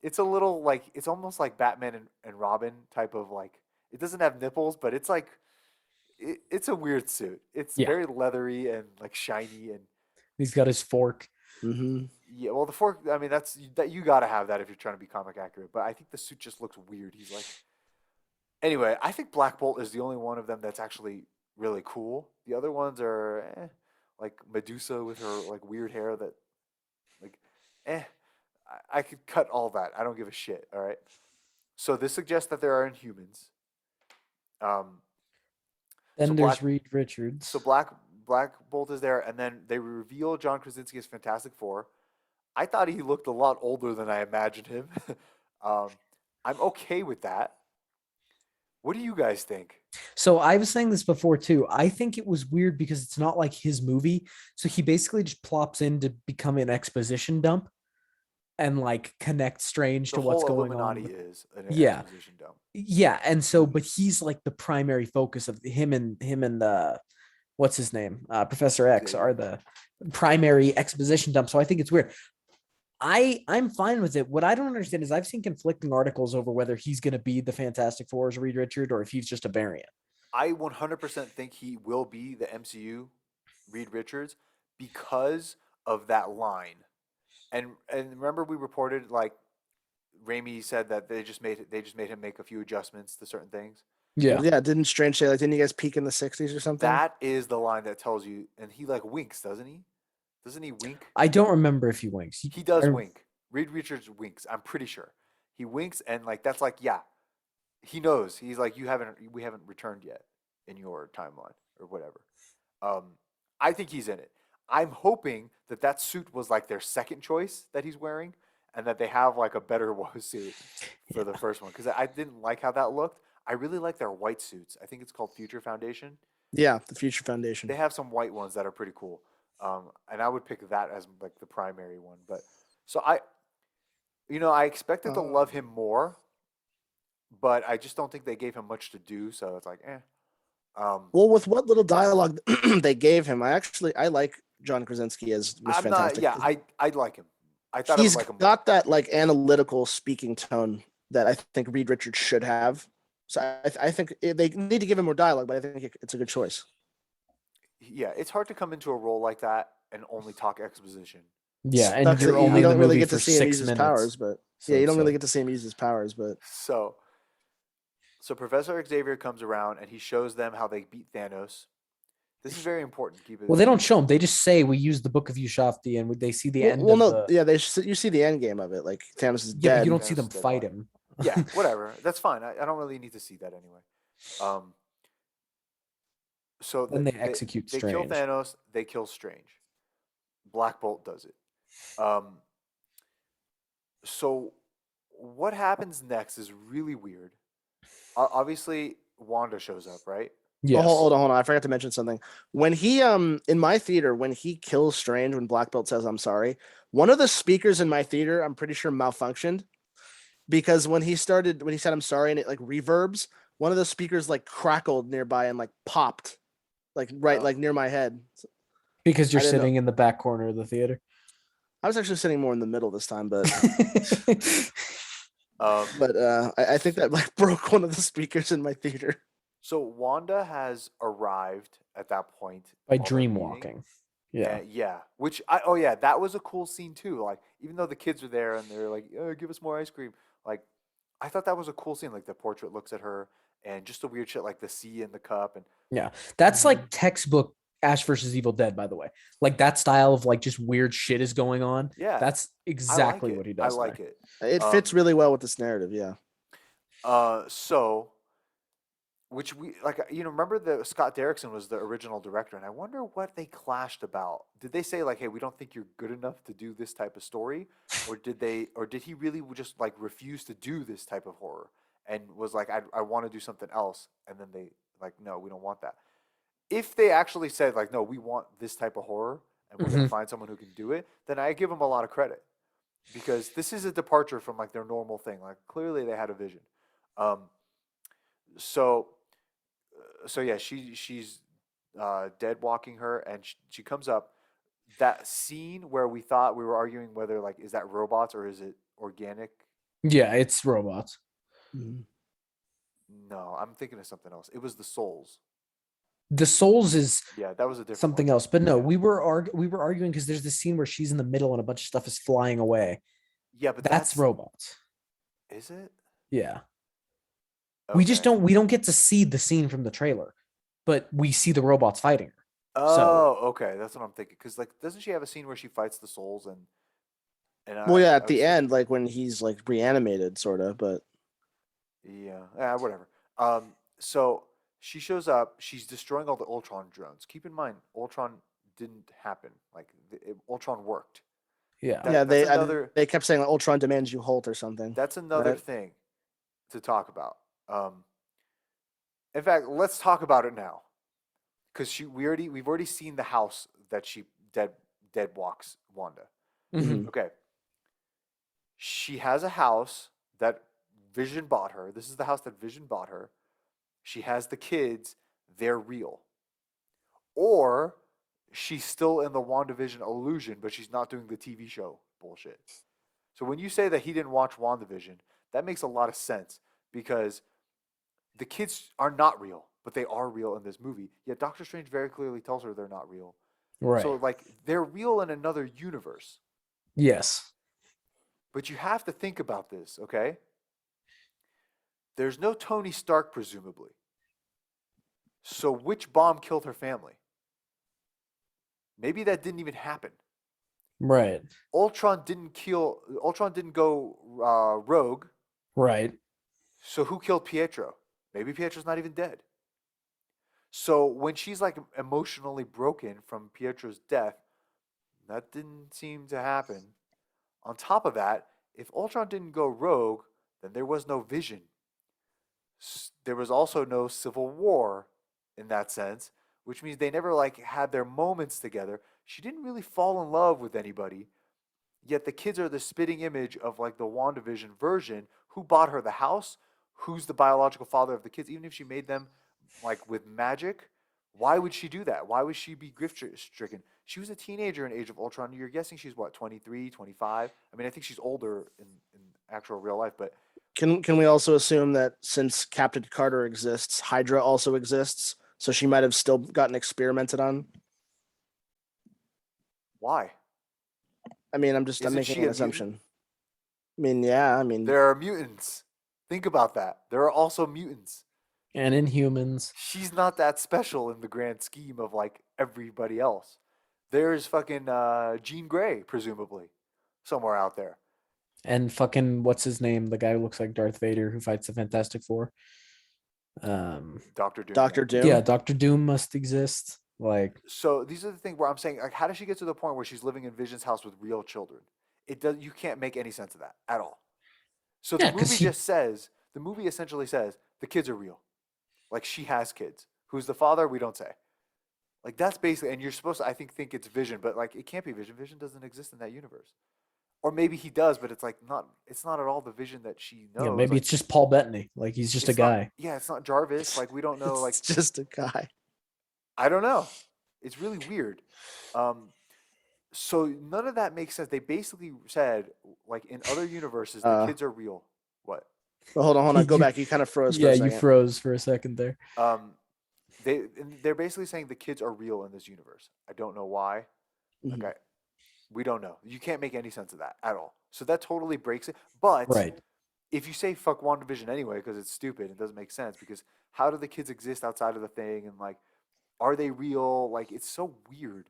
Speaker 1: It's a little like it's almost like Batman and Robin type of like. It doesn't have nipples, but it's like it's a weird suit. It's
Speaker 2: Yeah,
Speaker 1: very leathery and like shiny and
Speaker 2: he's got his fork.
Speaker 3: Mm-hmm.
Speaker 1: yeah. Well, the fork. I mean, that you got to have that if you're trying to be comic accurate. But I think the suit just looks weird. He's like anyway. I think Black Bolt is the only one of them that's actually really cool. The other ones are like Medusa with her like weird hair that like eh. I could cut all that. I don't give a shit. All right. So this suggests that there are Inhumans. Um, so
Speaker 2: Then
Speaker 1: Black
Speaker 2: there's Reed
Speaker 1: so
Speaker 2: Richards.
Speaker 1: Black Bolt is there, and then they reveal John Krasinski as Fantastic Four. I thought he looked a lot older than I imagined him. um, I'm okay with that. What do you guys think?
Speaker 2: So I was saying this before too. I think it was weird because it's not like his movie. So he basically just plops in to become an exposition dump and like connect Strange
Speaker 1: The
Speaker 2: to what's
Speaker 1: whole
Speaker 2: going on
Speaker 1: Illuminati
Speaker 2: with.
Speaker 1: is an
Speaker 2: Yeah,
Speaker 1: exposition dump.
Speaker 2: yeah, and so but he's like the primary focus of him and what's his name, Professor X are
Speaker 1: Xavier.
Speaker 2: the primary exposition dump. So I think it's weird. I'm fine with it. What I don't understand is I've seen conflicting articles over whether he's going to be the Fantastic Four as Reed Richard or if he's just a variant.
Speaker 1: I 100% think he will be the MCU Reed Richards because of that line. And remember we reported like Raimi said that they just made him make a few adjustments to certain things.
Speaker 2: Yeah,
Speaker 3: Well, yeah, didn't Strange say like didn't you guys peak in the '60s or something?
Speaker 1: That is the line that tells you, and he like winks, doesn't he? Doesn't he wink?
Speaker 2: I don't remember if he winks.
Speaker 1: He does wink. Reed Richards winks. I'm pretty sure he winks, and like that's like yeah, he knows. He's like we haven't returned yet in your timeline or whatever. Um, I think he's in it. I'm hoping that that suit was like their second choice that he's wearing, and that they have like a better suit for the first one because I didn't like how that looked. I really like their white suits. I think it's called Future Foundation.
Speaker 3: Yeah, the Future Foundation.
Speaker 1: They have some white ones that are pretty cool, and I would pick that as like the primary one. But so I expected to love him more, but I just don't think they gave him much to do. So it's like, eh.
Speaker 3: Well, with what little dialogue they gave him, I like John Krasinski as Mr.
Speaker 1: I'm not.
Speaker 3: Fantastic.
Speaker 1: Yeah, I'd like him. I thought I would
Speaker 3: He's
Speaker 1: like him more.
Speaker 3: got that like analytical speaking tone that I think Reed Richards should have. So I think they need to give him more dialogue, but I think it's a good choice.
Speaker 1: Yeah, it's hard to come into a role like that and only talk exposition.
Speaker 2: Yeah, and
Speaker 3: Sucks
Speaker 2: you're
Speaker 3: that
Speaker 2: only
Speaker 3: you
Speaker 2: in the
Speaker 3: don't really
Speaker 2: movie
Speaker 3: get
Speaker 2: for
Speaker 3: to see him use
Speaker 2: 6
Speaker 3: his
Speaker 2: minutes.
Speaker 3: powers, but
Speaker 2: So
Speaker 3: yeah, you
Speaker 2: it's
Speaker 3: don't really
Speaker 2: like,
Speaker 3: get to see him use his powers, but
Speaker 1: So Professor Xavier comes around and he shows them how they beat Thanos. This is very important. Keep it.
Speaker 2: well, they don't show him. They just say we use the Book of Ushafti, and they see the end
Speaker 3: well,
Speaker 2: of
Speaker 3: no,
Speaker 2: the.
Speaker 3: yeah, you see the end game of it, like Thanos is
Speaker 2: Yeah, but you
Speaker 3: dead.
Speaker 2: don't see
Speaker 1: Thanos'
Speaker 2: them
Speaker 1: dead
Speaker 2: fight
Speaker 1: body.
Speaker 2: him.
Speaker 1: Yeah, whatever. That's fine. I don't really need to see that anyway. So
Speaker 2: Then they execute
Speaker 1: they kill
Speaker 2: Strange.
Speaker 1: Thanos. They kill Strange. Black Bolt does it. Um, so what happens next is really weird. Obviously, Wanda shows up, right?
Speaker 3: Oh,
Speaker 2: Yes.
Speaker 3: hold on. I forgot to mention something. When he in my theater, when he kills Strange, when Black Belt says I'm sorry, one of the speakers in my theater, I'm pretty sure malfunctioned because when he said I'm sorry and it like reverbs, one of the speakers like crackled nearby and like popped like right
Speaker 1: Oh.
Speaker 3: like near my head.
Speaker 2: Because you're
Speaker 3: I didn't know.
Speaker 2: sitting in the back corner of the theater.
Speaker 3: I was actually sitting more in the middle this time, but
Speaker 1: Um,
Speaker 3: I think that like broke one of the speakers in my theater.
Speaker 1: so Wanda has arrived at that point
Speaker 2: By
Speaker 1: while they're
Speaker 2: dream
Speaker 1: meeting.
Speaker 2: walking. Yeah.
Speaker 1: Yeah, which oh yeah, that was a cool scene too. Like even though the kids are there and they're like, give us more ice cream. Like I thought that was a cool scene. Like the portrait looks at her and just the weird shit like the sea in the cup and
Speaker 2: Yeah. That's like textbook Ash versus Evil Dead, by the way. Like that style of like just weird shit is going on.
Speaker 1: yeah,
Speaker 2: That's
Speaker 1: I like
Speaker 2: exactly
Speaker 1: it.
Speaker 2: what he
Speaker 1: I
Speaker 2: does.
Speaker 1: like
Speaker 2: there.
Speaker 1: it.
Speaker 3: It fits really well with this narrative, yeah.
Speaker 1: So which we like remember the Scott Derrickson was the original director and I wonder what they clashed about. Did they say like, hey, we don't think you're good enough to do this type of story, or did he really just like refuse to do this type of horror and was like, I want to do something else, and then they like, no, we don't want that. If they actually said like, no, we want this type of horror and we're gonna
Speaker 2: Mhm.
Speaker 1: find someone who can do it, then I give them a lot of credit. because this is a departure from like their normal thing. Like clearly they had a vision. Um, so so yeah, she's dead walking her, and she comes up. That scene where we thought we were arguing whether like is that robots or is it organic?
Speaker 2: Yeah, it's robots.
Speaker 3: Mhm.
Speaker 1: No, I'm thinking of something else. It was the souls.
Speaker 2: The souls is
Speaker 1: Yeah, that was a different one.
Speaker 2: something else. But no,
Speaker 1: Yeah,
Speaker 2: we were arguing because there's this scene where she's in the middle and a bunch of stuff is flying away.
Speaker 1: yeah, but
Speaker 2: That's
Speaker 1: that's
Speaker 2: robots.
Speaker 1: is it?
Speaker 2: Yeah.
Speaker 1: Okay.
Speaker 2: We don't get to see the scene from the trailer, but we see the robots fighting her. So
Speaker 1: Oh, okay. That's what I'm thinking. Because like, doesn't she have a scene where she fights the souls and
Speaker 3: Well, yeah,
Speaker 1: I
Speaker 3: at
Speaker 1: was
Speaker 3: the
Speaker 1: thinking,
Speaker 3: end, like when he's like reanimated, sort of. But
Speaker 1: yeah, whatever. So she shows up. She's destroying all the Ultron drones. Keep in mind, Ultron didn't happen. Like Ultron worked.
Speaker 2: yeah.
Speaker 3: yeah,
Speaker 1: That's another.
Speaker 3: they kept saying like, Ultron demands you halt or something,
Speaker 1: That's another
Speaker 3: right?
Speaker 1: thing to talk about. In fact, let's talk about it now because we've already seen the house that she dead walks Wanda.
Speaker 2: Mhm.
Speaker 3: Hmm.
Speaker 1: Okay, she has a house that Vision bought her. This is the house that Vision bought her. She has the kids. They're real. Or she's still in the WandaVision illusion, but she's not doing the TV show bullshit. So when you say that he didn't watch WandaVision, that makes a lot of sense because the kids are not real, but they are real in this movie. Yet Doctor Strange very clearly tells her they're not real. So
Speaker 2: Right.
Speaker 1: like they're real in another universe.
Speaker 2: Yes.
Speaker 1: But you have to think about this, okay? There's no Tony Stark, presumably. So which bomb killed her family? Maybe that didn't even happen.
Speaker 2: Right.
Speaker 1: Ultron didn't go rogue.
Speaker 2: Right.
Speaker 1: So who killed Pietro? Maybe Pietro's not even dead. So when she's like emotionally broken from Pietro's death, that didn't seem to happen. On top of that, if Ultron didn't go rogue, then there was no Vision. There was also no Civil War in that sense, which means they never like had their moments together. She didn't really fall in love with anybody. Yet the kids are the spitting image of like the WandaVision version. Who bought her the house? Who's the biological father of the kids? Even if she made them like with magic, why would she do that? Why would she be grief stricken? She was a teenager in Age of Ultron. You're guessing she's what, 23, 25? I mean, I think she's older in actual real life, but
Speaker 3: Can we also assume that since Captain Carter exists, Hydra also exists, so she might have still gotten experimented on?
Speaker 1: why?
Speaker 3: I mean, I'm
Speaker 1: Isn't
Speaker 3: making
Speaker 1: she
Speaker 3: an
Speaker 1: a mutant?
Speaker 3: assumption. I mean, yeah, I mean,
Speaker 1: There are mutants. Think about that. There are also mutants.
Speaker 2: And Inhumans.
Speaker 1: She's not that special in the grand scheme of like everybody else. There's fucking Jean Grey, presumably, somewhere out there.
Speaker 2: And fucking what's his name? The guy who looks like Darth Vader who fights the Fantastic Four. Um
Speaker 1: Doctor Doom, yeah.
Speaker 3: Doctor
Speaker 2: yeah,
Speaker 3: Doom.
Speaker 2: Doctor Doom must exist. Like,
Speaker 1: So these are the things where I'm saying, like, how does she get to the point where she's living in Vision's house with real children? It does. You can't make any sense of that at all. So
Speaker 2: yeah, because he
Speaker 1: the movie essentially says the kids are real. Like she has kids. Who's the father? We don't say. Like that's basically, and you're supposed to, I think it's Vision, but like it can't be Vision. Vision doesn't exist in that universe. Or maybe he does, but it's like not. It's not at all the Vision that she
Speaker 2: you know,
Speaker 1: knows.
Speaker 2: maybe
Speaker 1: Like
Speaker 2: it's just Paul Bettany. Like he's just a
Speaker 1: it's not.
Speaker 2: guy.
Speaker 1: Yeah, it's not Jarvis. Like we don't know. Like
Speaker 3: It's just a guy.
Speaker 1: I don't know. It's really weird. Um, so none of that makes sense. They basically said like in other universes the
Speaker 3: Uh,
Speaker 1: kids are real. What?
Speaker 3: but hold on, go
Speaker 2: You
Speaker 3: back. You kind of froze for
Speaker 2: yeah,
Speaker 3: a
Speaker 2: you
Speaker 3: second.
Speaker 2: froze for a second there.
Speaker 1: Um, they're basically saying the kids are real in this universe. I don't know why.
Speaker 3: Mhm.
Speaker 1: Okay, we don't know. You can't make any sense of that at all. So that totally breaks it. But
Speaker 2: Right.
Speaker 1: if you say fuck WandaVision anyway because it's stupid, it doesn't make sense because how do the kids exist outside of the thing and like are they real? Like it's so weird.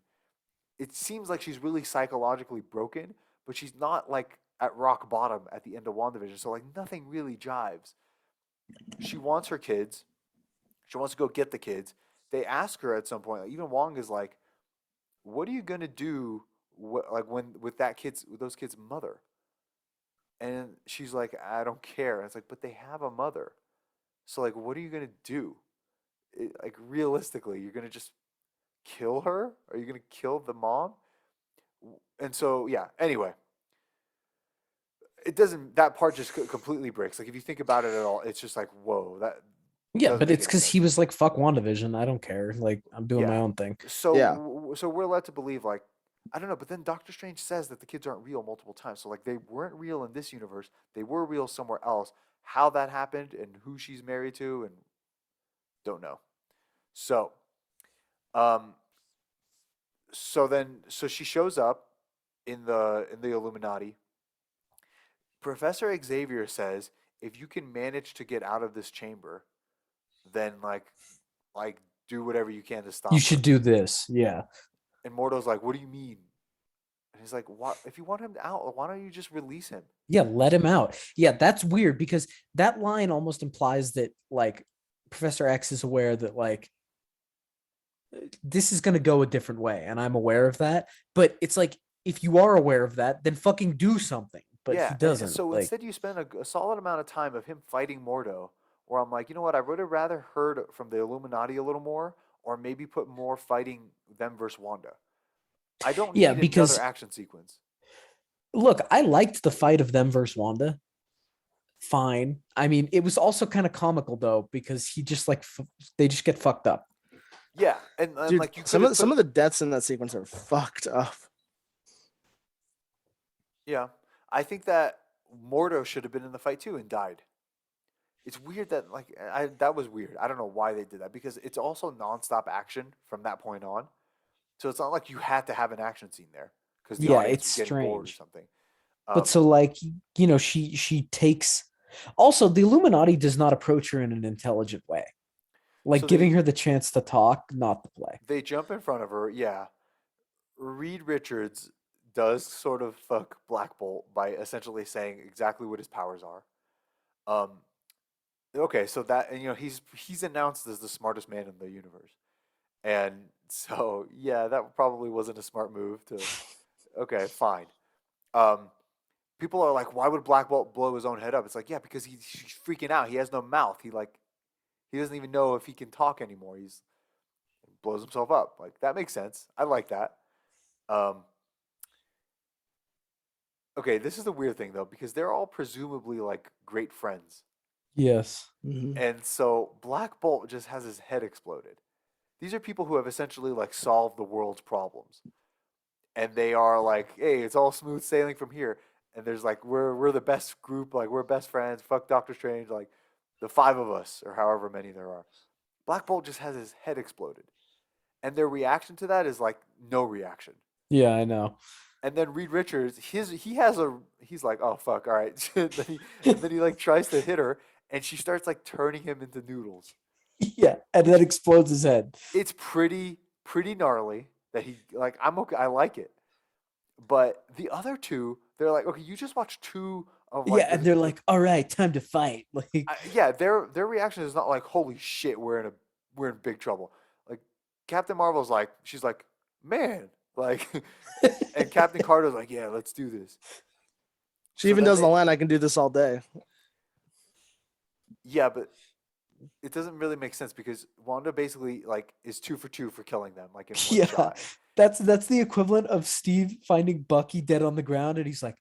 Speaker 1: It seems like she's really psychologically broken, but she's not like at rock bottom at the end of WandaVision. So like nothing really jives. She wants her kids. She wants to go get the kids. They ask her at some point. Like, even Wong is like, "What are you gonna do? Like when with that kid's with those kids' mother?" And she's like, "I don't care." And it's like, "But they have a mother. So like, what are you gonna do? Like realistically, you're gonna just kill her? Are you gonna kill the mom?" And so yeah. Anyway, it doesn't. That part just completely breaks. Like if you think about it at all, it's just like whoa, that
Speaker 2: Yeah,
Speaker 1: doesn't
Speaker 2: but
Speaker 1: make
Speaker 2: it's
Speaker 1: any
Speaker 2: because he
Speaker 1: sense.
Speaker 2: was like, "Fuck WandaVision, I don't care. Like, I'm doing my
Speaker 1: Yeah.
Speaker 2: own thing."
Speaker 3: Yeah.
Speaker 1: So we're led to believe like I don't know, but then Doctor Strange says that the kids aren't real multiple times. So like they weren't real in this universe. They were real somewhere else. How that happened and who she's married to and don't know. So um so she shows up in the Illuminati. Professor Xavier says if you can manage to get out of this chamber, then like do whatever you can to
Speaker 2: You
Speaker 1: stop
Speaker 2: should
Speaker 1: her.
Speaker 2: do this. Yeah.
Speaker 1: And Mordo's like, "What do you mean?" And he's like, "What? If you want him out, why don't you just release him?"
Speaker 2: Yeah, let him out. Yeah, that's weird because that line almost implies that like Professor X is aware that like this is going to go a different way and I'm aware of that, but it's like if you are aware of that, then fucking do something. But he
Speaker 1: Yeah, and
Speaker 2: doesn't.
Speaker 1: so
Speaker 2: Like
Speaker 1: instead you spend a solid amount of time of him fighting Mordo, where I'm like, you know what? I would have rather heard from the Illuminati a little more, or maybe put more fighting them versus Wanda. I don't
Speaker 2: yeah,
Speaker 1: need another
Speaker 2: because
Speaker 1: action sequence.
Speaker 2: look, I liked the fight of them versus Wanda. Fine. I mean, it was also kind of comical though because he just like they just get fucked up.
Speaker 1: Yeah, and
Speaker 3: Dude,
Speaker 1: like you could
Speaker 3: some
Speaker 1: have
Speaker 3: of
Speaker 1: put
Speaker 3: some of the deaths in that sequence are fucked up.
Speaker 1: yeah. I think that Mordo should have been in the fight too and died. It's weird that like I that was weird. I don't know why they did that because it's also nonstop action from that point on. So it's not like you had to have an action scene there because the
Speaker 2: Yeah,
Speaker 1: audience
Speaker 2: it's
Speaker 1: was getting bored or
Speaker 2: strange.
Speaker 1: something.
Speaker 2: But
Speaker 1: Um,
Speaker 2: so like, she takes also the Illuminati does not approach her in an intelligent way. Like
Speaker 1: so
Speaker 2: giving her the chance to talk, not the play.
Speaker 1: they jump in front of her. Yeah, Reed Richards does sort of fuck Black Bolt by essentially saying exactly what his powers are. Um, okay, so that and he's announced as the smartest man in the universe, and so yeah, that probably wasn't a smart move to. Okay, fine. Um, People are like, why would Black Bolt blow his own head up? It's like, yeah, because he's freaking out. He has no mouth. He doesn't even know if he can talk anymore. He blows himself up. Like that makes sense. I like that. Um, okay, this is the weird thing though because they're all presumably like great friends,
Speaker 2: Yes.
Speaker 3: Mhm.
Speaker 1: and so Black Bolt just has his head exploded. These are people who have essentially like solved the world's problems, and they are like, hey, it's all smooth sailing from here. And there's like we're the best group, like we're best friends. Fuck Doctor Strange, like the five of us or however many there are. Black Bolt just has his head exploded, and their reaction to that is like no reaction.
Speaker 2: Yeah, I know.
Speaker 1: And then Reed Richards, he's like, oh fuck, all right. And then he like tries to hit her, and she starts like turning him into noodles,
Speaker 2: Yeah, and then
Speaker 1: which
Speaker 2: explodes his head.
Speaker 1: it's pretty gnarly. That he like I'm okay, I like it. But the other two, they're like, okay, you just watched two of
Speaker 2: Yeah,
Speaker 1: like
Speaker 2: and they're
Speaker 1: the
Speaker 2: like, "All right, time to fight." Like,
Speaker 1: yeah, their reaction is not like holy shit, we're in big trouble. Like Captain Marvel's like she's like man, like, and Captain Carter's like yeah, let's do this.
Speaker 3: She
Speaker 1: So
Speaker 3: even
Speaker 1: then
Speaker 3: does the
Speaker 1: they
Speaker 3: line, "I can do this all day."
Speaker 1: yeah, but it doesn't really make sense because Wanda basically like is two for two for killing them like in one
Speaker 2: yeah,
Speaker 1: shot.
Speaker 2: that's the equivalent of Steve finding Bucky dead on the ground, and he's like,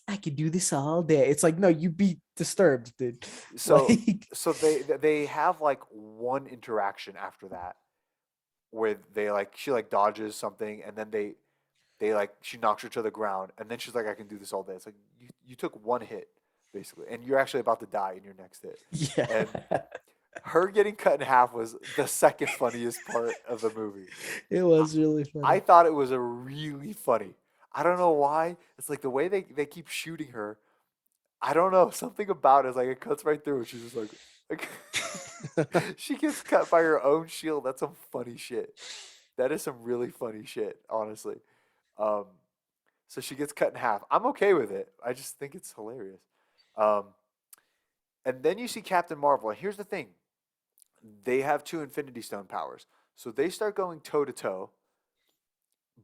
Speaker 2: "I could do this all day." It's like, no, you be disturbed, dude.
Speaker 1: So
Speaker 2: Like,
Speaker 1: so they have like one interaction after that where they like she like dodges something and then they like she knocks her to the ground and then she's like I can do this all day. It's like you took one hit basically and you're actually about to die in your next hit.
Speaker 2: yeah,
Speaker 1: And her getting cut in half was the second funniest part of the movie.
Speaker 2: it
Speaker 1: I,
Speaker 2: was really
Speaker 1: I
Speaker 2: funny.
Speaker 1: thought it was a really funny. I don't know why. It's like the way they keep shooting her. I don't know. Something about it is like it cuts right through. And she's just like she gets cut by her own shield. That's some funny shit. That is some really funny shit, honestly. Um, so she gets cut in half. I'm okay with it. I just think it's hilarious. Um, and then you see Captain Marvel. And here's the thing: they have two Infinity Stone powers, so they start going toe to toe.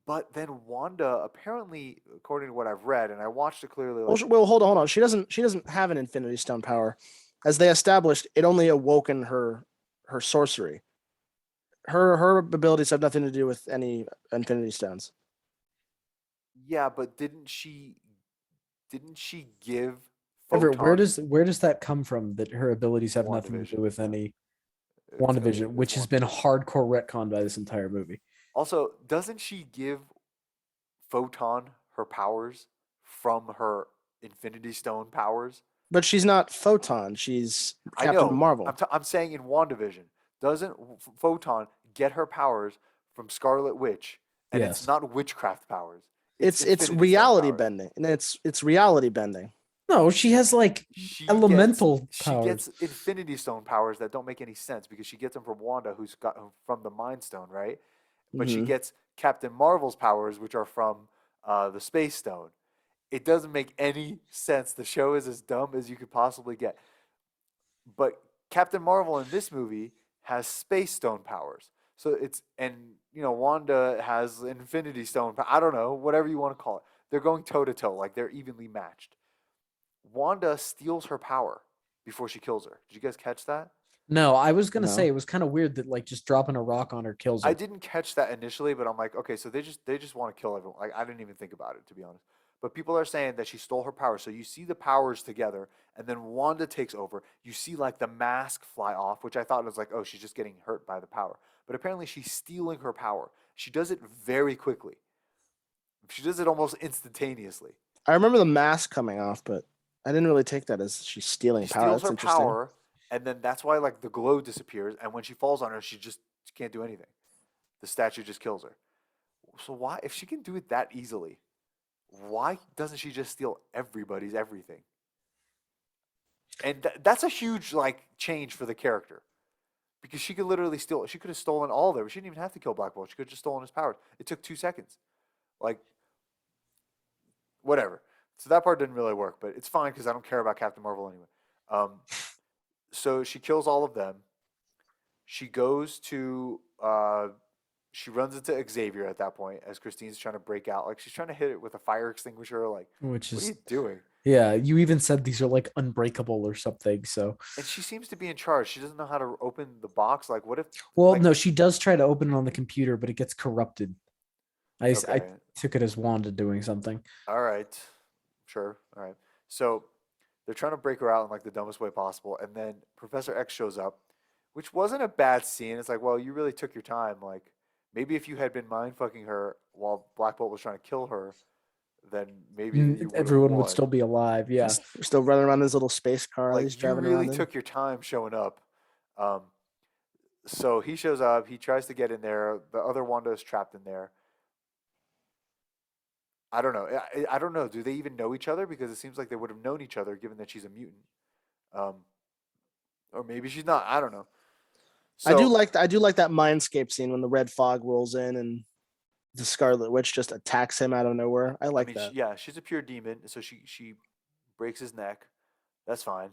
Speaker 1: But then Wanda, apparently, according to what I've read, and I watched it clearly,
Speaker 3: Well,
Speaker 1: like
Speaker 3: well, hold on. She doesn't have an Infinity Stone power, as they established. It only awoken her sorcery. Her abilities have nothing to do with any Infinity Stones.
Speaker 1: yeah, but didn't she give
Speaker 2: Everett,
Speaker 1: Photon
Speaker 2: where does that come from? That her abilities have nothing to do
Speaker 1: WandaVision?
Speaker 2: with
Speaker 1: Yeah,
Speaker 2: any
Speaker 1: it's
Speaker 2: WandaVision, which has been
Speaker 1: WandaVision.
Speaker 2: hardcore retconned by this entire movie.
Speaker 1: Also, doesn't she give Photon her powers from her Infinity Stone powers?
Speaker 3: But she's not Photon. She's
Speaker 1: I
Speaker 3: Captain
Speaker 1: know.
Speaker 3: Marvel.
Speaker 1: I'm saying in WandaVision, doesn't Photon get her powers from Scarlet Witch? And it's
Speaker 2: Yes.
Speaker 1: not witchcraft powers.
Speaker 3: It's
Speaker 1: Infinity Stone
Speaker 3: reality
Speaker 1: powers.
Speaker 3: bending, and it's reality bending.
Speaker 2: No, she has like elemental
Speaker 1: She
Speaker 2: powers.
Speaker 1: gets Infinity Stone powers that don't make any sense because she gets them from Wanda, who's got from the Mind Stone, right? But she
Speaker 3: Hmm.
Speaker 1: gets Captain Marvel's powers, which are from the Space Stone. It doesn't make any sense. The show is as dumb as you could possibly get. But Captain Marvel in this movie has Space Stone powers. So it's and Wanda has Infinity Stone. I don't know, whatever you want to call it. They're going toe to toe, like they're evenly matched. Wanda steals her power before she kills her. Did you guys catch that?
Speaker 2: No, I was gonna say
Speaker 3: No.
Speaker 2: it was kind of weird that like just dropping a rock on her kills
Speaker 1: I
Speaker 2: her.
Speaker 1: didn't catch that initially, but I'm like, okay, so they just want to kill everyone. Like I didn't even think about it, to be honest. But people are saying that she stole her power. So you see the powers together, and then Wanda takes over. You see like the mask fly off, which I thought was like, oh, she's just getting hurt by the power. But apparently she's stealing her power. She does it very quickly. She does it almost instantaneously.
Speaker 3: I remember the mask coming off, but I didn't really take that as she's stealing
Speaker 1: She
Speaker 3: power.
Speaker 1: steals
Speaker 3: That's
Speaker 1: her
Speaker 3: interesting.
Speaker 1: power, and then that's why like the glow disappears. And when she falls on her, she can't do anything. The statue just kills her. So why, if she can do it that easily, why doesn't she just steal everybody's everything? And that's a huge like change for the character because she could literally steal. She could have stolen all of them. She didn't even have to kill Black Bolt. She could have just stolen his powers. It took 2 seconds. Like whatever. So that part didn't really work, but it's fine because I don't care about Captain Marvel anyway. Um, so she kills all of them. She goes to she runs into Xavier at that point as Christine's trying to break out. Like she's trying to hit it with a fire extinguisher. Like,
Speaker 2: Which
Speaker 1: what are
Speaker 2: is
Speaker 1: you doing?
Speaker 2: yeah, you even said these are like unbreakable or something. So
Speaker 1: And she seems to be in charge. She doesn't know how to open the box. Like, what if
Speaker 2: well,
Speaker 1: like
Speaker 2: no, she does try to open it on the computer, but it gets corrupted. I
Speaker 1: okay,
Speaker 2: took it as Wanda doing something.
Speaker 1: all right, sure, all right. So they're trying to break her out in like the dumbest way possible, and then Professor X shows up, which wasn't a bad scene. It's like, well, you really took your time. Like, maybe if you had been mind fucking her while Black Bolt was trying to kill her, then maybe you would have
Speaker 2: Everyone would
Speaker 1: won.
Speaker 2: still be alive. Yeah.
Speaker 3: He's still running around his little space car that
Speaker 1: Like,
Speaker 3: he's
Speaker 1: you
Speaker 3: driving
Speaker 1: really
Speaker 3: around in.
Speaker 1: took your time showing up. Um, so he shows up. He tries to get in there. The other Wanda is trapped in there. I don't know. I don't know. Do they even know each other? Because it seems like they would have known each other, given that she's a mutant. Um, or maybe she's not. I don't know. So
Speaker 3: I do like that mindscape scene when the red fog rolls in and the Scarlet Witch just attacks him out of nowhere. I
Speaker 1: I
Speaker 3: like
Speaker 1: mean,
Speaker 3: that.
Speaker 1: yeah, she's a pure demon. So she breaks his neck. That's fine.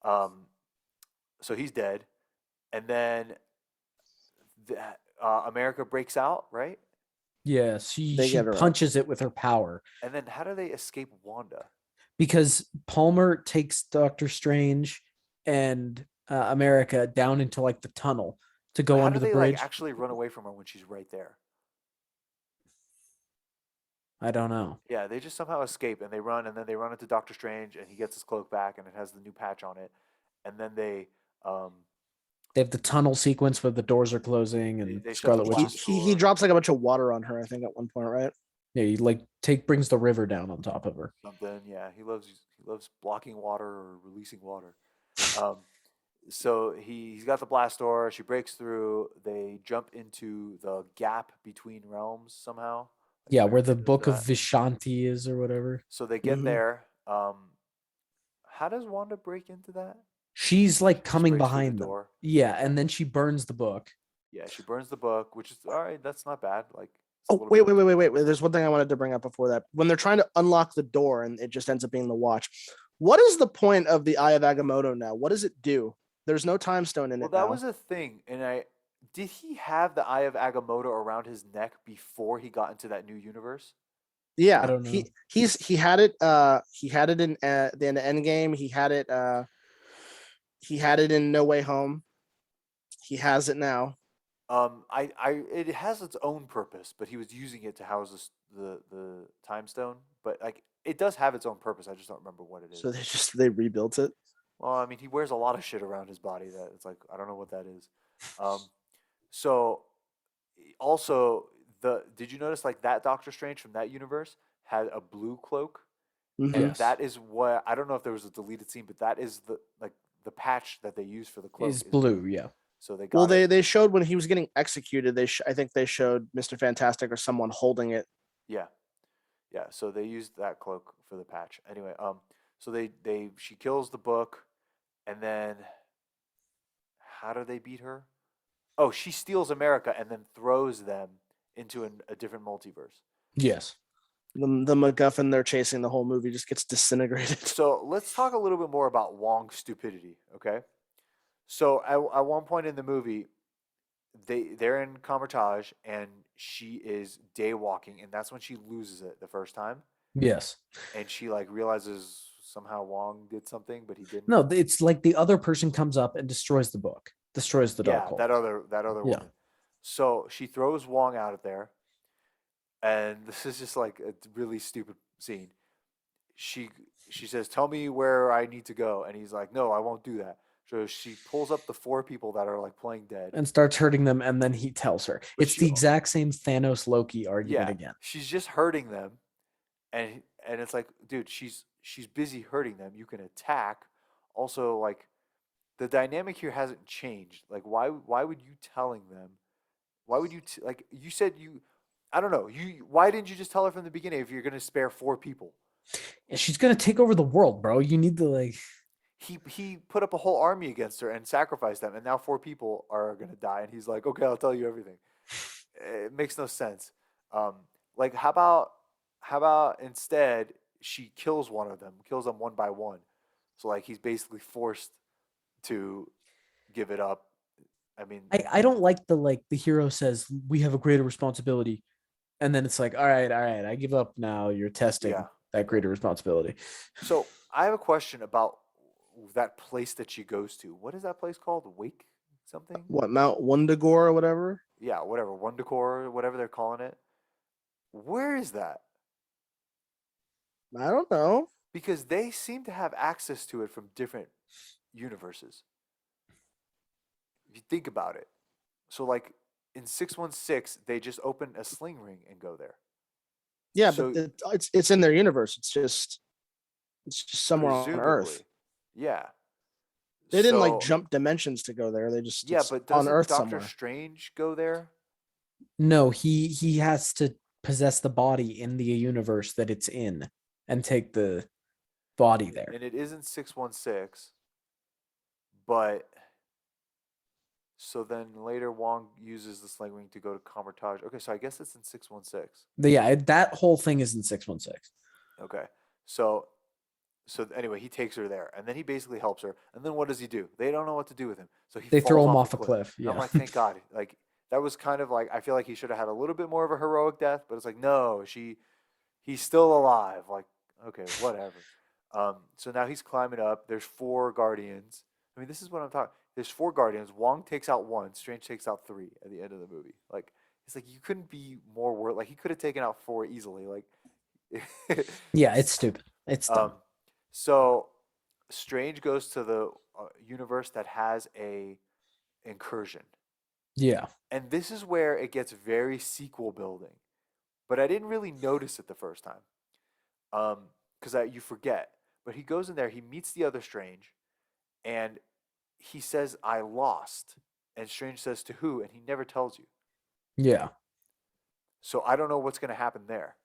Speaker 1: Um, so he's dead, and then America breaks out, right?
Speaker 2: Yeah,
Speaker 3: They
Speaker 2: she
Speaker 3: get her up.
Speaker 2: punches it with her power
Speaker 1: And then how do they escape Wanda?
Speaker 2: because Palmer takes Doctor Strange and America down into like the tunnel to
Speaker 1: But
Speaker 2: go
Speaker 1: how
Speaker 2: under
Speaker 1: do
Speaker 2: the
Speaker 1: they like
Speaker 2: bridge.
Speaker 1: actually run away from her when she's right there?
Speaker 2: I don't know.
Speaker 1: Yeah, they just somehow escape and they run, and then they run into Doctor Strange, and he gets his cloak back, and it has the new patch on it, and then um,
Speaker 2: They have the tunnel sequence where the doors are closing
Speaker 1: they,
Speaker 2: and
Speaker 1: they shut the
Speaker 2: Scarlet Witch
Speaker 1: blast
Speaker 2: is
Speaker 3: He
Speaker 1: door,
Speaker 3: drops like a bunch of water on her, I think, at one point, right?
Speaker 2: yeah, he like brings the river down on top of her.
Speaker 1: something. Yeah, he loves blocking water or releasing water. Um, so he's got the blast door. She breaks through. They jump into the gap between realms somehow. Like
Speaker 2: Yeah, where the
Speaker 1: America does
Speaker 2: book of
Speaker 1: that.
Speaker 2: Vishanti is or whatever.
Speaker 1: So they get
Speaker 3: Hmm.
Speaker 1: there. How does Wanda break into that?
Speaker 2: She's like
Speaker 1: She just
Speaker 2: coming
Speaker 1: breaks through the
Speaker 2: behind them.
Speaker 1: door.
Speaker 2: Yeah,
Speaker 1: Okay.
Speaker 2: and then she burns the book.
Speaker 1: Yeah, she burns the book, which is all right. That's not bad. Like it's a
Speaker 3: Oh,
Speaker 1: little bit of
Speaker 3: wait. There's one thing I wanted to bring up before that. When they're trying to unlock the door and it just ends up being the watch. What is the point of the Eye of Agamotto now? What does it do? There's no time stone in
Speaker 1: well,
Speaker 3: it
Speaker 1: that
Speaker 3: now.
Speaker 1: was a thing, and I did he have the Eye of Agamotto around his neck before he got into that new universe?
Speaker 2: I
Speaker 3: Yeah,
Speaker 2: don't know.
Speaker 3: he had it. He had it in the end game. He had it. He had it in No Way Home. He has it now.
Speaker 1: It has its own purpose, but he was using it to house the time stone. But like It does have its own purpose. I just don't remember what it is.
Speaker 3: So they rebuilt it.
Speaker 1: Well, I mean, he wears a lot of shit around his body that it's like I don't know what that is. So also the did you notice like that Doctor Strange from that universe had a blue cloak,
Speaker 3: Mhm.
Speaker 1: and
Speaker 2: Yes.
Speaker 1: that is what I don't know if there was a deleted scene, but that is the patch that they use for the cloak
Speaker 2: Is blue, yeah.
Speaker 1: So they got
Speaker 3: Well,
Speaker 1: it.
Speaker 3: they showed when he was getting executed. I think they showed Mr. Fantastic or someone holding it.
Speaker 1: Yeah, yeah. So they used that cloak for the patch. Anyway, so she kills the book, and then how do they beat her? Oh, she steals America and then throws them into a different multiverse.
Speaker 2: Yes.
Speaker 3: The MacGuffin they're chasing the whole movie just gets disintegrated.
Speaker 1: So let's talk a little bit more about Wong's stupidity, okay? So at one point in the movie, they're in Comertage and she is day walking, and that's when she loses it the first time,
Speaker 2: Yes.
Speaker 1: and she like realizes somehow Wong did something, but he didn't.
Speaker 2: No, it's like the other person comes up and destroys the book, destroys the
Speaker 1: Yeah,
Speaker 2: Darkhold.
Speaker 1: that other
Speaker 2: Yeah.
Speaker 1: woman. So she throws Wong out of there, and this is just like a really stupid scene. She she says, "Tell me where I need to go," and he's like, "No, I won't do that." So she pulls up the four people that are like playing dead.
Speaker 2: And starts hurting them, and then he tells her.
Speaker 1: But
Speaker 2: It's
Speaker 1: she-
Speaker 2: the exact same Thanos Loki argument
Speaker 1: Yeah,
Speaker 2: again.
Speaker 1: she's just hurting them, and it's like, dude, she's busy hurting them. You can attack. Also, like the dynamic here hasn't changed. Like, why would you telling them? Why would you like you said you? I don't know. Why didn't you just tell her from the beginning if you're gonna spare four people?
Speaker 2: And she's gonna take over the world, bro. You need to like.
Speaker 1: He put up a whole army against her and sacrificed them, and now four people are gonna die. And he's like, okay, I'll tell you everything. It makes no sense. Like how about instead she kills one of them, kills them one by one. So like he's basically forced to give it up. I mean,
Speaker 2: I don't like the hero says we have a greater responsibility, and then it's like, all right, I give up now. You're testing
Speaker 1: Yeah.
Speaker 2: that greater responsibility.
Speaker 1: so I have a question about that place that she goes to. What is that place called? Wake something?
Speaker 3: What, Mount Wundagore or whatever?
Speaker 1: Yeah, whatever. Wondacor, whatever they're calling it. Where is that?
Speaker 3: I don't know.
Speaker 1: Because they seem to have access to it from different universes. If you think about it. So like in 616, they just open a sling ring and go there.
Speaker 3: Yeah,
Speaker 1: So-
Speaker 3: but it's in their universe. It's just somewhere on Earth.
Speaker 1: Presumably. Yeah.
Speaker 3: They didn't like
Speaker 1: So-
Speaker 3: jump dimensions to go there. They just
Speaker 1: Yeah,
Speaker 3: it's
Speaker 1: but
Speaker 3: on
Speaker 1: doesn't
Speaker 3: Earth
Speaker 1: Doctor
Speaker 3: somewhere.
Speaker 1: Strange go there?
Speaker 2: No, he has to possess the body in the universe that it's in and take the body there.
Speaker 1: And it isn't 616. But so then later Wong uses the sling ring to go to Comertage. Okay, so I guess it's in 616.
Speaker 2: Yeah, that whole thing is in 616.
Speaker 1: Okay. So anyway, he takes her there, and then he basically helps her. And then what does he do? They don't know what to do with him, so he
Speaker 2: They throw
Speaker 1: falls
Speaker 2: him off a cliff.
Speaker 1: And
Speaker 2: Yeah.
Speaker 1: I'm like, thank God. Like that was kind of like I feel like he should have had a little bit more of a heroic death, but it's like no, he's still alive. Like okay, whatever. So now he's climbing up. There's four guardians. I mean, this is what I'm talking. There's four guardians. Wong takes out one. Strange takes out three at the end of the movie. Like it's like you couldn't be more worth. Like he could have taken out four easily. Like
Speaker 2: Yeah, it's stupid. It's dumb.
Speaker 1: So Strange goes to the universe that has a incursion,
Speaker 2: Yeah.
Speaker 1: and this is where it gets very sequel building. But I didn't really notice it the first time, because you forget. But he goes in there, he meets the other Strange, and he says, "I lost," and Strange says, "To who?" And he never tells you.
Speaker 2: Yeah.
Speaker 1: So I don't know what's going to happen there.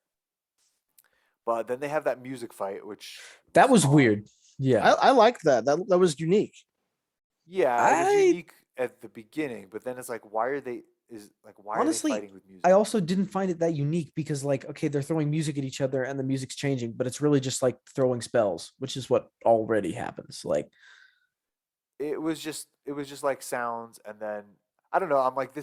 Speaker 1: But then they have that music fight, which
Speaker 2: That was
Speaker 1: odd.
Speaker 2: weird. Yeah.
Speaker 3: I liked that. That was unique.
Speaker 1: Yeah, it was
Speaker 2: I-
Speaker 1: unique at the beginning, but then it's like, why are they
Speaker 2: Honestly,
Speaker 1: fighting with music?
Speaker 2: I also didn't find it that unique because, like, okay, they're throwing music at each other and the music's changing, but it's really just like throwing spells, which is what already happens. Like,
Speaker 1: It was just like sounds, and then I don't know. I'm like,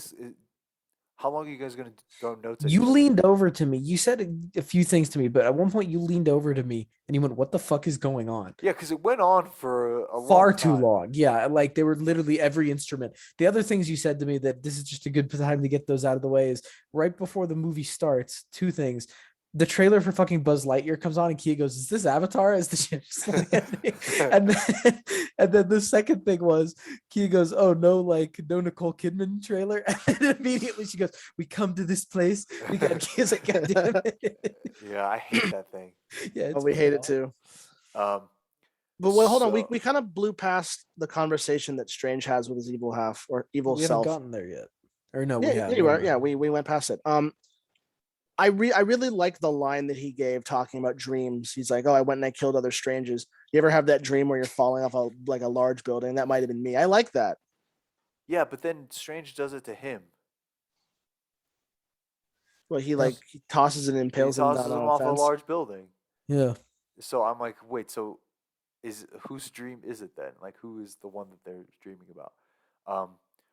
Speaker 1: how long are you guys gonna throw notes? At
Speaker 2: you
Speaker 1: each other?
Speaker 2: leaned over to me. You said a few things to me, but at one point you leaned over to me and you went, "What the fuck is going on?"
Speaker 1: Yeah, because it went on for a
Speaker 2: Far
Speaker 1: long
Speaker 2: too
Speaker 1: time.
Speaker 2: long. Yeah, like they were literally every instrument. The other things you said to me that this is just a good time to get those out of the way is right before the movie starts. Two things. the trailer for fucking Buzz Lightyear comes on and Kia goes, "Is this Avatar?" As the ship's landing. And then the second thing was Kia goes, "Oh no, like no Nicole Kidman trailer." And then immediately she goes, "We come to this place." We got Kia's like, "God damn it."
Speaker 1: Yeah, I hate that thing.
Speaker 2: Yeah,
Speaker 3: Oh,
Speaker 2: it's
Speaker 3: we hate it
Speaker 2: phenomenal.
Speaker 3: too.
Speaker 1: Um,
Speaker 3: But well, hold on. We
Speaker 1: so
Speaker 3: we kind of blew past the conversation that Strange has with his evil half or evil
Speaker 2: We haven't
Speaker 3: self.
Speaker 2: gotten there yet. Or no, we
Speaker 3: Yeah,
Speaker 2: have.
Speaker 3: yeah, you
Speaker 2: Never
Speaker 3: are. Yeah,
Speaker 2: mind.
Speaker 3: we went past it. I really like the line that he gave talking about dreams. He's like, "Oh, I went and I killed other strangers." You ever have that dream where you're falling off a large building? That might have been me. I like that.
Speaker 1: yeah, but then Strange does it to him.
Speaker 3: Well, he
Speaker 2: Yeah.
Speaker 3: like he tosses it and
Speaker 1: He
Speaker 3: impales him
Speaker 1: tosses
Speaker 3: down
Speaker 1: him
Speaker 3: on a
Speaker 1: off a
Speaker 3: fence.
Speaker 1: large building.
Speaker 2: Yeah.
Speaker 1: So I'm like, wait, so is whose dream is it then? Like, who is the one that they're dreaming about?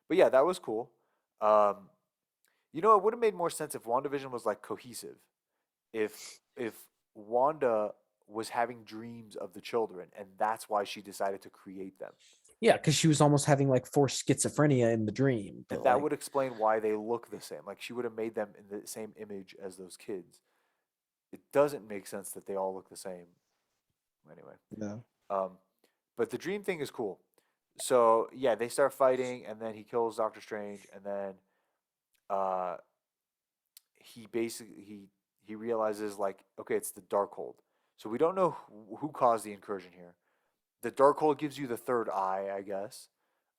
Speaker 1: But yeah, that was cool. Um, it would have made more sense if WandaVision was like cohesive. If Wanda was having dreams of the children, and that's why she decided to create them,
Speaker 2: Yeah, because she was almost having like forced schizophrenia in the dream.
Speaker 1: and
Speaker 2: But
Speaker 1: that
Speaker 2: like,
Speaker 1: would explain why they look the same. Like she would have made them in the same image as those kids. It doesn't make sense that they all look the same. Anyway,
Speaker 3: Yeah.
Speaker 1: um, but the dream thing is cool. So yeah, they start fighting, and then he kills Doctor Strange, and then uh, he realizes like, okay, it's the Darkhold. So we don't know who caused the incursion here. The Darkhold gives you the third eye, I guess.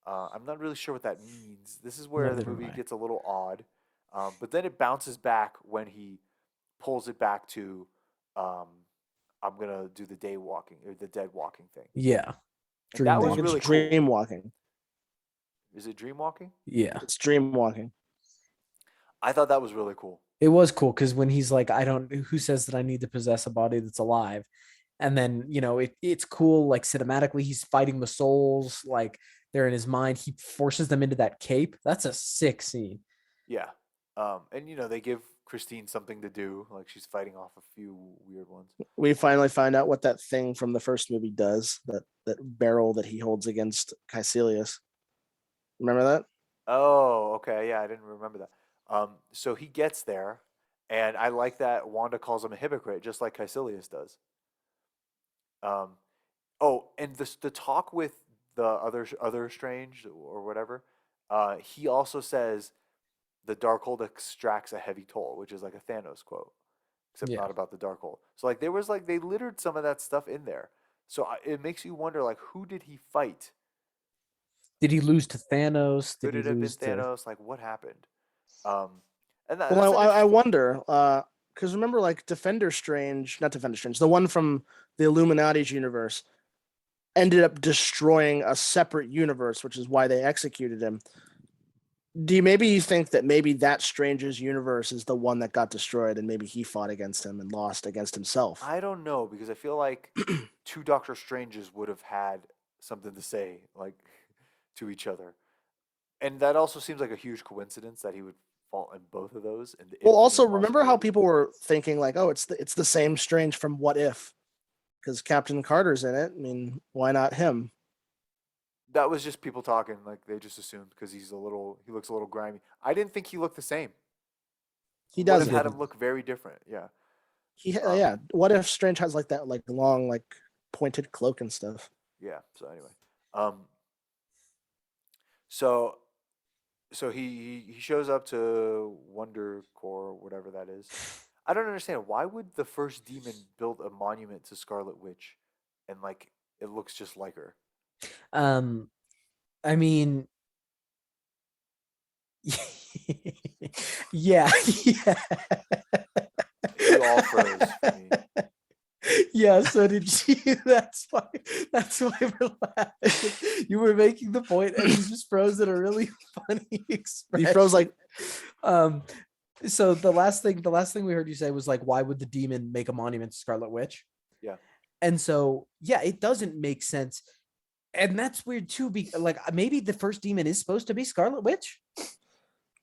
Speaker 1: I'm not really sure what that means. This is where the
Speaker 2: neither am
Speaker 1: movie
Speaker 2: I.
Speaker 1: gets a little odd. But then it bounces back when he pulls it back to, um, I'm gonna do the day walking or the dead walking thing,
Speaker 2: Yeah.
Speaker 1: and
Speaker 3: I
Speaker 1: that
Speaker 3: think
Speaker 1: was
Speaker 2: Dreamwalking.
Speaker 3: it's
Speaker 1: really cool.
Speaker 3: dream walking.
Speaker 1: Is it dream walking?
Speaker 2: Yeah.
Speaker 3: It's dream walking.
Speaker 1: I thought that was really cool.
Speaker 2: It was cool because when he's like, I don't, who says that I need to possess a body that's alive? And then, it's cool. Like cinematically, he's fighting the souls. Like they're in his mind. He forces them into that cape. That's a sick scene.
Speaker 1: Yeah. And they give Christine something to do. Like she's fighting off a few weird ones.
Speaker 3: We finally find out what that thing from the first movie does. That barrel that he holds against Caecilius. Remember that?
Speaker 1: Oh, okay. Yeah, I didn't remember that. So he gets there, and I like that Wanda calls him a hypocrite, just like Caecilius does. Um, oh, and the talk with the other Strange or whatever, he also says the Darkhold extracts a heavy toll, which is like a Thanos quote, except
Speaker 2: Yeah.
Speaker 1: not about the Darkhold. So like there was like they littered some of that stuff in there. So it makes you wonder like who did he fight?
Speaker 2: Did he lose to Thanos? Did
Speaker 1: Could
Speaker 2: he
Speaker 1: it have been
Speaker 2: lose to?
Speaker 1: Thanos? Like what happened? Um, and that's
Speaker 3: Well,
Speaker 1: an
Speaker 3: I
Speaker 1: interesting.
Speaker 3: wonder, because remember, like Defender Strange, not Defender Strange, the one from the Illuminati's universe ended up destroying a separate universe, which is why they executed him. Maybe you think that maybe that Strange's universe is the one that got destroyed, and maybe he fought against him and lost against himself?
Speaker 1: I don't know because I feel like two Doctor Stranges would have had something to say like to each other, and that also seems like a huge coincidence that he would fall in both of those and the
Speaker 3: Well, also
Speaker 1: infinite
Speaker 3: remember how
Speaker 1: possibilities.
Speaker 3: people were thinking like, oh, it's the same Strange from What If, because Captain Carter's in it. I mean, why not him?
Speaker 1: That was just people talking, like they just assumed because he looks a little grimy. I didn't think he looked the same.
Speaker 3: He
Speaker 1: Would
Speaker 2: He
Speaker 1: have
Speaker 3: doesn't.
Speaker 1: had him
Speaker 2: didn't.
Speaker 1: look very different. Yeah. Um.
Speaker 3: Yeah. What if Strange has like that like long like pointed cloak and stuff?
Speaker 1: Yeah. So anyway, um. So he shows up to Wonder Core, whatever that is. I don't understand. Why would the first demon build a monument to Scarlet Witch, and like it looks just like her?
Speaker 2: Um, I mean, yeah, yeah.
Speaker 1: You all froze for me.
Speaker 2: Yeah, so did you. That's why we're laughing. You were making the point and you just froze at a really funny
Speaker 3: He
Speaker 2: expression.
Speaker 3: froze like
Speaker 2: um so the last thing we heard you say was like, why would the demon make a monument to Scarlet Witch?
Speaker 1: Yeah.
Speaker 2: And so yeah, it doesn't make sense. And that's weird too, like maybe the first demon is supposed to be Scarlet Witch.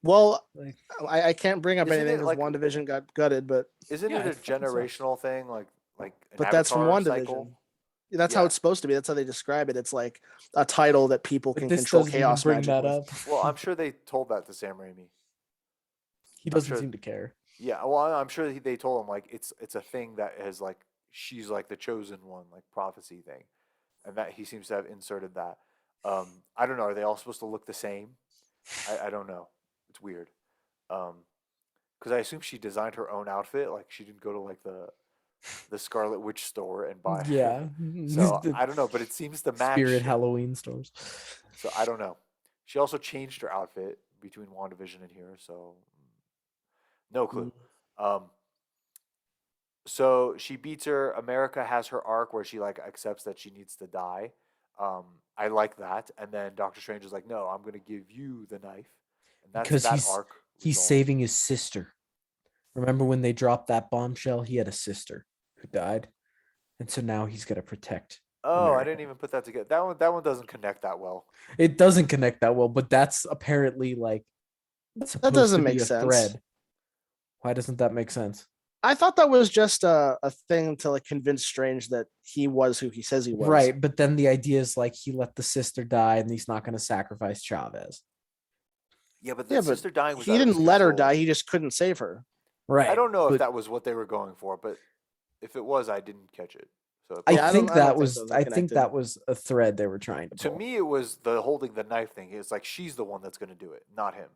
Speaker 3: well,
Speaker 2: Like,
Speaker 3: I can't bring up
Speaker 1: Isn't
Speaker 3: anything
Speaker 1: it
Speaker 3: because
Speaker 1: like
Speaker 3: WandaVision got gutted, but
Speaker 1: isn't
Speaker 2: yeah,
Speaker 1: it a
Speaker 2: it fucking sucks.
Speaker 1: generational thing like an
Speaker 3: that's from
Speaker 1: avatar
Speaker 3: WandaVision.
Speaker 1: cycle?
Speaker 3: That's how
Speaker 1: Yeah.
Speaker 3: it's supposed to be. That's how they describe it. It's like a title that people
Speaker 2: But
Speaker 3: can
Speaker 2: this
Speaker 3: control
Speaker 2: doesn't even
Speaker 3: chaos
Speaker 2: bring
Speaker 3: magic
Speaker 2: that
Speaker 3: with.
Speaker 2: up.
Speaker 1: Well, I'm sure they told that to Sam Raimi.
Speaker 2: He
Speaker 1: I'm
Speaker 2: doesn't
Speaker 1: sure
Speaker 2: seem to care.
Speaker 1: Yeah, well, I'm sure they told him like it's a thing that has like she's like the chosen one, like prophecy thing, and that he seems to have inserted that. I don't know. Are they all supposed to look the same? I don't know. It's weird. Because I assume she designed her own outfit. Like she didn't go to like the Scarlet Witch store and buy.
Speaker 2: Yeah.
Speaker 1: So
Speaker 2: The
Speaker 1: I don't know, but it seems to
Speaker 2: Spirit
Speaker 1: match.
Speaker 2: Halloween stores.
Speaker 1: So I don't know. She also changed her outfit between WandaVision and here, so no clue.
Speaker 3: Mm.
Speaker 1: Um, so she beats her. America has her arc where she like accepts that she needs to die. Um, I like that. And then Doctor Strange is like, "No, I'm gonna give you the knife," and that's
Speaker 2: Because
Speaker 1: that arc
Speaker 2: he's
Speaker 1: resolved.
Speaker 2: saving his sister. Remember when they dropped that bombshell? He had a sister who died. And so now he's gonna protect
Speaker 1: Oh, I
Speaker 2: America.
Speaker 1: didn't even put that together. That one doesn't connect that well.
Speaker 2: It doesn't connect that well, but that's apparently like
Speaker 3: That
Speaker 2: supposed to
Speaker 3: doesn't
Speaker 2: be
Speaker 3: make
Speaker 2: a
Speaker 3: sense.
Speaker 2: thread. Why doesn't that make sense?
Speaker 3: I thought that was just a thing to like convince Strange that he was who he says he was.
Speaker 2: Right, but then the idea is like he let the sister die and he's not going to sacrifice Chavez.
Speaker 1: Yeah, but the
Speaker 3: Yeah, but
Speaker 1: sister dying was
Speaker 3: he
Speaker 1: out of his
Speaker 3: didn't let her
Speaker 1: control.
Speaker 3: die. He just couldn't save her.
Speaker 1: I
Speaker 2: Right,
Speaker 1: don't know if
Speaker 2: but
Speaker 1: that was what they were going for, but if it was, I didn't catch it. So it
Speaker 2: I
Speaker 3: Yeah,
Speaker 1: probably
Speaker 2: think
Speaker 3: I don't
Speaker 2: that
Speaker 3: think
Speaker 2: was
Speaker 3: those are
Speaker 2: I think
Speaker 3: connected.
Speaker 2: that was a thread they were trying to
Speaker 1: to
Speaker 2: pull.
Speaker 1: me it was the holding the knife thing. It's like she's the one that's going to do it, not him.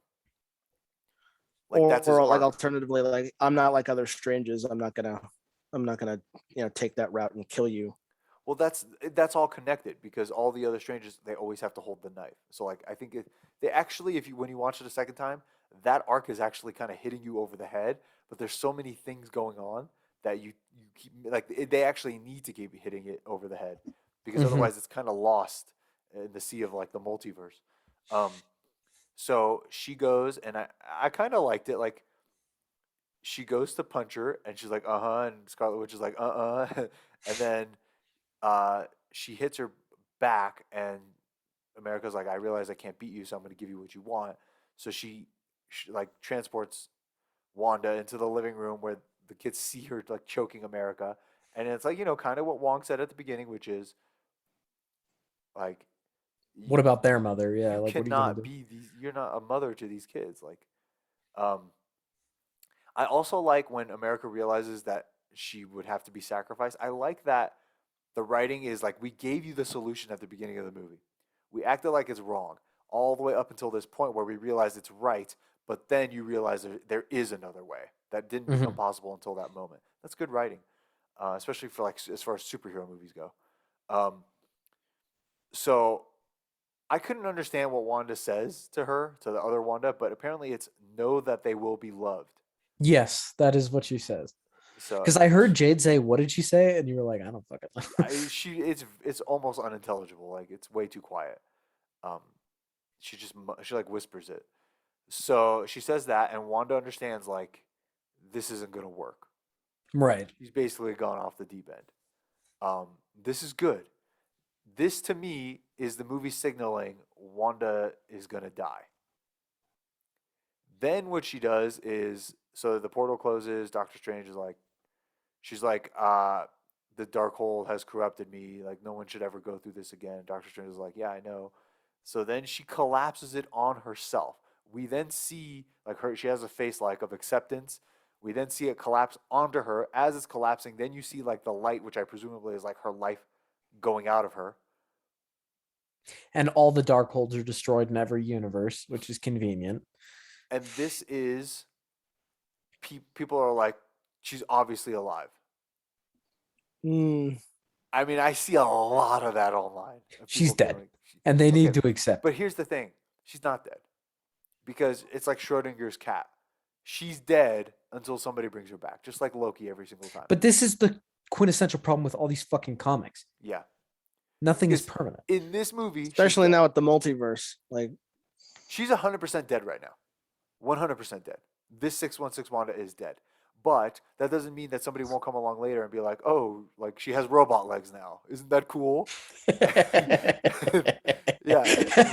Speaker 1: Like that's his
Speaker 3: Or like
Speaker 1: arc.
Speaker 3: alternatively, like I'm not like other strangers. I'm not gonna take that route and kill you.
Speaker 1: Well, that's all connected because all the other strangers they always have to hold the knife. So like I think they actually if you when you watch it a second time, that arc is actually kind of hitting you over the head. But there's so many things going on that you keep like they actually need to keep hitting it over the head because
Speaker 2: Mhm.
Speaker 1: otherwise it's kind of lost in the sea of like the multiverse. Um, so she goes and I kind of liked it like she goes to punch her and she's like and Scarlet Witch is like and then she hits her back, and America's like, I realize I can't beat you, so I'm going to give you what you want. So she like transports Wanda into the living room where the kids see her like choking America, and it's like kind of what Wong said at the beginning, which is like
Speaker 2: What
Speaker 1: you
Speaker 2: about their mother? Yeah,
Speaker 1: you
Speaker 2: like what are you gonna
Speaker 1: cannot
Speaker 2: do?
Speaker 1: be these. You're not a mother to these kids. Like, um, I also like when America realizes that she would have to be sacrificed. I like that the writing is like we gave you the solution at the beginning of the movie. We acted like it's wrong all the way up until this point where we realize it's right, but then you realize there is another way that didn't become
Speaker 2: Mhm.
Speaker 1: possible until that moment. That's good writing, especially for like as far as superhero movies go. Um, so I couldn't understand what Wanda says to her to the other Wanda, but apparently it's know that they will be loved.
Speaker 2: Yes, that is what she says.
Speaker 1: So
Speaker 2: Because I heard Jade say, "What did she say?" And you were like, "I don't fucking know."
Speaker 1: it's almost unintelligible. Like it's way too quiet. Um, she like whispers it. So she says that, and Wanda understands like this isn't gonna work.
Speaker 2: Right.
Speaker 1: She's basically gone off the deep end. Um, this is good. This to me is the movie signaling Wanda is gonna die. Then what she does is so the portal closes. Doctor Strange is like, she's like, the dark hole has corrupted me. Like no one should ever go through this again. Doctor Strange is like, yeah, I know. So then she collapses it on herself. We then see like her. She has a face like of acceptance. We then see it collapse onto her. As it's collapsing, then you see like the light, which I presumably is like her life going out of her.
Speaker 2: And all the dark holds are destroyed in every universe, which is convenient.
Speaker 1: And this is people are like, she's obviously alive.
Speaker 3: Mm,
Speaker 1: I mean, I see a lot of that online. Of
Speaker 2: She's
Speaker 1: people being
Speaker 2: dead.
Speaker 1: like,
Speaker 2: And they
Speaker 1: okay,
Speaker 2: need to accept
Speaker 1: but
Speaker 2: it.
Speaker 1: here's the thing: she's not dead because it's like Schrodinger's cat. She's dead until somebody brings her back, just like Loki every single time.
Speaker 2: But this is the quintessential problem with all these fucking comics.
Speaker 1: Yeah,
Speaker 2: Nothing is
Speaker 1: because
Speaker 2: permanent.
Speaker 1: in this movie, she's
Speaker 3: especially
Speaker 1: dead.
Speaker 3: now with the multiverse. Like,
Speaker 1: She's 100% dead right now. 100% dead. This 616 Wanda is dead. But that doesn't mean that somebody won't come along later and be like, oh, like she has robot legs now. Isn't that cool? Yeah,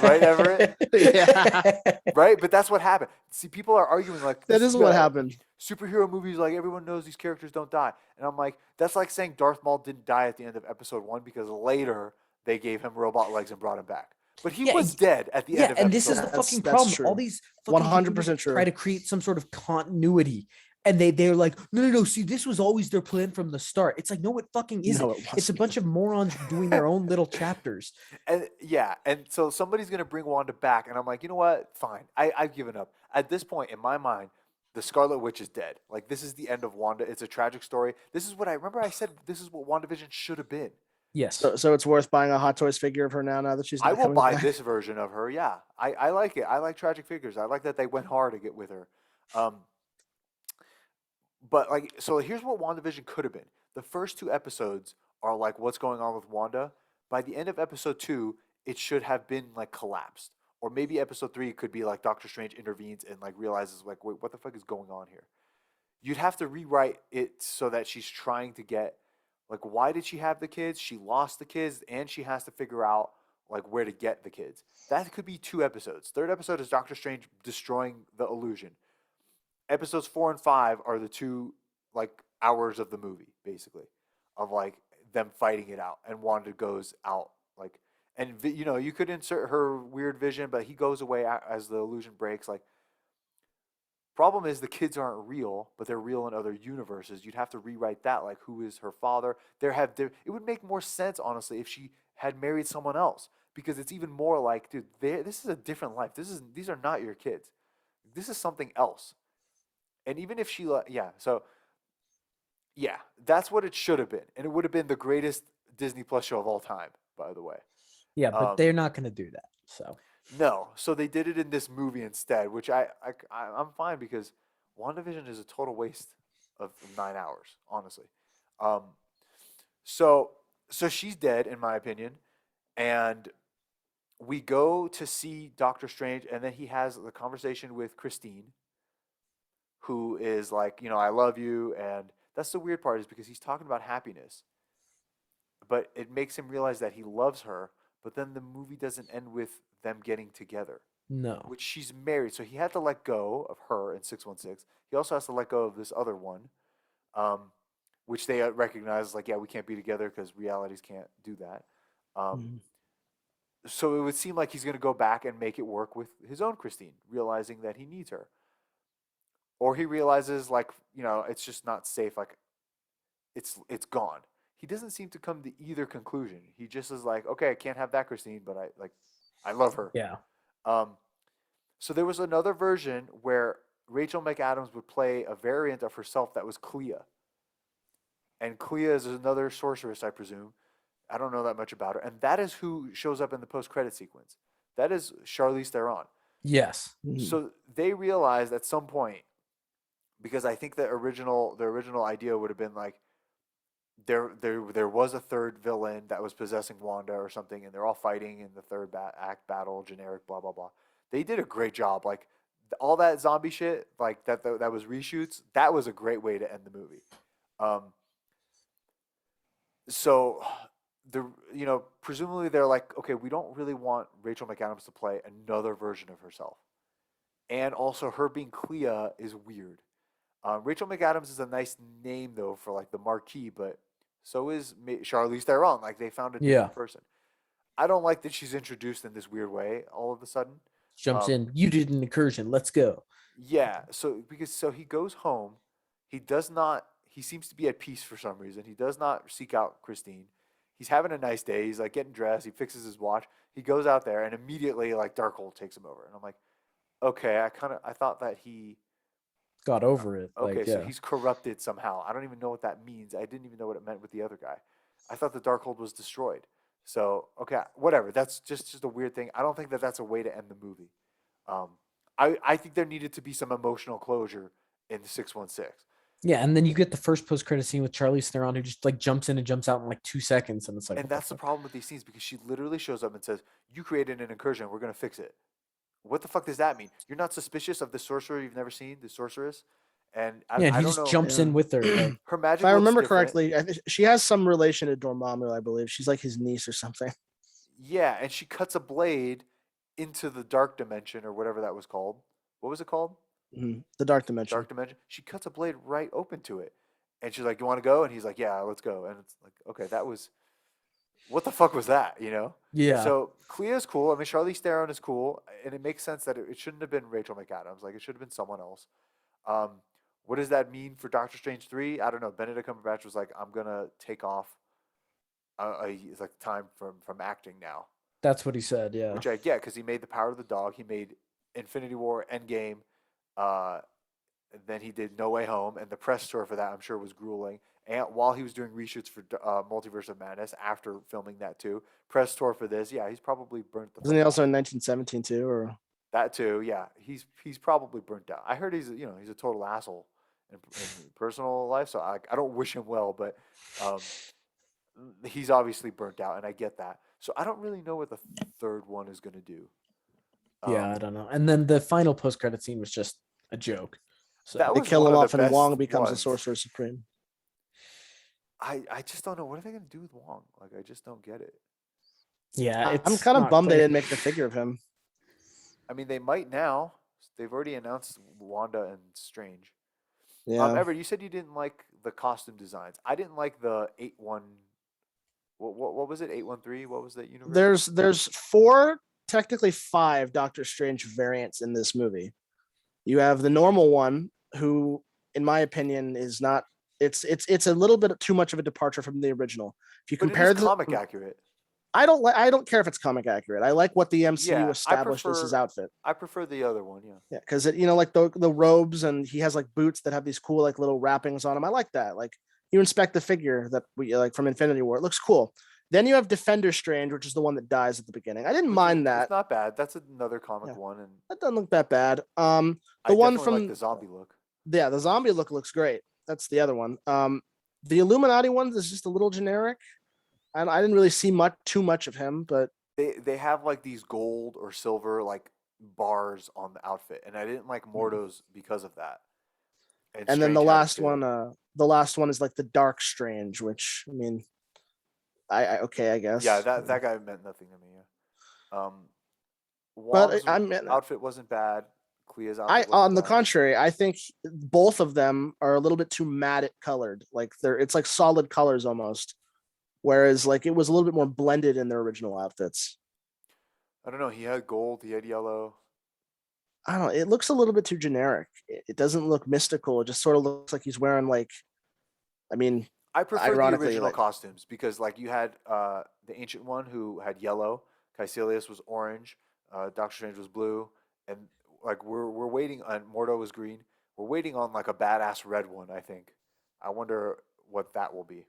Speaker 1: right, Everett?
Speaker 3: yeah,
Speaker 1: Right? But that's what happened. See, people are arguing like
Speaker 3: that
Speaker 1: this
Speaker 3: is what happened.
Speaker 1: superhero movies, like everyone knows these characters don't die. And I'm like, that's like saying Darth Maul didn't die at the end of episode 1 because later they gave him robot legs and brought him back. But he
Speaker 2: Yeah,
Speaker 1: was dead at the end
Speaker 2: yeah,
Speaker 1: of
Speaker 2: and this
Speaker 1: episode
Speaker 2: is the
Speaker 1: 1.
Speaker 3: That's
Speaker 2: fucking
Speaker 3: that's
Speaker 2: problem. All
Speaker 3: true.
Speaker 2: these fucking YouTubers
Speaker 3: 100%
Speaker 2: try
Speaker 3: true.
Speaker 2: to create some sort of continuity And they're like, no, see, this was always their plan from the start. It's like, no, it fucking isn't.
Speaker 3: No, it
Speaker 2: It's a
Speaker 3: wasn't.
Speaker 2: bunch of morons doing their own little chapters.
Speaker 1: And yeah, and so somebody's gonna bring Wanda back, and I'm like, you know what? Fine. I've given up. At this point in my mind, the Scarlet Witch is dead. Like this is the end of Wanda. It's a tragic story. This is what I remember. I said this is what WandaVision should have been.
Speaker 2: Yes.
Speaker 3: So it's worth buying a Hot Toys figure of her now that she's
Speaker 1: I
Speaker 3: not
Speaker 1: will
Speaker 3: coming
Speaker 1: buy
Speaker 3: back.
Speaker 1: this version of her. Yeah, I like it. I like tragic figures. I like that they went hard to get with her. Um, but like, so here's what WandaVision could have been. The first two episodes are like what's going on with Wanda. By the end of episode 2, it should have been like collapsed. Or maybe episode 3 could be like Doctor Strange intervenes and like realizes like, wait, what the fuck is going on here? You'd have to rewrite it so that she's trying to get like, why did she have the kids? She lost the kids, and she has to figure out like where to get the kids. That could be 2 episodes. Third episode is Doctor Strange destroying the illusion. Episodes 4 and 5 are the 2 like hours of the movie, basically, of like them fighting it out, and Wanda goes out like, and you know, you could insert her weird vision, but he goes away as the illusion breaks. Like, problem is the kids aren't real, but they're real in other universes. You'd have to rewrite that, like who is her father. It would make more sense, honestly, if she had married someone else, because it's even more like, dude, this is a different life. These are not your kids. This is something else. And even if she, yeah, so yeah, that's what it should have been, and it would have been the greatest Disney Plus show of all time, by the way.
Speaker 2: Yeah, but
Speaker 1: Um,
Speaker 2: they're not going to do that. So
Speaker 1: no, so they did it in this movie instead, which I'm fine because WandaVision is a total waste of 9 hours, honestly. Um, so so she's dead in my opinion, and we go to see Doctor Strange, and then he has the conversation with Christine, who is like, you know, I love you, and that's the weird part is because he's talking about happiness, but it makes him realize that he loves her, but then the movie doesn't end with them getting together,
Speaker 2: no.
Speaker 1: which she's married. So he had to let go of her in 616. He also has to let go of this other one, um, which they recognize like, yeah, we can't be together because realities can't do that. Um,
Speaker 3: Mhm.
Speaker 1: so it would seem like he's going to go back and make it work with his own Christine, realizing that he needs her. Or he realizes like, you know, it's just not safe. Like it's gone. He doesn't seem to come to either conclusion. He just is like, okay, I can't have that Christine, but I love her.
Speaker 2: Yeah.
Speaker 1: Um, so there was another version where Rachel McAdams would play a variant of herself that was Clea, and Clea is another sorceress, I presume. I don't know that much about her, and that is who shows up in the post-credit sequence. That is Charlize Theron.
Speaker 2: Yes.
Speaker 3: Mhm.
Speaker 1: So they realized at some point, because I think the original idea would have been like there was a third villain that was possessing Wanda or something, and they're all fighting in the third act battle, generic, blah blah blah. They did a great job. Like all that zombie shit, like that was reshoots. That was a great way to end the movie. Um, so presumably they're like, okay, we don't really want Rachel McAdams to play another version of herself, and also her being Clea is weird. Rachel McAdams is a nice name though for like the marquee, but so is Charlize Theron. Like they found a
Speaker 2: Yeah.
Speaker 1: different person. I don't like that she's introduced in this weird way all of a sudden.
Speaker 2: Jumps
Speaker 1: Um,
Speaker 2: in. You did an incursion. Let's go.
Speaker 1: yeah, so he goes home. He does not. He seems to be at peace for some reason. He does not seek out Christine. He's having a nice day. He's like getting dressed. He fixes his watch. He goes out there, and immediately like Darkhold takes him over. And I'm like, okay, I thought that he
Speaker 2: Got over it.
Speaker 1: okay,
Speaker 2: Like,
Speaker 1: so
Speaker 2: yeah.
Speaker 1: he's corrupted somehow. I don't even know what that means. I didn't even know what it meant with the other guy. I thought the Darkhold was destroyed. So okay, whatever. That's just a weird thing. I don't think that that's a way to end the movie. Um, I think there needed to be some emotional closure in 616.
Speaker 2: Yeah, and then you get the first post credit scene with Charlize Theron who just like jumps in and jumps out in like 2 seconds, and it's like,
Speaker 1: And
Speaker 2: what the
Speaker 1: that's the
Speaker 2: fuck?
Speaker 1: problem with these scenes because she literally shows up and says, "You created an incursion. We're gonna fix it." What the fuck does that mean? You're not suspicious of the sorcerer you've never seen, the sorceress, and
Speaker 2: Yeah, and
Speaker 1: I
Speaker 2: he
Speaker 1: don't
Speaker 2: just
Speaker 1: know.
Speaker 2: jumps
Speaker 3: Yeah.
Speaker 2: in with her. Like,
Speaker 1: Her
Speaker 3: If
Speaker 1: magic
Speaker 3: I
Speaker 1: looks
Speaker 3: remember
Speaker 1: different.
Speaker 3: correctly, she has some relation to Dormammu, I believe. She's like his niece or something.
Speaker 1: Yeah, and she cuts a blade into the dark dimension or whatever that was called. What was it called?
Speaker 3: The Dark Dimension.
Speaker 1: Dark dimension. She cuts a blade right open to it. And she's like, "You want to go?" And he's like, "Yeah, let's go." And it's like, "Okay, that was what the fuck was that, you know?"
Speaker 2: yeah.
Speaker 1: So Clea's cool. I mean, Charlize Theron is cool, and it makes sense that it shouldn't have been Rachel McAdams. Like, it should have been someone else. Um, What does that mean for Doctor Strange 3? I don't know. Benedict Cumberbatch was like, I'm gonna take off. It's like time from acting now,
Speaker 2: That's what he said. Yeah.
Speaker 1: which I get because he made The Power of the Dog. He made Infinity War, Endgame. Uh, and then he did No Way Home, and the press tour for that I'm sure was grueling. And while he was doing reshoots for Multiverse of Madness after filming that too, press tour for this, yeah, he's probably burnt the.
Speaker 3: Isn't he
Speaker 1: fuck
Speaker 3: also
Speaker 1: out.
Speaker 3: in 1917 too? Or
Speaker 1: That too? Yeah, he's probably burnt out. I heard he's a total asshole in personal life, so I don't wish him well, but um, he's obviously burnt out, and I get that. So I don't really know what the third one is gonna do.
Speaker 2: Yeah, I don't know. And then the final post-credit scene was just a joke. So
Speaker 1: That
Speaker 3: they
Speaker 1: was
Speaker 3: kill
Speaker 1: one
Speaker 3: him
Speaker 1: of the
Speaker 3: off, and
Speaker 1: best
Speaker 3: Wong becomes the
Speaker 1: ones.
Speaker 3: Sorcerer Supreme.
Speaker 1: I just don't know what are they gonna do with Wong. Like I just don't get it.
Speaker 2: yeah,
Speaker 3: I'm
Speaker 2: it's
Speaker 3: kind of
Speaker 2: not
Speaker 3: bummed they
Speaker 2: clear.
Speaker 3: didn't make the figure of him.
Speaker 1: I mean, they might now. They've already announced Wanda and Strange.
Speaker 3: Yeah.
Speaker 1: Everett, you said you didn't like the costume designs. I didn't like the 8-1. What was it? 813. What was that universe?
Speaker 3: There's four, technically five Doctor Strange variants in this movie. You have the normal one, who, in my opinion, is not. It's a little bit too much of a departure from the original. If you
Speaker 1: But it
Speaker 3: compare
Speaker 1: is
Speaker 3: the,
Speaker 1: comic accurate.
Speaker 3: I don't care if it's comic accurate. I like what the MCU
Speaker 1: Yeah,
Speaker 3: established as his outfit.
Speaker 1: I prefer the other one. Yeah.
Speaker 3: Yeah, because like the robes, and he has like boots that have these cool like little wrappings on him. I like that. Like you inspect the figure that we like from Infinity War, it looks cool. Then you have Defender Strange, which is the one that dies at the beginning. I didn't mind that.
Speaker 1: It's not bad. That's another comic
Speaker 3: Yeah.
Speaker 1: one, and
Speaker 3: That doesn't look that bad.
Speaker 1: I
Speaker 3: The one
Speaker 1: definitely
Speaker 3: from
Speaker 1: like the zombie look.
Speaker 3: the zombie look looks great. That's the other one. The Illuminati one is just a little generic. I didn't really see too much of him, but
Speaker 1: They have like these gold or silver like bars on the outfit, and I didn't like Mordo's because of that.
Speaker 3: and then
Speaker 1: Strange had it too.
Speaker 3: the last one is like the Dark Strange, which I mean, I okay, I guess.
Speaker 1: Yeah, that guy meant nothing to me. Yeah.
Speaker 3: But
Speaker 1: Wong's
Speaker 3: I mean,
Speaker 1: outfit wasn't bad. Clea's
Speaker 3: I
Speaker 1: outfit
Speaker 3: on
Speaker 1: wasn't
Speaker 3: the
Speaker 1: bad.
Speaker 3: contrary, I think both of them are a little bit too matte colored. Like it's like solid colors almost. Whereas like it was a little bit more blended in their original outfits.
Speaker 1: I don't know. He had gold. He had yellow.
Speaker 3: I don't know. It looks a little bit too generic. It doesn't look mystical. It just sort of looks like he's wearing like, I mean,
Speaker 1: I prefer the
Speaker 3: ironically,
Speaker 1: original
Speaker 3: like
Speaker 1: costumes because, like, you had the ancient one who had yellow. Caecilius was orange. Doctor Strange was blue, and like we're waiting on Mordo was green. We're waiting on like a badass red one. I think. I wonder what that will be.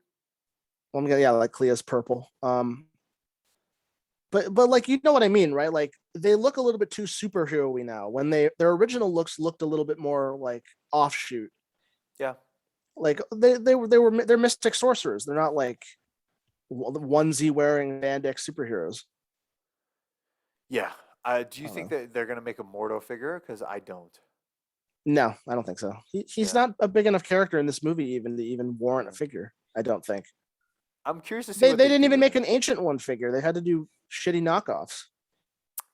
Speaker 3: well, yeah, like Clea's purple. But like you know what I mean, right? Like they look a little bit too superhero-y now. When their original looks looked a little bit more like offshoot.
Speaker 1: Yeah.
Speaker 3: Like they're mystic sorcerers. They're not like onesie wearing spandex superheroes.
Speaker 1: Yeah. Do you
Speaker 3: I don't
Speaker 1: think
Speaker 3: know.
Speaker 1: that they're gonna make a Mordo figure? Because I don't.
Speaker 3: No, I don't think so. He's
Speaker 1: Yeah.
Speaker 3: not a big enough character in this movie even to even warrant a figure. I don't think.
Speaker 1: I'm curious to see
Speaker 3: They
Speaker 1: what they
Speaker 3: didn't
Speaker 1: do
Speaker 3: even
Speaker 1: with
Speaker 3: make
Speaker 1: it.
Speaker 3: an ancient one figure. They had to do shitty knockoffs.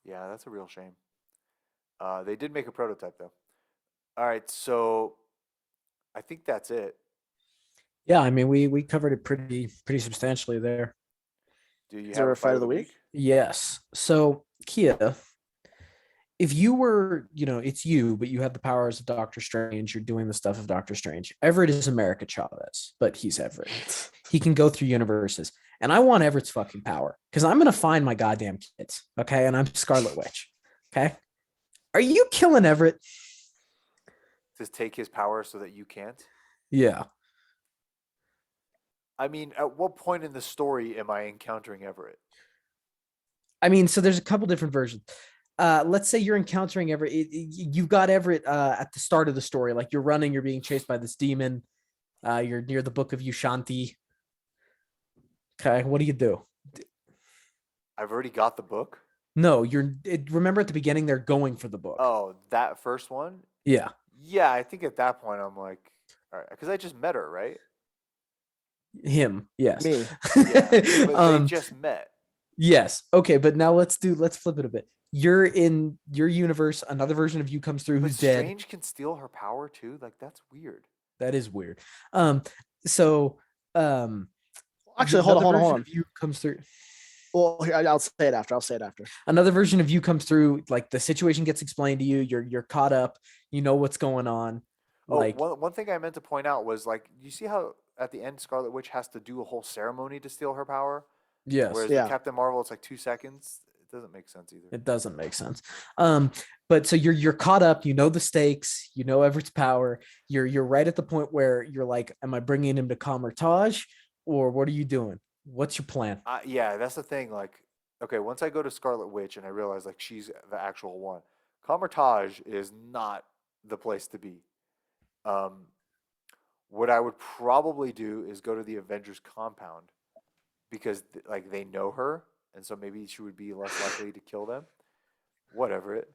Speaker 1: Yeah, that's a real shame. They did make a prototype though. All right, so I think that's it.
Speaker 2: Yeah, I mean we covered it pretty substantially there.
Speaker 1: Do you
Speaker 3: Is
Speaker 1: have
Speaker 3: there
Speaker 1: a
Speaker 3: a
Speaker 1: fight
Speaker 3: fight
Speaker 1: of the
Speaker 3: of the week?
Speaker 1: week?
Speaker 2: Yes. So Kia, if you were, it's you, but you have the powers of Doctor Strange, you're doing the stuff of Doctor Strange. Everett is America Chavez, but he's Everett. He can go through universes. And I want Everett's fucking power because I'm going to find my goddamn kids. Okay. And I'm Scarlet Witch. Okay. Are you killing Everett?
Speaker 1: Just take his power so that you can't?
Speaker 2: Yeah.
Speaker 1: I mean, at what point in the story am I encountering Everett?
Speaker 2: I mean, so there's a couple different versions. Let's say you're encountering Everett. You've got Everett at the start of the story. Like you're running, you're being chased by this demon. You're near the book of Ushanti. Okay. What do you do?
Speaker 1: I've already got the book.
Speaker 2: No, remember at the beginning, they're going for the book.
Speaker 1: Oh, that first one?
Speaker 2: Yeah.
Speaker 1: Yeah, I think at that point I'm like, all right, because I just met her, right?
Speaker 2: Him. Yes.
Speaker 3: Me.
Speaker 1: Yeah, but they just met.
Speaker 2: Yes. Okay. But now let's flip it a bit. You're in your universe. Another version of you comes through
Speaker 1: But
Speaker 2: who's dead.
Speaker 1: Strange can steal her power too. Like that's weird.
Speaker 2: That is weird. So,
Speaker 3: Actually, hold
Speaker 2: another
Speaker 3: on.
Speaker 2: version of you comes through.
Speaker 3: Well, here, I'll say it after.
Speaker 2: Another version of you comes through. Like the situation gets explained to you. You're caught up. You know what's going on.
Speaker 1: Oh,
Speaker 2: Like,
Speaker 1: one thing I meant to point out was like, you see how at the end Scarlet Witch has to do a whole ceremony to steal her power,
Speaker 2: yes,
Speaker 1: whereas with
Speaker 3: Yeah.
Speaker 1: Captain Marvel it's like 2 seconds. It doesn't make sense either.
Speaker 2: it doesn't make sense. But so you're caught up, you know the stakes, you know Everett's power. You're right at the point where you're like, am I bringing him to Comertage, or what are you doing? What's your plan?
Speaker 1: Yeah, that's the thing. Like, okay, once I go to Scarlet Witch and I realize like she's the actual one, Comertage is not the place to be. Um, what I would probably do is go to the Avengers compound because like they know her, and so maybe she would be less likely to kill them. Whatever it.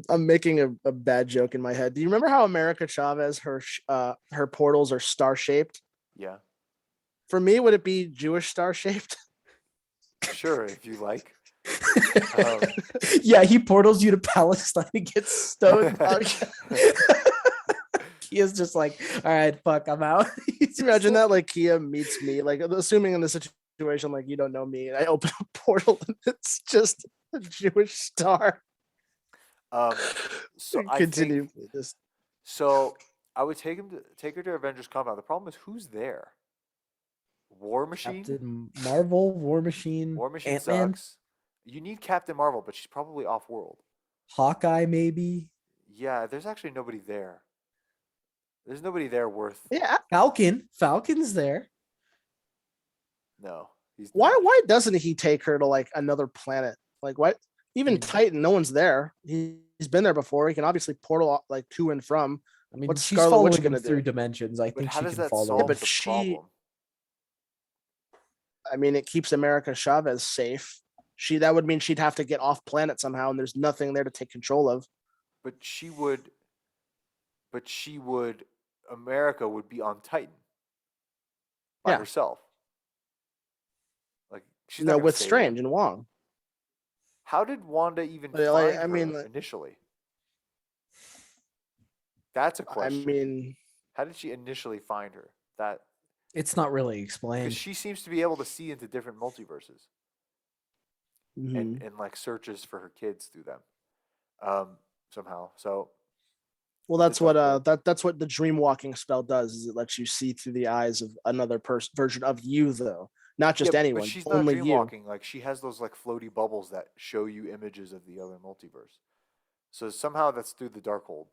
Speaker 3: I'm making a bad joke in my head. Do you remember how America Chavez her portals are star shaped?
Speaker 1: Yeah,
Speaker 3: For me, would it be Jewish star shaped?
Speaker 1: sure, if you like. Um,
Speaker 2: Yeah, he portals you to Palestine and gets stoned. He is just like, all right, fuck, I'm out. He's just
Speaker 3: Imagine
Speaker 2: like-
Speaker 3: that, like Kia meets me, like assuming in this situation, like you don't know me, and I open a portal and it's just a Jewish star.
Speaker 1: um, so I
Speaker 3: Continue.
Speaker 1: think
Speaker 3: Just
Speaker 1: so. I would take her to Avengers compound. The problem is who's there. War Machine.
Speaker 2: Captain Marvel, War Machine,
Speaker 1: War Machine
Speaker 2: Ant-Man,
Speaker 1: sucks. You need Captain Marvel, but she's probably off world.
Speaker 2: Hawkeye, maybe.
Speaker 1: Yeah, there's actually nobody there. There's nobody there worth.
Speaker 3: yeah.
Speaker 2: Falcon's there.
Speaker 1: No, he's
Speaker 3: Why
Speaker 1: not.
Speaker 3: why doesn't he take her to like another planet? Like why even
Speaker 2: Mm.
Speaker 3: Titan, no one's there. He's been there before. He can obviously portal like to and from.
Speaker 2: I mean,
Speaker 3: What's
Speaker 2: she's
Speaker 3: Scarlet Witch
Speaker 2: following him
Speaker 3: gonna
Speaker 2: through
Speaker 3: do?
Speaker 2: dimensions. I
Speaker 1: But
Speaker 2: think
Speaker 1: how
Speaker 2: she
Speaker 1: does
Speaker 2: can
Speaker 1: that
Speaker 2: follow.
Speaker 1: solve
Speaker 2: him.
Speaker 3: but
Speaker 1: the
Speaker 3: she-
Speaker 1: problem?
Speaker 3: I mean, it keeps America Chavez safe. That would mean she'd have to get off planet somehow, and there's nothing there to take control of.
Speaker 1: But she would. But she would. America would be on Titan by
Speaker 3: Yeah.
Speaker 1: herself. Like she's
Speaker 3: You
Speaker 1: not
Speaker 3: know,
Speaker 1: gonna
Speaker 3: with
Speaker 1: stay
Speaker 3: Strange
Speaker 1: there.
Speaker 3: and Wong.
Speaker 1: How did Wanda even
Speaker 3: But,
Speaker 1: find
Speaker 3: like, I
Speaker 1: her
Speaker 3: mean, like-
Speaker 1: initially? That's a
Speaker 3: I
Speaker 1: question.
Speaker 3: mean,
Speaker 1: How did she initially find her? That
Speaker 2: It's not really
Speaker 1: because
Speaker 2: explained.
Speaker 1: she seems to be able to see into different multiverses
Speaker 3: mhm.
Speaker 1: and like searches for her kids through them, somehow. So
Speaker 3: Well,
Speaker 1: with
Speaker 3: that's
Speaker 1: the
Speaker 3: what
Speaker 1: Dark World.
Speaker 3: that's what the dream walking spell does. Is it lets you see through the eyes of another person version of you, though, not just
Speaker 1: Yeah,
Speaker 3: anyone,
Speaker 1: but she's not
Speaker 3: only
Speaker 1: dream
Speaker 3: you.
Speaker 1: walking. Like she has those like floaty bubbles that show you images of the other multiverse. So somehow that's through the Darkhold.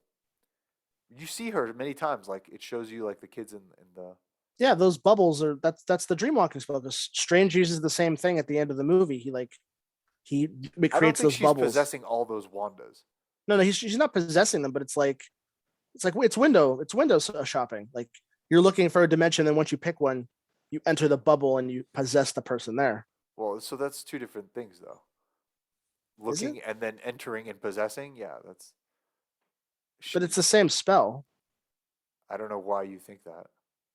Speaker 1: You see her many times. Like it shows you like the kids in the.
Speaker 3: Yeah, those bubbles are that's the dream walking spell. Because Strange uses the same thing at the end of the movie. He
Speaker 1: I don't
Speaker 3: creates
Speaker 1: think
Speaker 3: those
Speaker 1: she's
Speaker 3: bubbles.
Speaker 1: possessing all those Wandas.
Speaker 3: No, she's not possessing them, but it's like it's window shopping. Like you're looking for a dimension, then once you pick one, you enter the bubble and you possess the person there.
Speaker 1: Well, so that's two different things, though.
Speaker 3: Is it?
Speaker 1: Looking and then entering and possessing. Yeah, that's.
Speaker 3: But it's the same spell.
Speaker 1: I don't know why you think that.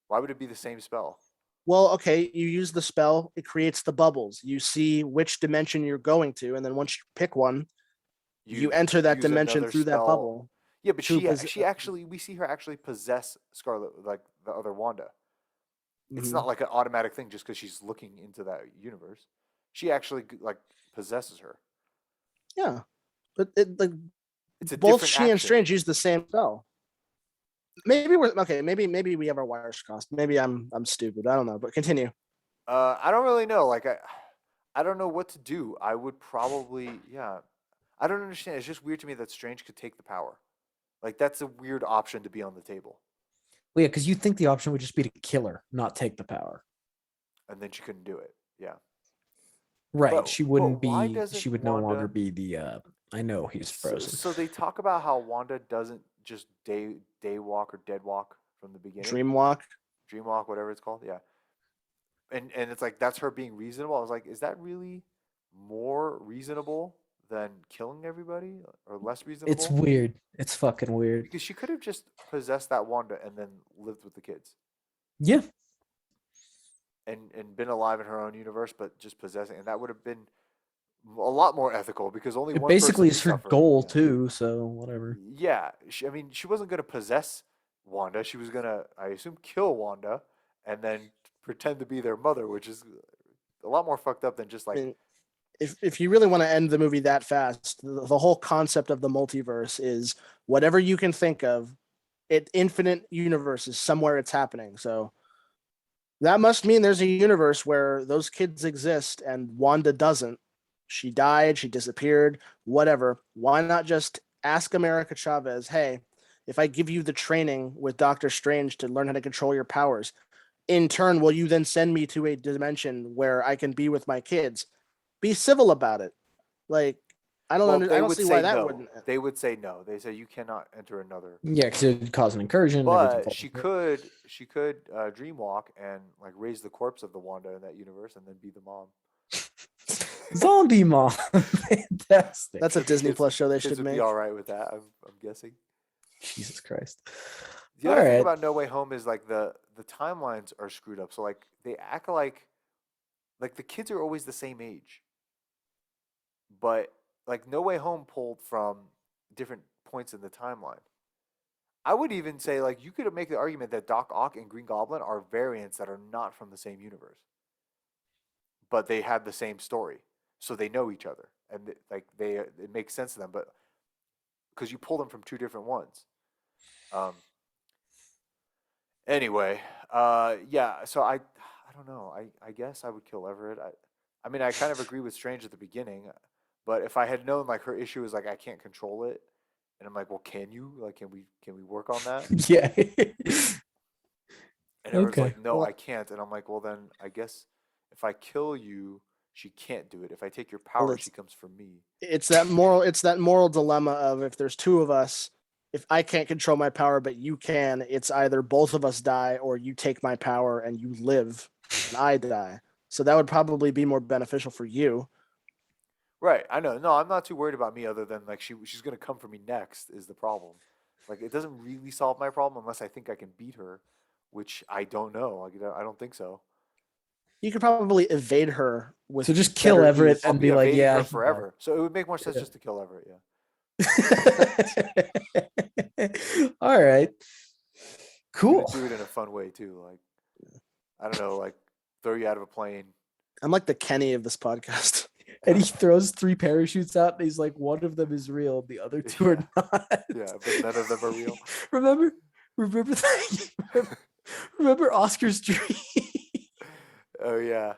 Speaker 1: Why would it be the same spell?
Speaker 3: Well, okay, you use the spell, it creates the bubbles. You see which dimension you're going to, and then once you pick one, you enter that
Speaker 1: use
Speaker 3: dimension
Speaker 1: another
Speaker 3: through that
Speaker 1: spell.
Speaker 3: bubble.
Speaker 1: Yeah, but
Speaker 3: to
Speaker 1: she actually we see her actually possess Scarlet like the other Wanda. It's
Speaker 3: Mhm.
Speaker 1: not like an automatic thing just because she's looking into that universe. She actually like possesses her.
Speaker 3: Yeah, but it like
Speaker 1: It's a
Speaker 3: both
Speaker 1: different
Speaker 3: she and
Speaker 1: action.
Speaker 3: Strange use the same spell. Maybe we're okay. Maybe we have our wires crossed. Maybe I'm stupid. I don't know. But continue.
Speaker 1: I don't really know. Like I don't know what to do. I would probably yeah. I don't understand. It's just weird to me that Strange could take the power. Like that's a weird option to be on the table.
Speaker 2: Well, yeah, because you think the option would just be to kill her, not take the power.
Speaker 1: And then she couldn't do it. Yeah.
Speaker 2: Right.
Speaker 1: But-
Speaker 2: She
Speaker 1: but
Speaker 2: wouldn't
Speaker 1: why
Speaker 2: be.
Speaker 1: doesn't
Speaker 2: She would no longer
Speaker 1: Wanda-
Speaker 2: be the. I know he's
Speaker 1: So,
Speaker 2: frozen.
Speaker 1: so they talk about how Wanda doesn't just day walk or dead walk from the beginning.
Speaker 3: Dreamwalk.
Speaker 1: Dream walk, whatever it's called. Yeah. And it's like that's her being reasonable. I was like, is that really more reasonable than killing everybody or less reasonable?
Speaker 2: It's weird. It's fucking weird.
Speaker 1: Because she could have just possessed that Wanda and then lived with the kids
Speaker 2: Yeah.
Speaker 1: and been alive in her own universe, but just possessing, and that would have been a lot more ethical because only
Speaker 2: It
Speaker 1: one
Speaker 2: basically
Speaker 1: person
Speaker 2: is
Speaker 1: would
Speaker 2: her
Speaker 1: suffer.
Speaker 2: goal
Speaker 1: Yeah.
Speaker 2: too. So whatever.
Speaker 1: Yeah, I mean, she wasn't gonna possess Wanda. She was gonna, I assume, kill Wanda and then pretend to be their mother, which is a lot more fucked up than just
Speaker 3: I
Speaker 1: like
Speaker 3: mean, if you really want to end the movie that fast, the whole concept of the multiverse is whatever you can think of, infinite universes somewhere it's happening. So that must mean there's a universe where those kids exist and Wanda doesn't. She died, she disappeared, whatever. Why not just ask America Chavez, hey, if I give you the training with Doctor Strange to learn how to control your powers, in turn, will you then send me to a dimension where I can be with my kids? Be civil about it. Like, I
Speaker 1: Well,
Speaker 3: I
Speaker 1: they
Speaker 3: don't
Speaker 1: would
Speaker 3: see why
Speaker 1: say
Speaker 3: that
Speaker 1: no.
Speaker 3: wouldn't.
Speaker 1: They would say no. They say you cannot enter another.
Speaker 2: Yeah, because it would cause an incursion and everything.
Speaker 1: But she could dream walk and like raise the corpse of the Wanda in that universe and then be the mom.
Speaker 2: Zombie mom. Fantastic.
Speaker 3: That's a Disney
Speaker 1: Kids-
Speaker 3: Plus show they
Speaker 1: Kids
Speaker 3: should
Speaker 1: would
Speaker 3: make.
Speaker 1: be all right with that. I'm guessing.
Speaker 2: Jesus Christ.
Speaker 1: The
Speaker 2: All
Speaker 1: other thing
Speaker 2: right.
Speaker 1: about No Way Home is like the timelines are screwed up. So like they act like the kids are always the same age. But like No Way Home pulled from different points in the timeline. I would even say like you could make the argument that Doc Ock and Green Goblin are variants that are not from the same universe, but they had the same story, so they know each other, and it makes sense to them. But because you pull them from two different ones. Um, anyway, yeah. So I don't know. I guess I would kill Everett. I mean, I kind of agree with Strange at the beginning, but if I had known like her issue is like I can't control it, and I'm like, well, can you? Like, can we work on that?
Speaker 2: Yeah.
Speaker 1: And everyone's
Speaker 2: Okay.
Speaker 1: like, no,
Speaker 3: Well,
Speaker 1: I can't. And I'm like, well, then I guess if I kill you, she can't do it. If I take your
Speaker 3: well,
Speaker 1: power, she comes for me.
Speaker 3: it's that moral dilemma of if there's two of us, if I can't control my power but you can, it's either both of us die or you take my power and you live and I die. So that would probably be more beneficial for you.
Speaker 1: Right. I know. No, I'm not too worried about me other than like she's going to come for me next is the problem. Like it doesn't really solve my problem unless I think I can beat her, which I don't know. Like I don't think so.
Speaker 3: You could probably evade her
Speaker 2: So
Speaker 3: with
Speaker 2: just kill
Speaker 3: better
Speaker 2: Everett
Speaker 3: ease.
Speaker 1: I'll
Speaker 2: and
Speaker 1: be
Speaker 2: be like,
Speaker 1: evading
Speaker 2: yeah,
Speaker 1: her
Speaker 2: he died.
Speaker 1: forever. So it would make more sense
Speaker 2: Yeah.
Speaker 1: just to kill Everett, yeah.
Speaker 2: All right.
Speaker 1: I'm going
Speaker 2: Cool.
Speaker 1: to do it in a fun way too. Like I don't know, like throw you out of a plane.
Speaker 3: I'm like the Kenny of this podcast.
Speaker 2: And he throws 3 parachutes out, and he's like, one of them is real, the other 2 are not.
Speaker 1: Yeah, but none of them are real.
Speaker 2: remember remember Oscar's dream?
Speaker 1: Oh yeah.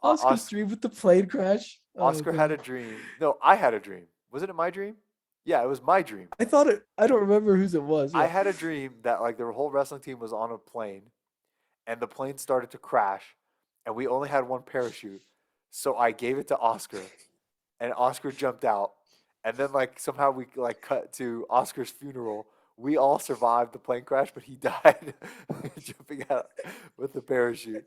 Speaker 2: Oscar's dream with the plane crash. Oh,
Speaker 1: Oscar had a
Speaker 2: God.
Speaker 1: dream. No, I had a dream. Wasn't it my dream? Yeah, it was my dream.
Speaker 2: I thought it. I don't remember whose it was.
Speaker 1: I
Speaker 2: Yeah.
Speaker 1: had a dream that like the whole wrestling team was on a plane and the plane started to crash and we only had one parachute. So I gave it to Oscar and Oscar jumped out and then like somehow we like cut to Oscar's funeral. We all survived the plane crash, but he died jumping out with the parachute.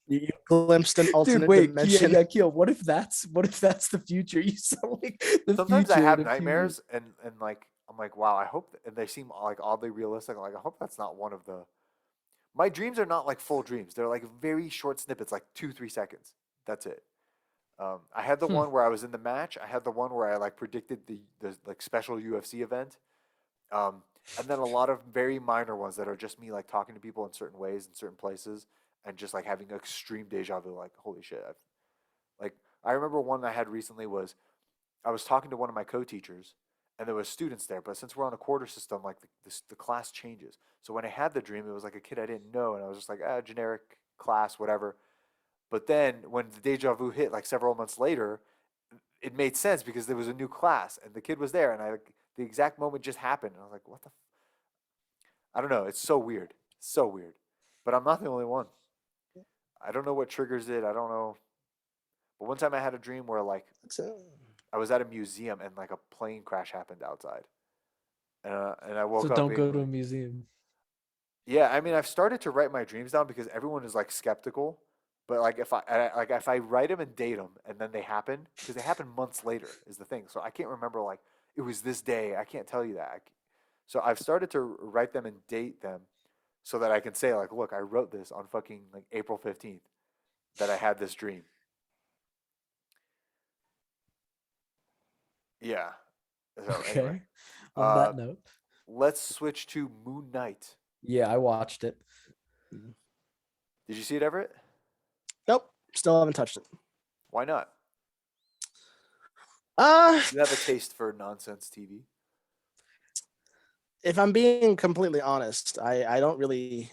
Speaker 3: You glimpsed an
Speaker 2: Dude,
Speaker 3: alternate
Speaker 2: wait,
Speaker 3: dimension.
Speaker 2: yeah, Keel. What if that's the future? You sound like the
Speaker 1: Sometimes
Speaker 2: future.
Speaker 1: I have
Speaker 2: in a few
Speaker 1: nightmares and like I'm like, wow, I hope and they seem like oddly realistic. Like I hope that's not one of the my dreams are not like full dreams. They're like very short snippets, like 2-3 seconds. That's it. I had the
Speaker 2: Hmm.
Speaker 1: one where I was in the match. I had the one where I like predicted the like special UFC event. Um, and then a lot of very minor ones that are just me like talking to people in certain ways in certain places and just like having extreme deja vu. Like holy shit! Like I remember one I had recently was I was talking to one of my co-teachers, and there was students there. But since we're on a quarter system, like the class changes. So when I had the dream, it was like a kid I didn't know, and I was just like, generic class, whatever. But then when the deja vu hit, like several months later, it made sense because there was a new class, and the kid was there, and I like the exact moment just happened. And I was like, what the? I don't know. It's so weird, so weird. But I'm not the only one. I don't know what triggers it. I don't know. But one time I had a dream where like I was at a museum and like a plane crash happened outside, and I
Speaker 2: So
Speaker 1: woke up
Speaker 2: don't
Speaker 1: being
Speaker 2: go to a
Speaker 1: like,
Speaker 2: museum.
Speaker 1: yeah. I mean, I've started to write my dreams down because everyone is like skeptical, but like if I write them and date them and then they happen because they happen months later is the thing. So I can't remember like it was this day. I can't tell you that. So I've started to write them and date them so that I can say like, look, I wrote this on fucking like April 15th that I had this dream. Yeah. So anyway,
Speaker 2: Okay. On
Speaker 1: uh,
Speaker 2: that note,
Speaker 1: let's switch to Moon Knight.
Speaker 2: yeah, I watched it.
Speaker 1: Did you see it, Everett?
Speaker 3: Nope, still haven't touched it.
Speaker 1: Why not?
Speaker 3: Uh,
Speaker 1: You have a taste for nonsense TV.
Speaker 3: if I'm being completely honest, I don't really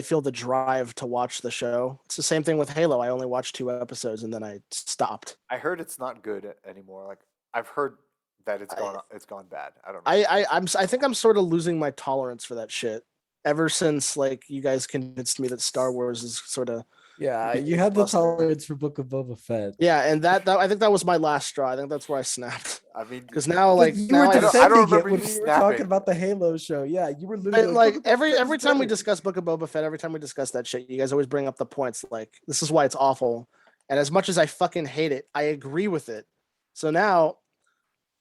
Speaker 3: feel the drive to watch the show. It's the same thing with Halo. I only watched 2 episodes and then I stopped.
Speaker 1: I heard it's not good anymore. Like I've heard that
Speaker 3: I
Speaker 1: it's gone bad. I don't know.
Speaker 3: I think I'm sort of losing my tolerance for that shit. Ever since like you guys convinced me that Star Wars is sort of
Speaker 2: Yeah, you
Speaker 3: B
Speaker 2: had the
Speaker 3: plus now.
Speaker 2: tolerance for Book of Boba Fett.
Speaker 3: Yeah, and that I think that was my last straw. I think that's where I snapped.
Speaker 1: I mean,
Speaker 3: Because now
Speaker 2: Like
Speaker 3: like
Speaker 2: you
Speaker 3: now
Speaker 2: were
Speaker 3: I
Speaker 1: I don't
Speaker 2: defending it
Speaker 1: remember
Speaker 2: when
Speaker 1: you
Speaker 2: we were talking
Speaker 1: snapping.
Speaker 2: about the Halo show. Yeah, you were literally
Speaker 3: like
Speaker 2: Book of Boba Fett
Speaker 3: every
Speaker 2: is
Speaker 3: time we
Speaker 2: better.
Speaker 3: discuss Book of Boba Fett, every time we discuss that shit, you guys always bring up the points like this is why it's awful. And as much as I fucking hate it, I agree with it. So now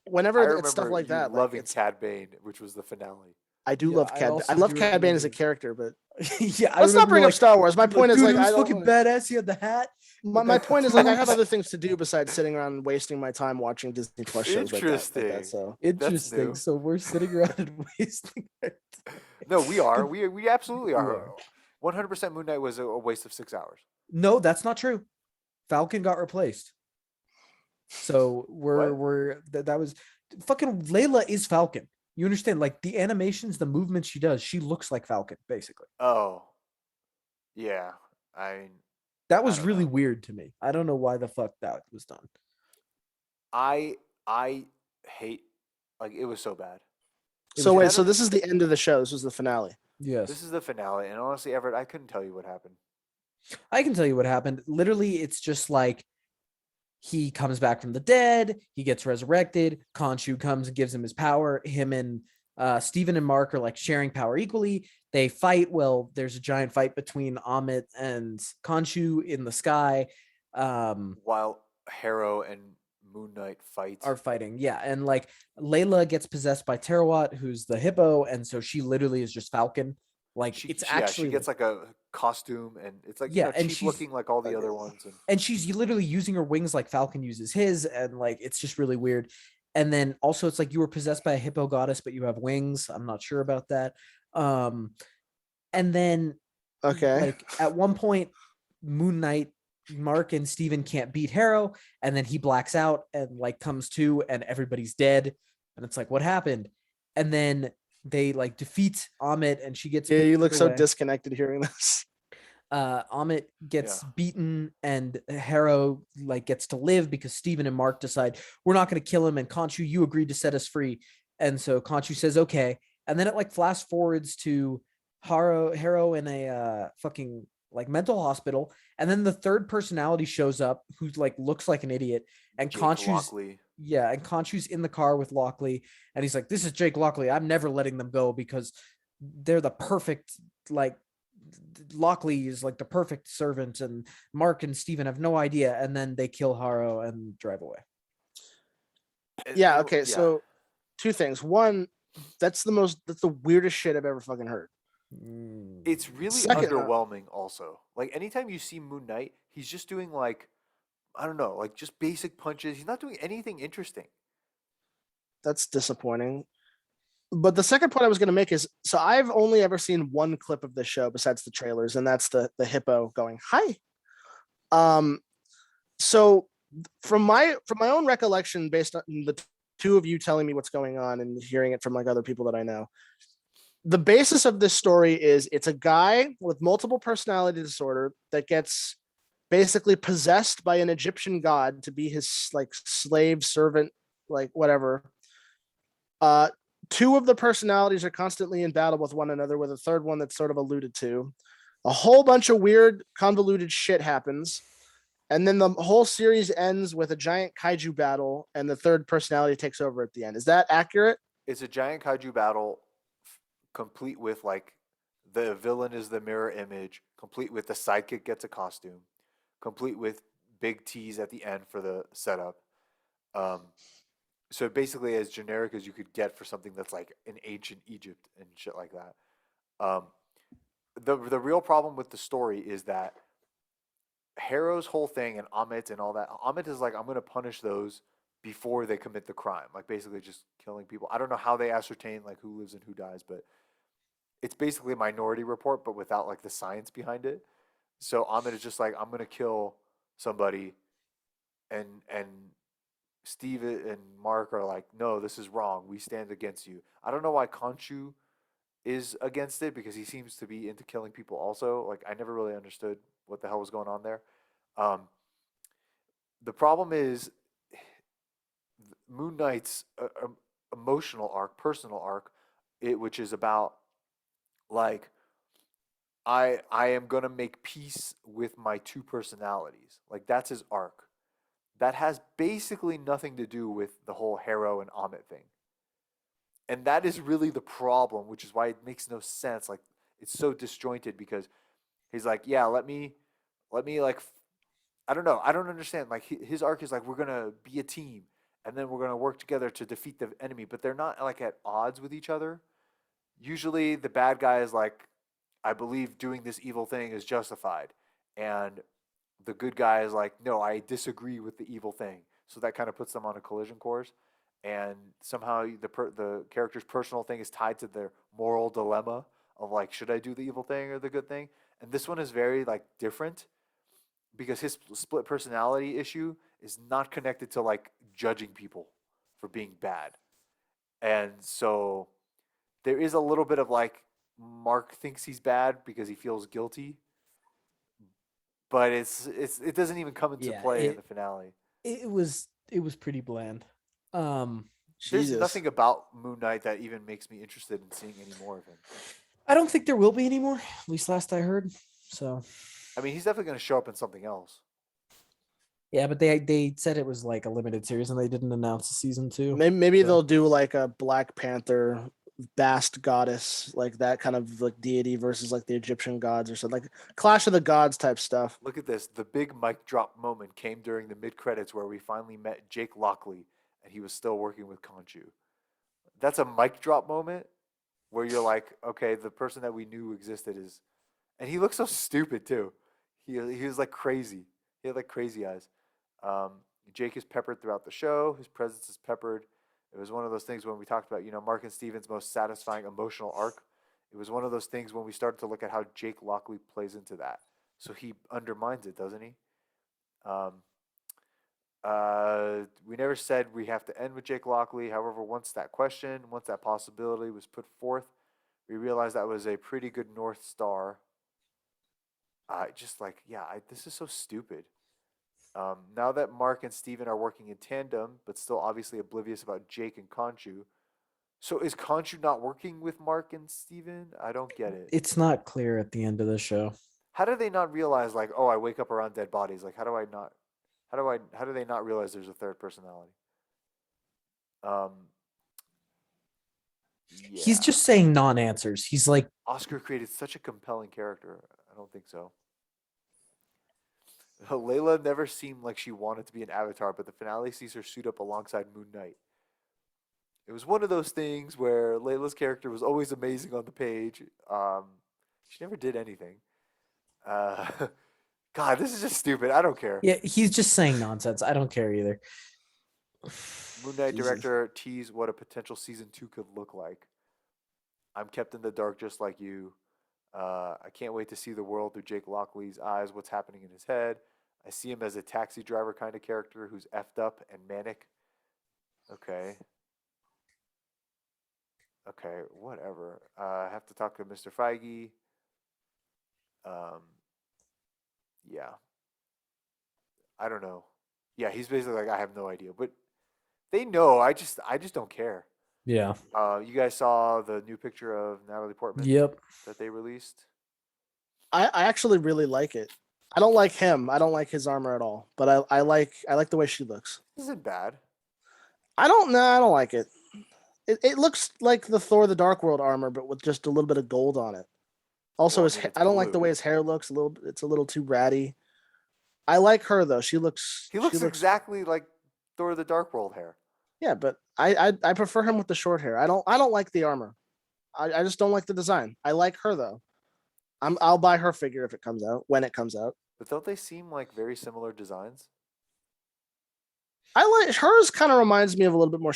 Speaker 3: whenever
Speaker 1: I
Speaker 3: it's stuff
Speaker 1: remember
Speaker 3: like
Speaker 1: you
Speaker 3: that, like
Speaker 1: loving
Speaker 3: it's
Speaker 1: Cad Bane, which was the finale.
Speaker 3: I do
Speaker 2: Yeah,
Speaker 3: love
Speaker 2: I
Speaker 3: Cad. I
Speaker 2: also
Speaker 3: love
Speaker 2: do
Speaker 3: Cad Bane as a
Speaker 2: remember.
Speaker 3: character, but
Speaker 2: Yeah, I
Speaker 3: let's not
Speaker 2: remember
Speaker 3: bring
Speaker 2: you're
Speaker 3: up Star Wars. My
Speaker 2: you're like,
Speaker 3: point is
Speaker 2: dude,
Speaker 3: like
Speaker 2: it was
Speaker 3: I don't
Speaker 2: fucking badass. He had the hat.
Speaker 3: my point is like I have other things to do besides sitting around and wasting my time watching Disney Plus shows like that.
Speaker 1: Interesting.
Speaker 3: So
Speaker 1: That's
Speaker 2: Interesting.
Speaker 1: new.
Speaker 2: So we're sitting around and wasting our time.
Speaker 1: No, we are. We absolutely
Speaker 2: We
Speaker 1: are.
Speaker 2: are.
Speaker 1: 100% Moon Knight was a waste of 6 hours.
Speaker 2: No, that's not true. Falcon got replaced. So
Speaker 1: What?
Speaker 2: that was fucking Layla is Falcon. You understand? Like the animations, the movements she does, she looks like Falcon, basically.
Speaker 1: Oh, yeah. I
Speaker 2: That
Speaker 1: I
Speaker 2: was
Speaker 1: don't
Speaker 2: really
Speaker 1: know.
Speaker 2: weird to me. I don't know why the fuck that was done.
Speaker 1: I hate like it was so bad.
Speaker 2: It
Speaker 3: so
Speaker 2: was
Speaker 3: wait,
Speaker 1: better.
Speaker 3: so this is the end of the show. This was the finale.
Speaker 2: Yes.
Speaker 1: This is the finale, and honestly, Everett, I couldn't tell you what happened.
Speaker 2: I can tell you what happened. Literally, it's just like he comes back from the dead, he gets resurrected, Khonshu comes and gives him his power. Him and Steven and Mark are like sharing power equally. They fight. Well, there's a giant fight between Amit and Khonshu in the sky.
Speaker 1: While Harrow and Moon Knight fight,
Speaker 2: Are fighting. Yeah. And like Layla gets possessed by Tarawat, who's the hippo. And so she literally is just Falcon. Like it's
Speaker 1: she
Speaker 2: actually,
Speaker 1: gets like a costume, and it's like
Speaker 2: yeah. And
Speaker 1: cheap
Speaker 2: she's,
Speaker 1: looking like all the other ones.
Speaker 2: and she's literally using her wings like Falcon uses his. And like, it's just really weird. And then also it's like you were possessed by a hippo goddess, but you have wings. I'm not sure about that. Um, and then
Speaker 3: Okay.
Speaker 2: like at one point, Moon Knight, Mark and Steven can't beat Harrow, and then he blacks out and like comes to, and everybody's dead. And it's like, what happened? And then they like defeat Amit, and she gets
Speaker 3: Yeah, you look
Speaker 2: put
Speaker 3: so
Speaker 2: away.
Speaker 3: disconnected hearing this.
Speaker 2: Amit gets
Speaker 1: Yeah.
Speaker 2: beaten, and Harrow like gets to live because Steven and Mark decide we're not going to kill him. And Khonshu, you agreed to set us free, and so Khonshu says okay. And then it like flash forwards to Harrow in a fucking like mental hospital, and then the third personality shows up who like looks like an idiot, and
Speaker 1: Jake
Speaker 2: Khonshu's
Speaker 1: Lockley.
Speaker 2: yeah, and Khonshu's in the car with Lockley, and he's like, "This is Jake Lockley. I'm never letting them go because they're the perfect like." Lockley is like the perfect servant, and Mark and Steven have no idea, and then they kill Harrow and drive away.
Speaker 3: Yeah, okay. So two things. One, that's the weirdest shit I've ever fucking heard.
Speaker 1: It's really
Speaker 3: Second,
Speaker 1: underwhelming. Also, like anytime you see Moon Knight, he's just doing like I don't know, like just basic punches. He's not doing anything interesting.
Speaker 3: that's disappointing. But the second point I was going to make is so I've only ever seen one clip of the show besides the trailers, and that's the hippo going hi. So from my own recollection, based on the two of you telling me what's going on and hearing it from like other people that I know, the basis of this story is it's a guy with multiple personality disorder that gets basically possessed by an Egyptian god to be his like slave servant, like whatever. Two of the personalities are constantly in battle with one another, with a third one that's sort of alluded to. A whole bunch of weird, convoluted shit happens. And then the whole series ends with a giant kaiju battle, and the third personality takes over at the end. Is that accurate?
Speaker 1: It's a giant kaiju battle, complete with like the villain is the mirror image, complete with the sidekick gets a costume, complete with big T's at the end for the setup. Um, so basically, as generic as you could get for something that's like in ancient Egypt and shit like that. Um, the real problem with the story is that Harrow's whole thing and Amit and all that. Amit is like, I'm gonna punish those before they commit the crime, like basically just killing people. I don't know how they ascertain like who lives and who dies, but it's basically a Minority Report, but without like the science behind it. So Amit is just like, I'm gonna kill somebody and Steve and Mark are like, no, this is wrong. We stand against you. I don't know why Khonshu is against it because he seems to be into killing people also. Like I never really understood what the hell was going on there. Um, the problem is Moon Knight's emotional arc, personal arc, which is about like I am gonna make peace with my two personalities. Like that's his arc. That has basically nothing to do with the whole Harrow and Amit thing. And that is really the problem, which is why it makes no sense. Like it's so disjointed because he's like, yeah, let me like, I don't know, I don't understand. Like his arc is like we're gonna be a team, and then we're gonna work together to defeat the enemy, but they're not like at odds with each other. Usually, the bad guy is like, I believe doing this evil thing is justified, and the good guy is like, no, I disagree with the evil thing. So that kind of puts them on a collision course, and somehow the character's personal thing is tied to their moral dilemma of like, should I do the evil thing or the good thing? And this one is very like different because his split personality issue is not connected to like judging people for being bad, and so there is a little bit of like Mark thinks he's bad because he feels guilty, but it doesn't even come into
Speaker 2: Yeah,
Speaker 1: play in the finale.
Speaker 2: it was pretty bland. Um,
Speaker 1: There's
Speaker 3: Jesus.
Speaker 1: nothing about Moon Knight that even makes me interested in seeing any more of him.
Speaker 2: I don't think there will be anymore. At least last I heard. So
Speaker 1: I mean, he's definitely going to show up in something else.
Speaker 2: yeah, but they said it was like a limited series and they didn't announce a season 2.
Speaker 3: Maybe
Speaker 2: So
Speaker 3: they'll do like a Black Panther Bast goddess, like that kind of like deity versus like the Egyptian gods or something, like Clash of the Gods type stuff.
Speaker 1: Look at this. The big mic drop moment came during the mid credits where we finally met Jake Lockley and he was still working with Conchu. That's a mic drop moment where you're like, okay, the person that we knew existed is, and he looks so stupid too. He was like crazy. He had like crazy eyes. Um, Jake is peppered throughout the show. His presence is peppered. It was one of those things when we talked about, Mark and Steven's most satisfying emotional arc. It was one of those things when we started to look at how Jake Lockley plays into that. So he undermines it, doesn't he? Um, we never said we have to end with Jake Lockley. However, once that possibility was put forth, we realized that was a pretty good North Star. Just like, yeah, this is so stupid. Now that Mark and Steven are working in tandem, but still obviously oblivious about Jake and Conchu. So is Conchu not working with Mark and Steven? I don't get it.
Speaker 2: it's not clear at the end of the show.
Speaker 1: How do they not realize like, oh, I wake up around dead bodies? Like how do they not realize there's a third personality? Um
Speaker 2: He's
Speaker 1: yeah.
Speaker 2: just saying non-answers. He's like,
Speaker 1: Oscar created such a compelling character. I don't think so. Layla never seemed like she wanted to be an avatar, but the finale sees her suit up alongside Moon Knight. It was one of those things where Layla's character was always amazing on the page. She never did anything. Uh, God, this is just stupid. I don't care.
Speaker 2: yeah, he's just saying nonsense. I don't care either.
Speaker 1: Moon Knight
Speaker 3: Jesus.
Speaker 1: director teased what a potential season 2 could look like. I'm kept in the dark just like you. I can't wait to see the world through Jake Lockley's eyes, what's happening in his head. I see him as a taxi driver kind of character who's effed up and manic. Okay. Okay, whatever. I have to talk to Mr. Feige. Um, yeah, I don't know. Yeah, he's basically like, I have no idea, but they know. I just don't care.
Speaker 2: Yeah.
Speaker 1: You guys saw the new picture of Natalie Portman
Speaker 2: Yep.
Speaker 1: that they released.
Speaker 3: I actually really like it. I don't like him. I don't like his armor at all. But I like the way she looks.
Speaker 1: This isn't bad.
Speaker 3: I don't know. I don't like it. It looks like the Thor: The Dark World armor, but with just a little bit of gold on it. Also,
Speaker 1: Well, I
Speaker 3: his
Speaker 1: mean,
Speaker 3: ha-
Speaker 1: it's
Speaker 3: I don't like the way
Speaker 1: blue.
Speaker 3: his hair looks. It's a little too ratty. I like her though.
Speaker 1: He
Speaker 3: She
Speaker 1: looks
Speaker 3: looks
Speaker 1: exactly like Thor: The Dark World hair.
Speaker 3: yeah, but I prefer him with the short hair. I don't like the armor. I just don't like the design. I like her though. I'll buy her figure if it comes out when it comes out.
Speaker 1: But don't they seem like very similar designs?
Speaker 3: I like hers. Kind of reminds me of a little bit more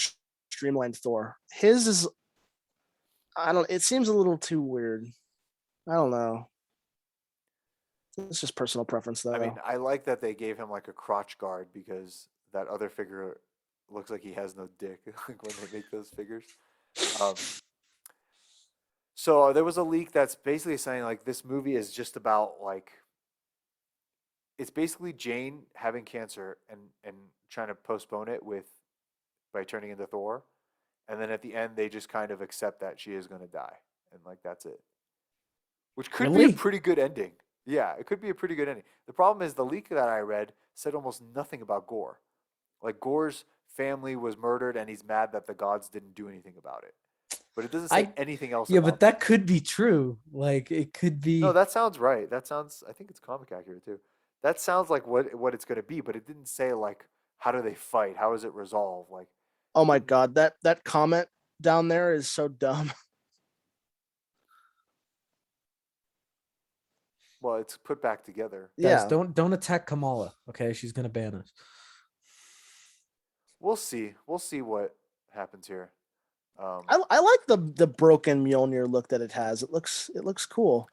Speaker 3: streamlined Thor. His is I don't. It seems a little too weird. I don't know. It's just personal preference,
Speaker 1: I mean,
Speaker 3: though.
Speaker 1: I like that they gave him like a crotch guard because that other figure looks like he has no dick like when they make those figures. Um, so there was a leak that's basically saying like this movie is just about like it's basically Jane having cancer and trying to postpone it with by turning into Thor, and then at the end they just kind of accept that she is going to die, and like that's it, which could be a
Speaker 2: Really?
Speaker 1: pretty good ending. Yeah, it could be a pretty good ending. The problem is the leak that I read said almost nothing about Gore. Like Gore's family was murdered, and he's mad that the gods didn't do anything about it. But it doesn't say
Speaker 2: I
Speaker 1: anything else
Speaker 2: Yeah, but
Speaker 1: about.
Speaker 2: that could be true. Like it could
Speaker 1: No,
Speaker 2: be.
Speaker 1: that sounds right. That sounds. I think it's comic accurate too. That sounds like what it's going to be, but it didn't say like how do they fight? How is it resolved? Like
Speaker 3: Oh
Speaker 1: it
Speaker 3: my
Speaker 1: didn't.
Speaker 3: god, that comment down there is so dumb.
Speaker 1: Well, it's put back together.
Speaker 2: Guys,
Speaker 3: Yeah,
Speaker 2: don't attack Kamala. Okay, she's gonna ban us.
Speaker 1: We'll see. We'll see what happens here. Um,
Speaker 3: I like the broken Mjolnir look that it has. It looks cool.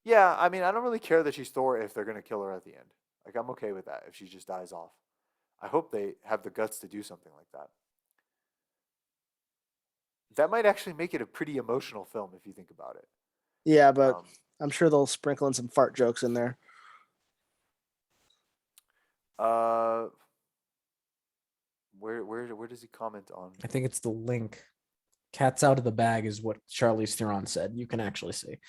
Speaker 1: yeah, I mean, I don't really care that she's Thor if they're gonna kill her at the end. Like, I'm okay with that if she just dies off. I hope they have the guts to do something like that. That might actually make it a pretty emotional film if you think about it.
Speaker 3: Yeah, but
Speaker 1: Um,
Speaker 3: I'm sure they'll sprinkle in some fart jokes in there.
Speaker 1: uh, where does he comment on?
Speaker 2: I think it's the link. Cat's out of the bag is what Charlize Theron said. You can actually see.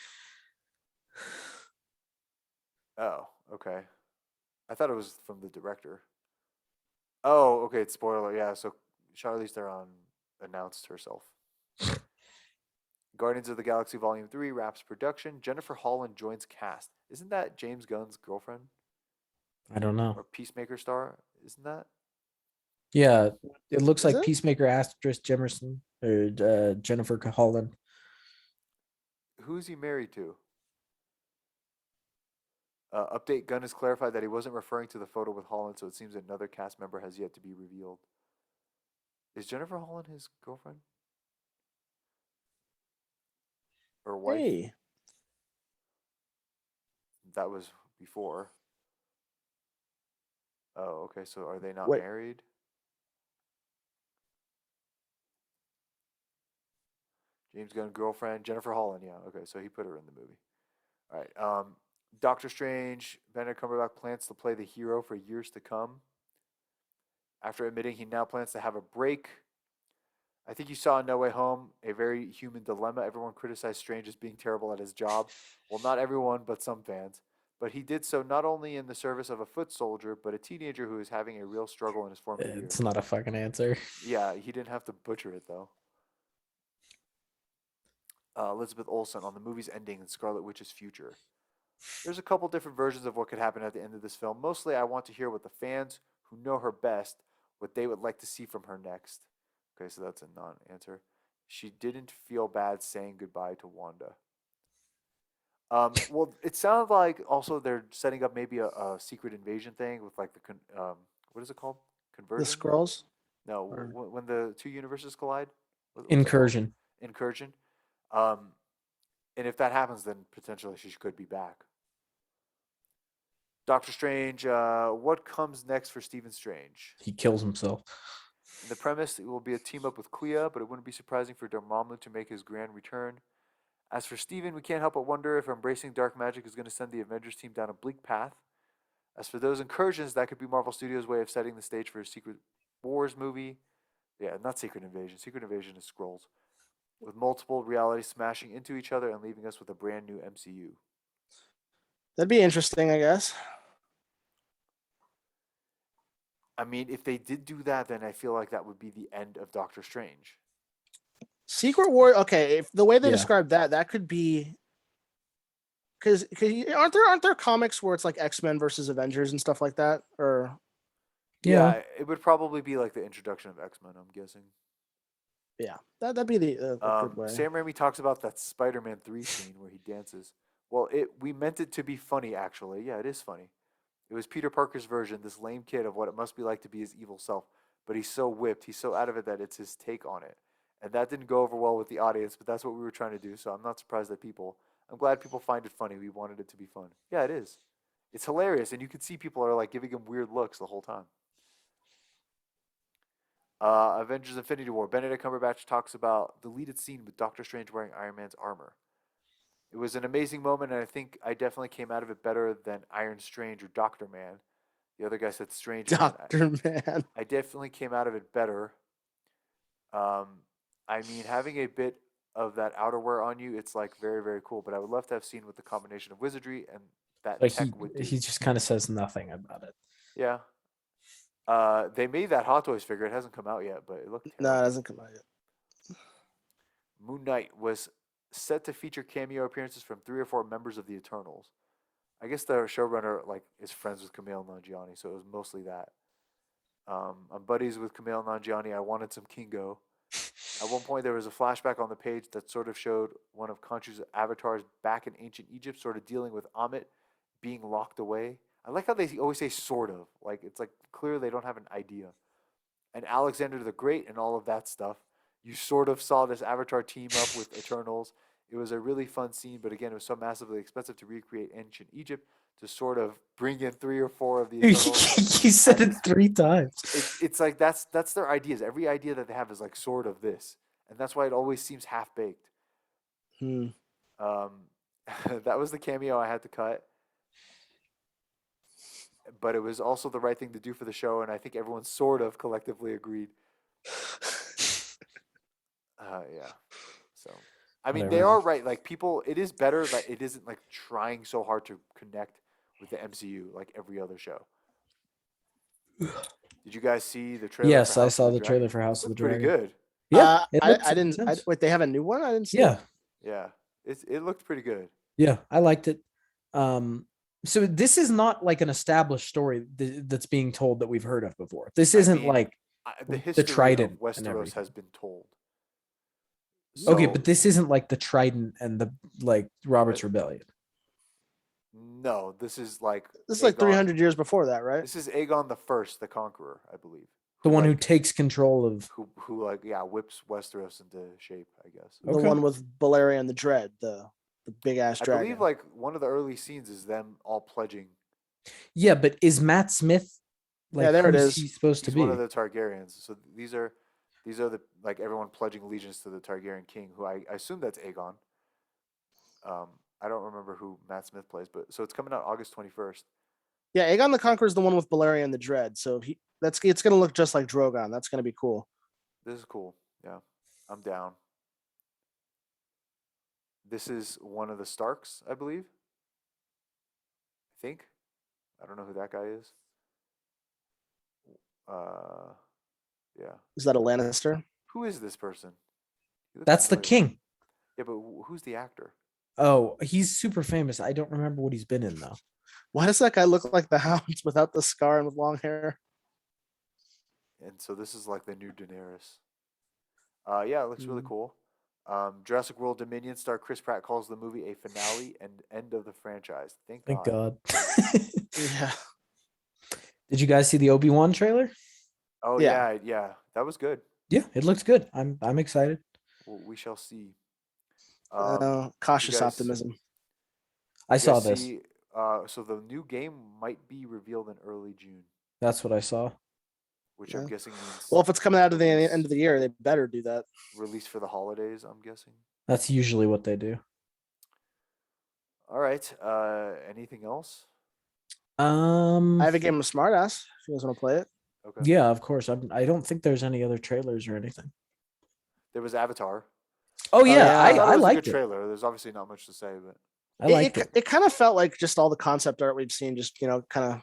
Speaker 1: Oh, okay. I thought it was from the director. Oh, okay. It's spoiler. Yeah. So Charlize Theron announced herself. Guardians of the Galaxy Volume 3 wraps production. Jennifer Holland joins cast. Isn't that James Gunn's girlfriend
Speaker 2: I don't know.
Speaker 1: or Peacemaker star? Isn't that?
Speaker 2: Yeah, it looks
Speaker 3: Is
Speaker 2: like
Speaker 3: it?
Speaker 2: Peacemaker actress Jemerson or Jennifer Holland.
Speaker 1: Who's he married to? Update Gunn has clarified that he wasn't referring to the photo with Holland, so it seems another cast member has yet to be revealed. Is Jennifer Holland his girlfriend or wife?
Speaker 3: Hey,
Speaker 1: That was before. Oh, okay. So are they not
Speaker 3: wait.
Speaker 1: married? James Gunn girlfriend Jennifer Holland. Yeah. Okay. So he put her in the movie. All right. Doctor Strange. Benedict Cumberbatch plans to play the hero for years to come. After admitting he now plans to have a break. I think you saw in No Way Home a very human dilemma. Everyone criticized Strange as being terrible at his job. Well, not everyone, but some fans. But he did so not only in the service of a foot soldier, but a teenager who is having a real struggle in his formative
Speaker 2: It's
Speaker 1: years.
Speaker 2: not a fucking answer.
Speaker 1: Yeah, he didn't have to butcher it though. Elizabeth Olsen on the movie's ending and Scarlet Witch's future. There's a couple different versions of what could happen at the end of this film. Mostly, I want to hear what the fans who know her best, what they would like to see from her next. Okay, so that's a non-answer. She didn't feel bad saying goodbye to Wanda. Well, it sounds like also they're setting up maybe a secret invasion thing with like what is it called?
Speaker 3: The
Speaker 1: Conversion?
Speaker 3: scrolls?
Speaker 1: No,
Speaker 3: Or
Speaker 1: when the two universes collide. What's that called?
Speaker 2: Incursion.
Speaker 1: Incursion. Um, and if that happens, then potentially she could be back. Doctor Strange. What comes next for Stephen Strange?
Speaker 2: He kills himself.
Speaker 1: In the premise, it will be a team up with Clea, but it wouldn't be surprising for Dormammu to make his grand return. As for Steven, we can't help but wonder if embracing dark magic is going to send the Avengers team down a bleak path. As for those incursions, that could be Marvel Studios' way of setting the stage for a Secret Wars movie. Yeah, not Secret Invasion. Secret Invasion is Scrolls. With multiple realities smashing into each other and leaving us with a brand new MCU.
Speaker 3: that'd be interesting, I guess.
Speaker 1: I mean, if they did do that, then I feel like that would be the end of Doctor Strange.
Speaker 3: Secret War. Okay, if the way they
Speaker 2: Yeah.
Speaker 3: describe that, that could be because aren't there comics where it's like X-Men versus Avengers and stuff like that? Or
Speaker 2: Yeah.
Speaker 1: Yeah, it would probably be like the introduction of X Men, I'm guessing.
Speaker 3: yeah, that'd be the a good way.
Speaker 1: Sam Raimi talks about that Spider-Man 3 scene where he dances. Well, we meant it to be funny, actually. Yeah, it is funny. It was Peter Parker's version, this lame kid of what it must be like to be his evil self. But he's so whipped, he's so out of it that it's his take on it. And that didn't go over well with the audience, but that's what we were trying to do. So I'm not surprised that I'm glad people find it funny. We wanted it to be fun. Yeah, it is. It's hilarious, and you can see people are like giving him weird looks the whole time. Avengers: Infinity War. Benedict Cumberbatch talks about the deleted scene with Doctor Strange wearing Iron Man's armor. It was an amazing moment, and I think I definitely came out of it better than Iron Strange or Doctor Man. The other guy said Strange Man.
Speaker 3: Doctor Man.
Speaker 1: I definitely came out of it better. I mean, having a bit of that outerwear on you, it's like very, very cool. But I would love to have seen what the combination of wizardry and that
Speaker 2: Like
Speaker 1: tech would do.
Speaker 2: he just kind of says nothing about it.
Speaker 1: Yeah. They made that Hot Toys figure. It hasn't come out yet, but it looked
Speaker 3: No, it
Speaker 1: terrible.
Speaker 3: hasn't come out yet.
Speaker 1: Moon Knight was set to feature cameo appearances from 3 or 4 members of the Eternals. I guess the showrunner like is friends with Kumail Nanjiani, so it was mostly that. I'm buddies with Kumail Nanjiani. I wanted some Kingo. At one point, there was a flashback on the page that sort of showed one of Khonshu's avatars back in ancient Egypt, sort of dealing with Amit being locked away. I like how they always say "sort of," like it's like clear they don't have an idea. And Alexander the Great and all of that stuff. You sort of saw this Avatar team up with Eternals. It was a really fun scene, but again, it was so massively expensive to recreate ancient Egypt to sort of bring in 3 or 4 of the Eternals.
Speaker 2: You said it
Speaker 1: And
Speaker 2: 3 times.
Speaker 1: it's like that's their ideas. Every idea that they have is like sort of this, and that's why it always seems half baked.
Speaker 3: Hmm.
Speaker 1: That was the cameo I had to cut, but it was also the right thing to do for the show, and I think everyone sort of collectively agreed. Yeah. So, I mean, they
Speaker 2: Whatever.
Speaker 1: are right. Like people, it is better that it isn't like trying so hard to connect with the MCU like every other show. Did you guys see the trailer?
Speaker 2: Yes,
Speaker 1: for
Speaker 2: I
Speaker 1: House
Speaker 2: saw
Speaker 1: of
Speaker 2: the
Speaker 1: Dragon?
Speaker 2: trailer for House of the
Speaker 1: Looked pretty
Speaker 2: Dragon.
Speaker 1: good.
Speaker 2: Yeah, it
Speaker 3: I
Speaker 2: looks
Speaker 3: didn't.
Speaker 2: intense.
Speaker 3: Wait, they have a new one? I didn't see.
Speaker 2: Yeah,
Speaker 3: It.
Speaker 1: Yeah, it looked pretty good.
Speaker 2: yeah, I liked it. So this is not like an established story that's being told that we've heard of before. This
Speaker 1: I
Speaker 2: isn't
Speaker 1: mean,
Speaker 2: like
Speaker 1: the
Speaker 2: the
Speaker 1: history
Speaker 2: Trident
Speaker 1: of
Speaker 2: and
Speaker 1: Westeros
Speaker 2: everything.
Speaker 1: has been told.
Speaker 2: Okay,
Speaker 1: So,
Speaker 2: but this isn't like the Trident and the like Robert's
Speaker 1: what?
Speaker 2: Rebellion.
Speaker 1: No, this is like
Speaker 3: This is like 300 years before that, right?
Speaker 1: This is Aegon the First, the Conqueror, I believe.
Speaker 2: The one who
Speaker 1: like,
Speaker 2: takes control of.
Speaker 1: who like whips Westeros into shape, I guess.
Speaker 3: The
Speaker 2: Okay.
Speaker 3: one with Balerion the Dread, the big ass
Speaker 1: I
Speaker 3: dragon.
Speaker 1: believe like one of the early scenes is them all pledging.
Speaker 2: Yeah, but is Matt Smith like
Speaker 3: Yeah, there it
Speaker 2: who's
Speaker 3: is.
Speaker 2: he supposed to
Speaker 1: He's
Speaker 2: be?
Speaker 1: one of the Targaryens. So these are the like everyone pledging allegiance to the Targaryen king, who I assume that's Aegon. I don't remember who Matt Smith plays, but so it's coming out August 21st.
Speaker 3: Yeah, Aegon the Conqueror is the one with Balerion the Dread. So it's gonna look just like Drogon. That's gonna be cool.
Speaker 1: This is cool. Yeah, I'm down. This is one of the Starks, I believe. I think. I don't know who that guy is. Yeah.
Speaker 3: Is that a Lannister?
Speaker 1: Who is this person? He looks
Speaker 2: That's the
Speaker 1: familiar.
Speaker 2: king.
Speaker 1: Yeah, but who's the actor?
Speaker 2: Oh, he's super famous. I don't remember what he's been in though.
Speaker 3: Why does that guy look like the Hound without the scar and with long hair?
Speaker 1: And so this is like the new Daenerys. Yeah, it looks really
Speaker 3: Mm.
Speaker 1: cool. Jurassic World Dominion star Chris Pratt calls the movie a finale and end of the franchise. Thank
Speaker 2: Thank
Speaker 1: God.
Speaker 2: God.
Speaker 3: Yeah.
Speaker 2: Did you guys see the Obi-Wan trailer?
Speaker 1: Oh
Speaker 3: Yeah.
Speaker 1: yeah, that was good.
Speaker 2: Yeah, it looks good. I'm excited.
Speaker 1: Well, we shall see. Did
Speaker 3: Cautious
Speaker 1: you guys-
Speaker 3: optimism.
Speaker 2: I
Speaker 1: you
Speaker 2: saw
Speaker 1: guys
Speaker 2: this.
Speaker 1: see, so the new game might be revealed in early June,
Speaker 2: That's what I saw.
Speaker 1: which I'm
Speaker 3: Yeah.
Speaker 1: guessing means
Speaker 3: Well, if it's coming out of the end of the year, they better do that.
Speaker 1: release for the holidays. I'm guessing.
Speaker 2: That's usually what they do.
Speaker 1: All right. Anything else?
Speaker 3: I have a game of Smartass. If you guys want to play it.
Speaker 1: Okay.
Speaker 2: Yeah, of course. I don't think there's any other trailers or anything.
Speaker 1: There was Avatar.
Speaker 2: Oh yeah,
Speaker 3: yeah.
Speaker 1: I thought it
Speaker 2: I
Speaker 1: was a
Speaker 2: liked
Speaker 1: good
Speaker 2: it.
Speaker 1: trailer. There's obviously not much to say, but
Speaker 2: I liked it.
Speaker 3: It kind of felt like just all the concept art we've seen, just kind of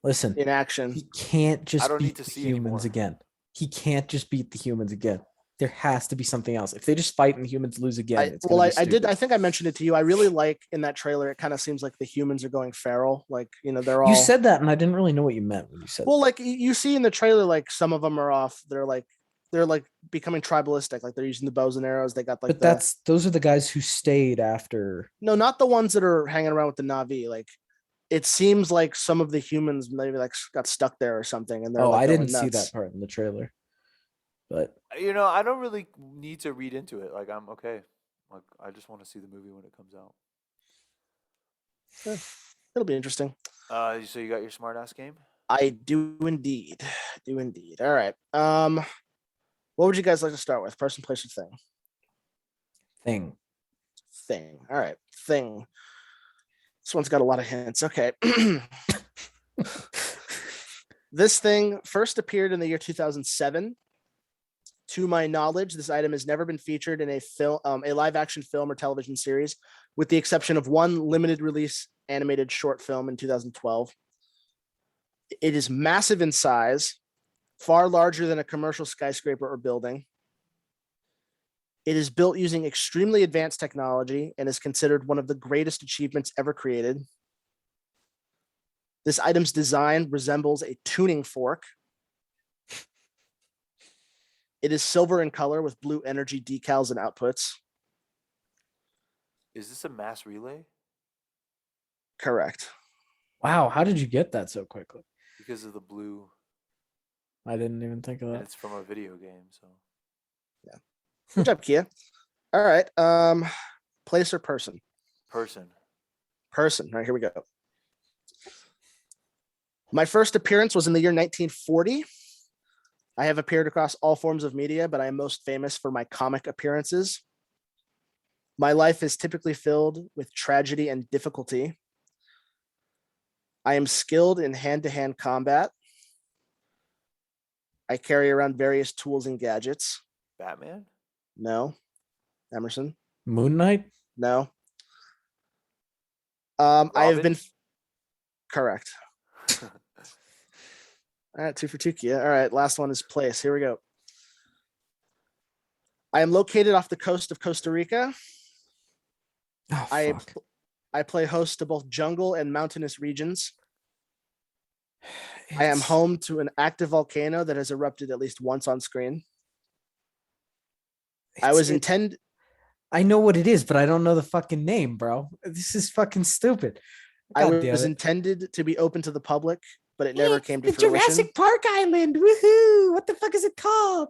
Speaker 2: Listen,
Speaker 3: in action.
Speaker 2: he can't just
Speaker 1: don't
Speaker 2: beat
Speaker 1: need to
Speaker 2: the
Speaker 1: see
Speaker 2: humans
Speaker 1: anymore.
Speaker 2: again. He can't just beat the humans again. There has to be something else. If they just fight and humans lose again, it's gonna be stupid.
Speaker 3: I think I mentioned it to you. I really like in that trailer. It kind of seems like the humans are going feral. Like they're all.
Speaker 2: You said that, and I didn't really know what you meant when you said.
Speaker 3: Well, like you see in the trailer, like some of them are off. They're like becoming tribalistic. Like they're using the bows and arrows. They got like.
Speaker 2: But those are the guys who stayed after.
Speaker 3: No, not the ones that are hanging around with the Na'vi. Like it seems like some of the humans maybe like got stuck there or something, and they're.
Speaker 2: Oh,
Speaker 3: like,
Speaker 2: I
Speaker 3: going
Speaker 2: didn't see
Speaker 3: nuts.
Speaker 2: that part in the trailer. But
Speaker 1: I don't really need to read into it. Like I'm okay. Like I just want to see the movie when it comes out.
Speaker 3: It'll be interesting.
Speaker 1: So you got your smart ass game?
Speaker 3: I do indeed. All right. What would you guys like to start with? Person, place, or thing?
Speaker 2: Thing.
Speaker 3: Thing. All right. Thing. This one's got a lot of hints. Okay. This thing first appeared in the year 2007. To my knowledge, this item has never been featured in a live action film or television series, with the exception of one limited release animated short film in 2012. It is massive in size, far larger than a commercial skyscraper or building. It is built using extremely advanced technology and is considered one of the greatest achievements ever created. This item's design resembles a tuning fork. It is silver in color with blue energy decals and outputs.
Speaker 1: Is this a mass relay?
Speaker 3: Correct.
Speaker 2: Wow, how did you get that so quickly?
Speaker 1: Because of the blue,
Speaker 2: I didn't even think of
Speaker 1: and
Speaker 2: that.
Speaker 1: it's from a video game. So
Speaker 3: Good job, Kia. All right. Place or person?
Speaker 1: person.
Speaker 3: Person. All right, here we go. My first appearance was in the year 1940. I have appeared across all forms of media, but I am most famous for my comic appearances. My life is typically filled with tragedy and difficulty. I am skilled in hand-to-hand combat. I carry around various tools and gadgets.
Speaker 1: Batman.
Speaker 3: No. Emerson?
Speaker 2: Moon Knight?
Speaker 3: No. I have
Speaker 1: Robin?
Speaker 3: been correct. All right, 2 for 2, Kia. All right, last one is place. Here we go. I am located off the coast of Costa Rica.
Speaker 2: Oh,
Speaker 3: I
Speaker 2: fuck.
Speaker 3: I play host to both jungle and mountainous regions. I am
Speaker 2: It's-
Speaker 3: home to an active volcano that has erupted at least once on screen. I was intended.
Speaker 2: I know what it is, but I don't know the fucking name, bro. This is fucking stupid.
Speaker 3: I
Speaker 2: God damn
Speaker 3: was
Speaker 2: it.
Speaker 3: intended to be open to the public, but it never came to
Speaker 2: the
Speaker 3: fruition.
Speaker 2: Jurassic Park Island. Woohoo! What the fuck is it called?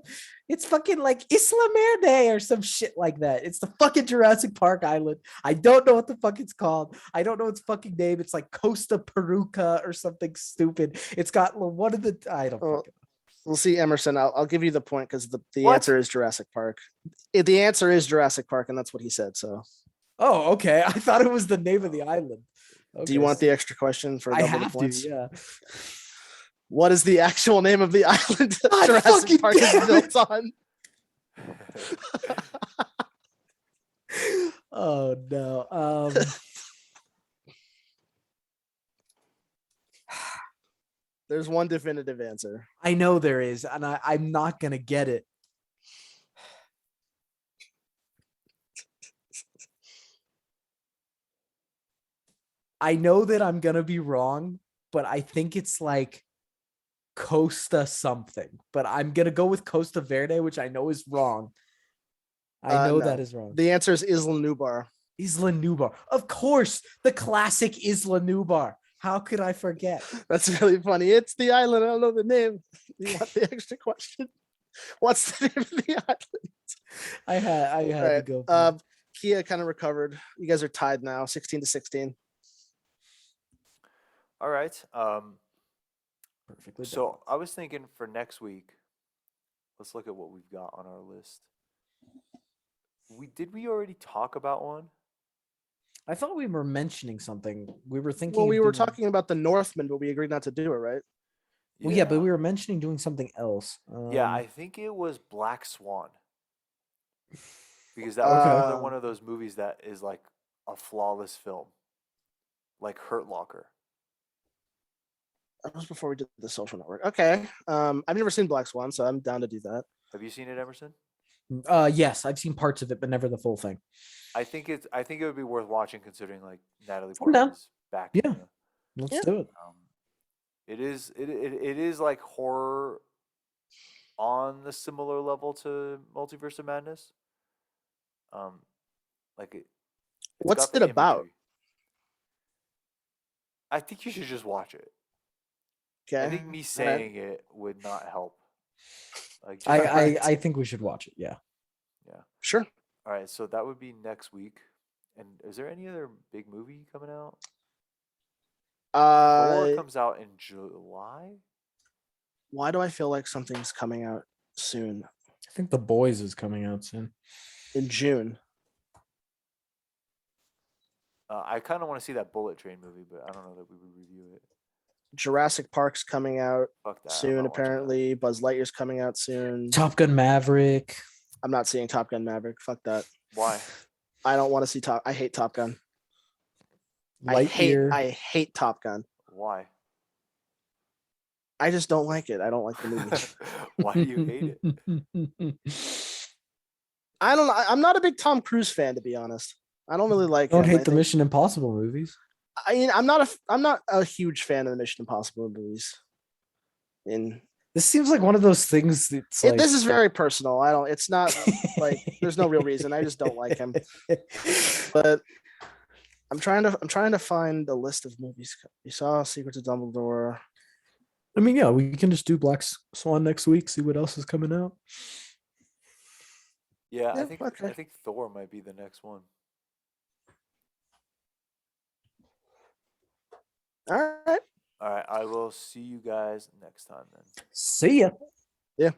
Speaker 2: It's fucking like Isla Verde or some shit like that. It's the fucking Jurassic Park Island. I don't know what the fuck it's called. I don't know its fucking name. It's like Costa Peruca or something stupid. It's got one of the I don't
Speaker 3: Oh,
Speaker 2: fucking
Speaker 3: We'll see, Emerson. I'll give you the point because the
Speaker 1: What?
Speaker 3: answer is Jurassic Park. The answer is Jurassic Park, and that's what he said. So,
Speaker 2: Oh, okay. I thought it was the name of the island.
Speaker 3: do you want the extra question for
Speaker 2: I
Speaker 3: double the
Speaker 2: have to,
Speaker 3: points?
Speaker 2: yeah.
Speaker 3: What is the actual name of the island that
Speaker 2: God
Speaker 3: Jurassic
Speaker 2: fucking
Speaker 3: Park is
Speaker 2: damn
Speaker 3: built on?
Speaker 2: Oh no.
Speaker 3: There's one definitive answer.
Speaker 2: I know there is, and I'm not gonna get it. I know that I'm gonna be wrong, but I think it's like Costa something. But I'm gonna go with Costa Verde, which I know is wrong. I know
Speaker 3: No.
Speaker 2: that is wrong.
Speaker 3: The answer is Isla Nublar.
Speaker 2: Isla Nublar. Of course, the classic Isla Nublar. How could I forget?
Speaker 3: That's really funny. It's the island. I don't know the name. You want the extra question? What's the name of the island?
Speaker 2: I had
Speaker 3: All right.
Speaker 2: to go. for it.
Speaker 3: Kia kind of recovered. You guys are tied now, 16-16.
Speaker 1: All right.
Speaker 2: Perfectly.
Speaker 1: So I was thinking for next week, let's look at what we've got on our list. Did we already talk about one?
Speaker 2: I thought we were mentioning something. We were thinking.
Speaker 3: Well, we
Speaker 2: of
Speaker 3: were
Speaker 2: doing-
Speaker 3: talking about the Northman, but we agreed not to do it, right?
Speaker 2: Well, yeah, but we were mentioning doing something else.
Speaker 1: Yeah, I think it was Black Swan. Because that was
Speaker 3: Okay.
Speaker 1: another one of those movies that is like a flawless film. Like Hurt Locker.
Speaker 3: That was before we did the Social Network. Okay. I've never seen Black Swan, so I'm down to do that.
Speaker 1: Have you seen it, Emerson?
Speaker 2: Yes, I've seen parts of it, but never the full thing.
Speaker 1: I think it would be worth watching considering like Natalie
Speaker 2: I'm down.
Speaker 1: Portman's back.
Speaker 2: Yeah.
Speaker 1: in the-
Speaker 2: Let's do it.
Speaker 1: It is like horror on the similar level to Multiverse of Madness. Like it's
Speaker 3: What's
Speaker 1: got the
Speaker 3: it about?
Speaker 1: imagery. I think you should just watch it.
Speaker 3: Okay.
Speaker 1: I think me saying it would not help. Like just
Speaker 2: I think we should watch it. Yeah.
Speaker 3: Sure.
Speaker 1: all right, so that would be next week. And is there any other big movie coming out? Thor
Speaker 3: Uh,
Speaker 1: comes out in July.
Speaker 3: why do I feel like something's coming out soon
Speaker 2: I think The Boys is coming out soon.
Speaker 3: in June?
Speaker 1: I kind of want to see that Bullet Train movie, but I don't know that we would review it.
Speaker 3: Jurassic Park's coming out
Speaker 1: Fuck that. I'm
Speaker 3: soon.
Speaker 1: not watching that.
Speaker 3: Apparently, Buzz Lightyear's coming out soon.
Speaker 2: Top Gun Maverick.
Speaker 3: I'm not seeing Top Gun Maverick. Fuck that.
Speaker 1: Why?
Speaker 3: I don't want to see Top. I hate Top Gun.
Speaker 2: Lightyear.
Speaker 3: I hate Top Gun.
Speaker 1: Why?
Speaker 3: I just don't like it. I don't like the movie.
Speaker 1: Why do you hate it?
Speaker 3: I don't know. I'm not a big Tom Cruise fan, to be honest. I don't really like
Speaker 2: Don't
Speaker 3: him.
Speaker 2: hate
Speaker 3: I
Speaker 2: the
Speaker 3: think-
Speaker 2: Mission Impossible movies.
Speaker 3: I mean, I'm not a huge fan of the Mission Impossible movies.
Speaker 2: This seems like one of those things that's like
Speaker 3: This is very personal. I don't. It's not like there's no real reason. I just don't like him. But I'm trying to find a list of movies. You saw Secrets of Dumbledore.
Speaker 2: I mean, yeah, we can just do Black Swan next week, see what else is coming out.
Speaker 1: Yeah,
Speaker 3: Yeah,
Speaker 1: I think
Speaker 3: okay.
Speaker 1: I think Thor might be the next one.
Speaker 3: All right.
Speaker 1: All right, I will see you guys next time then.
Speaker 2: See ya.
Speaker 3: Yeah.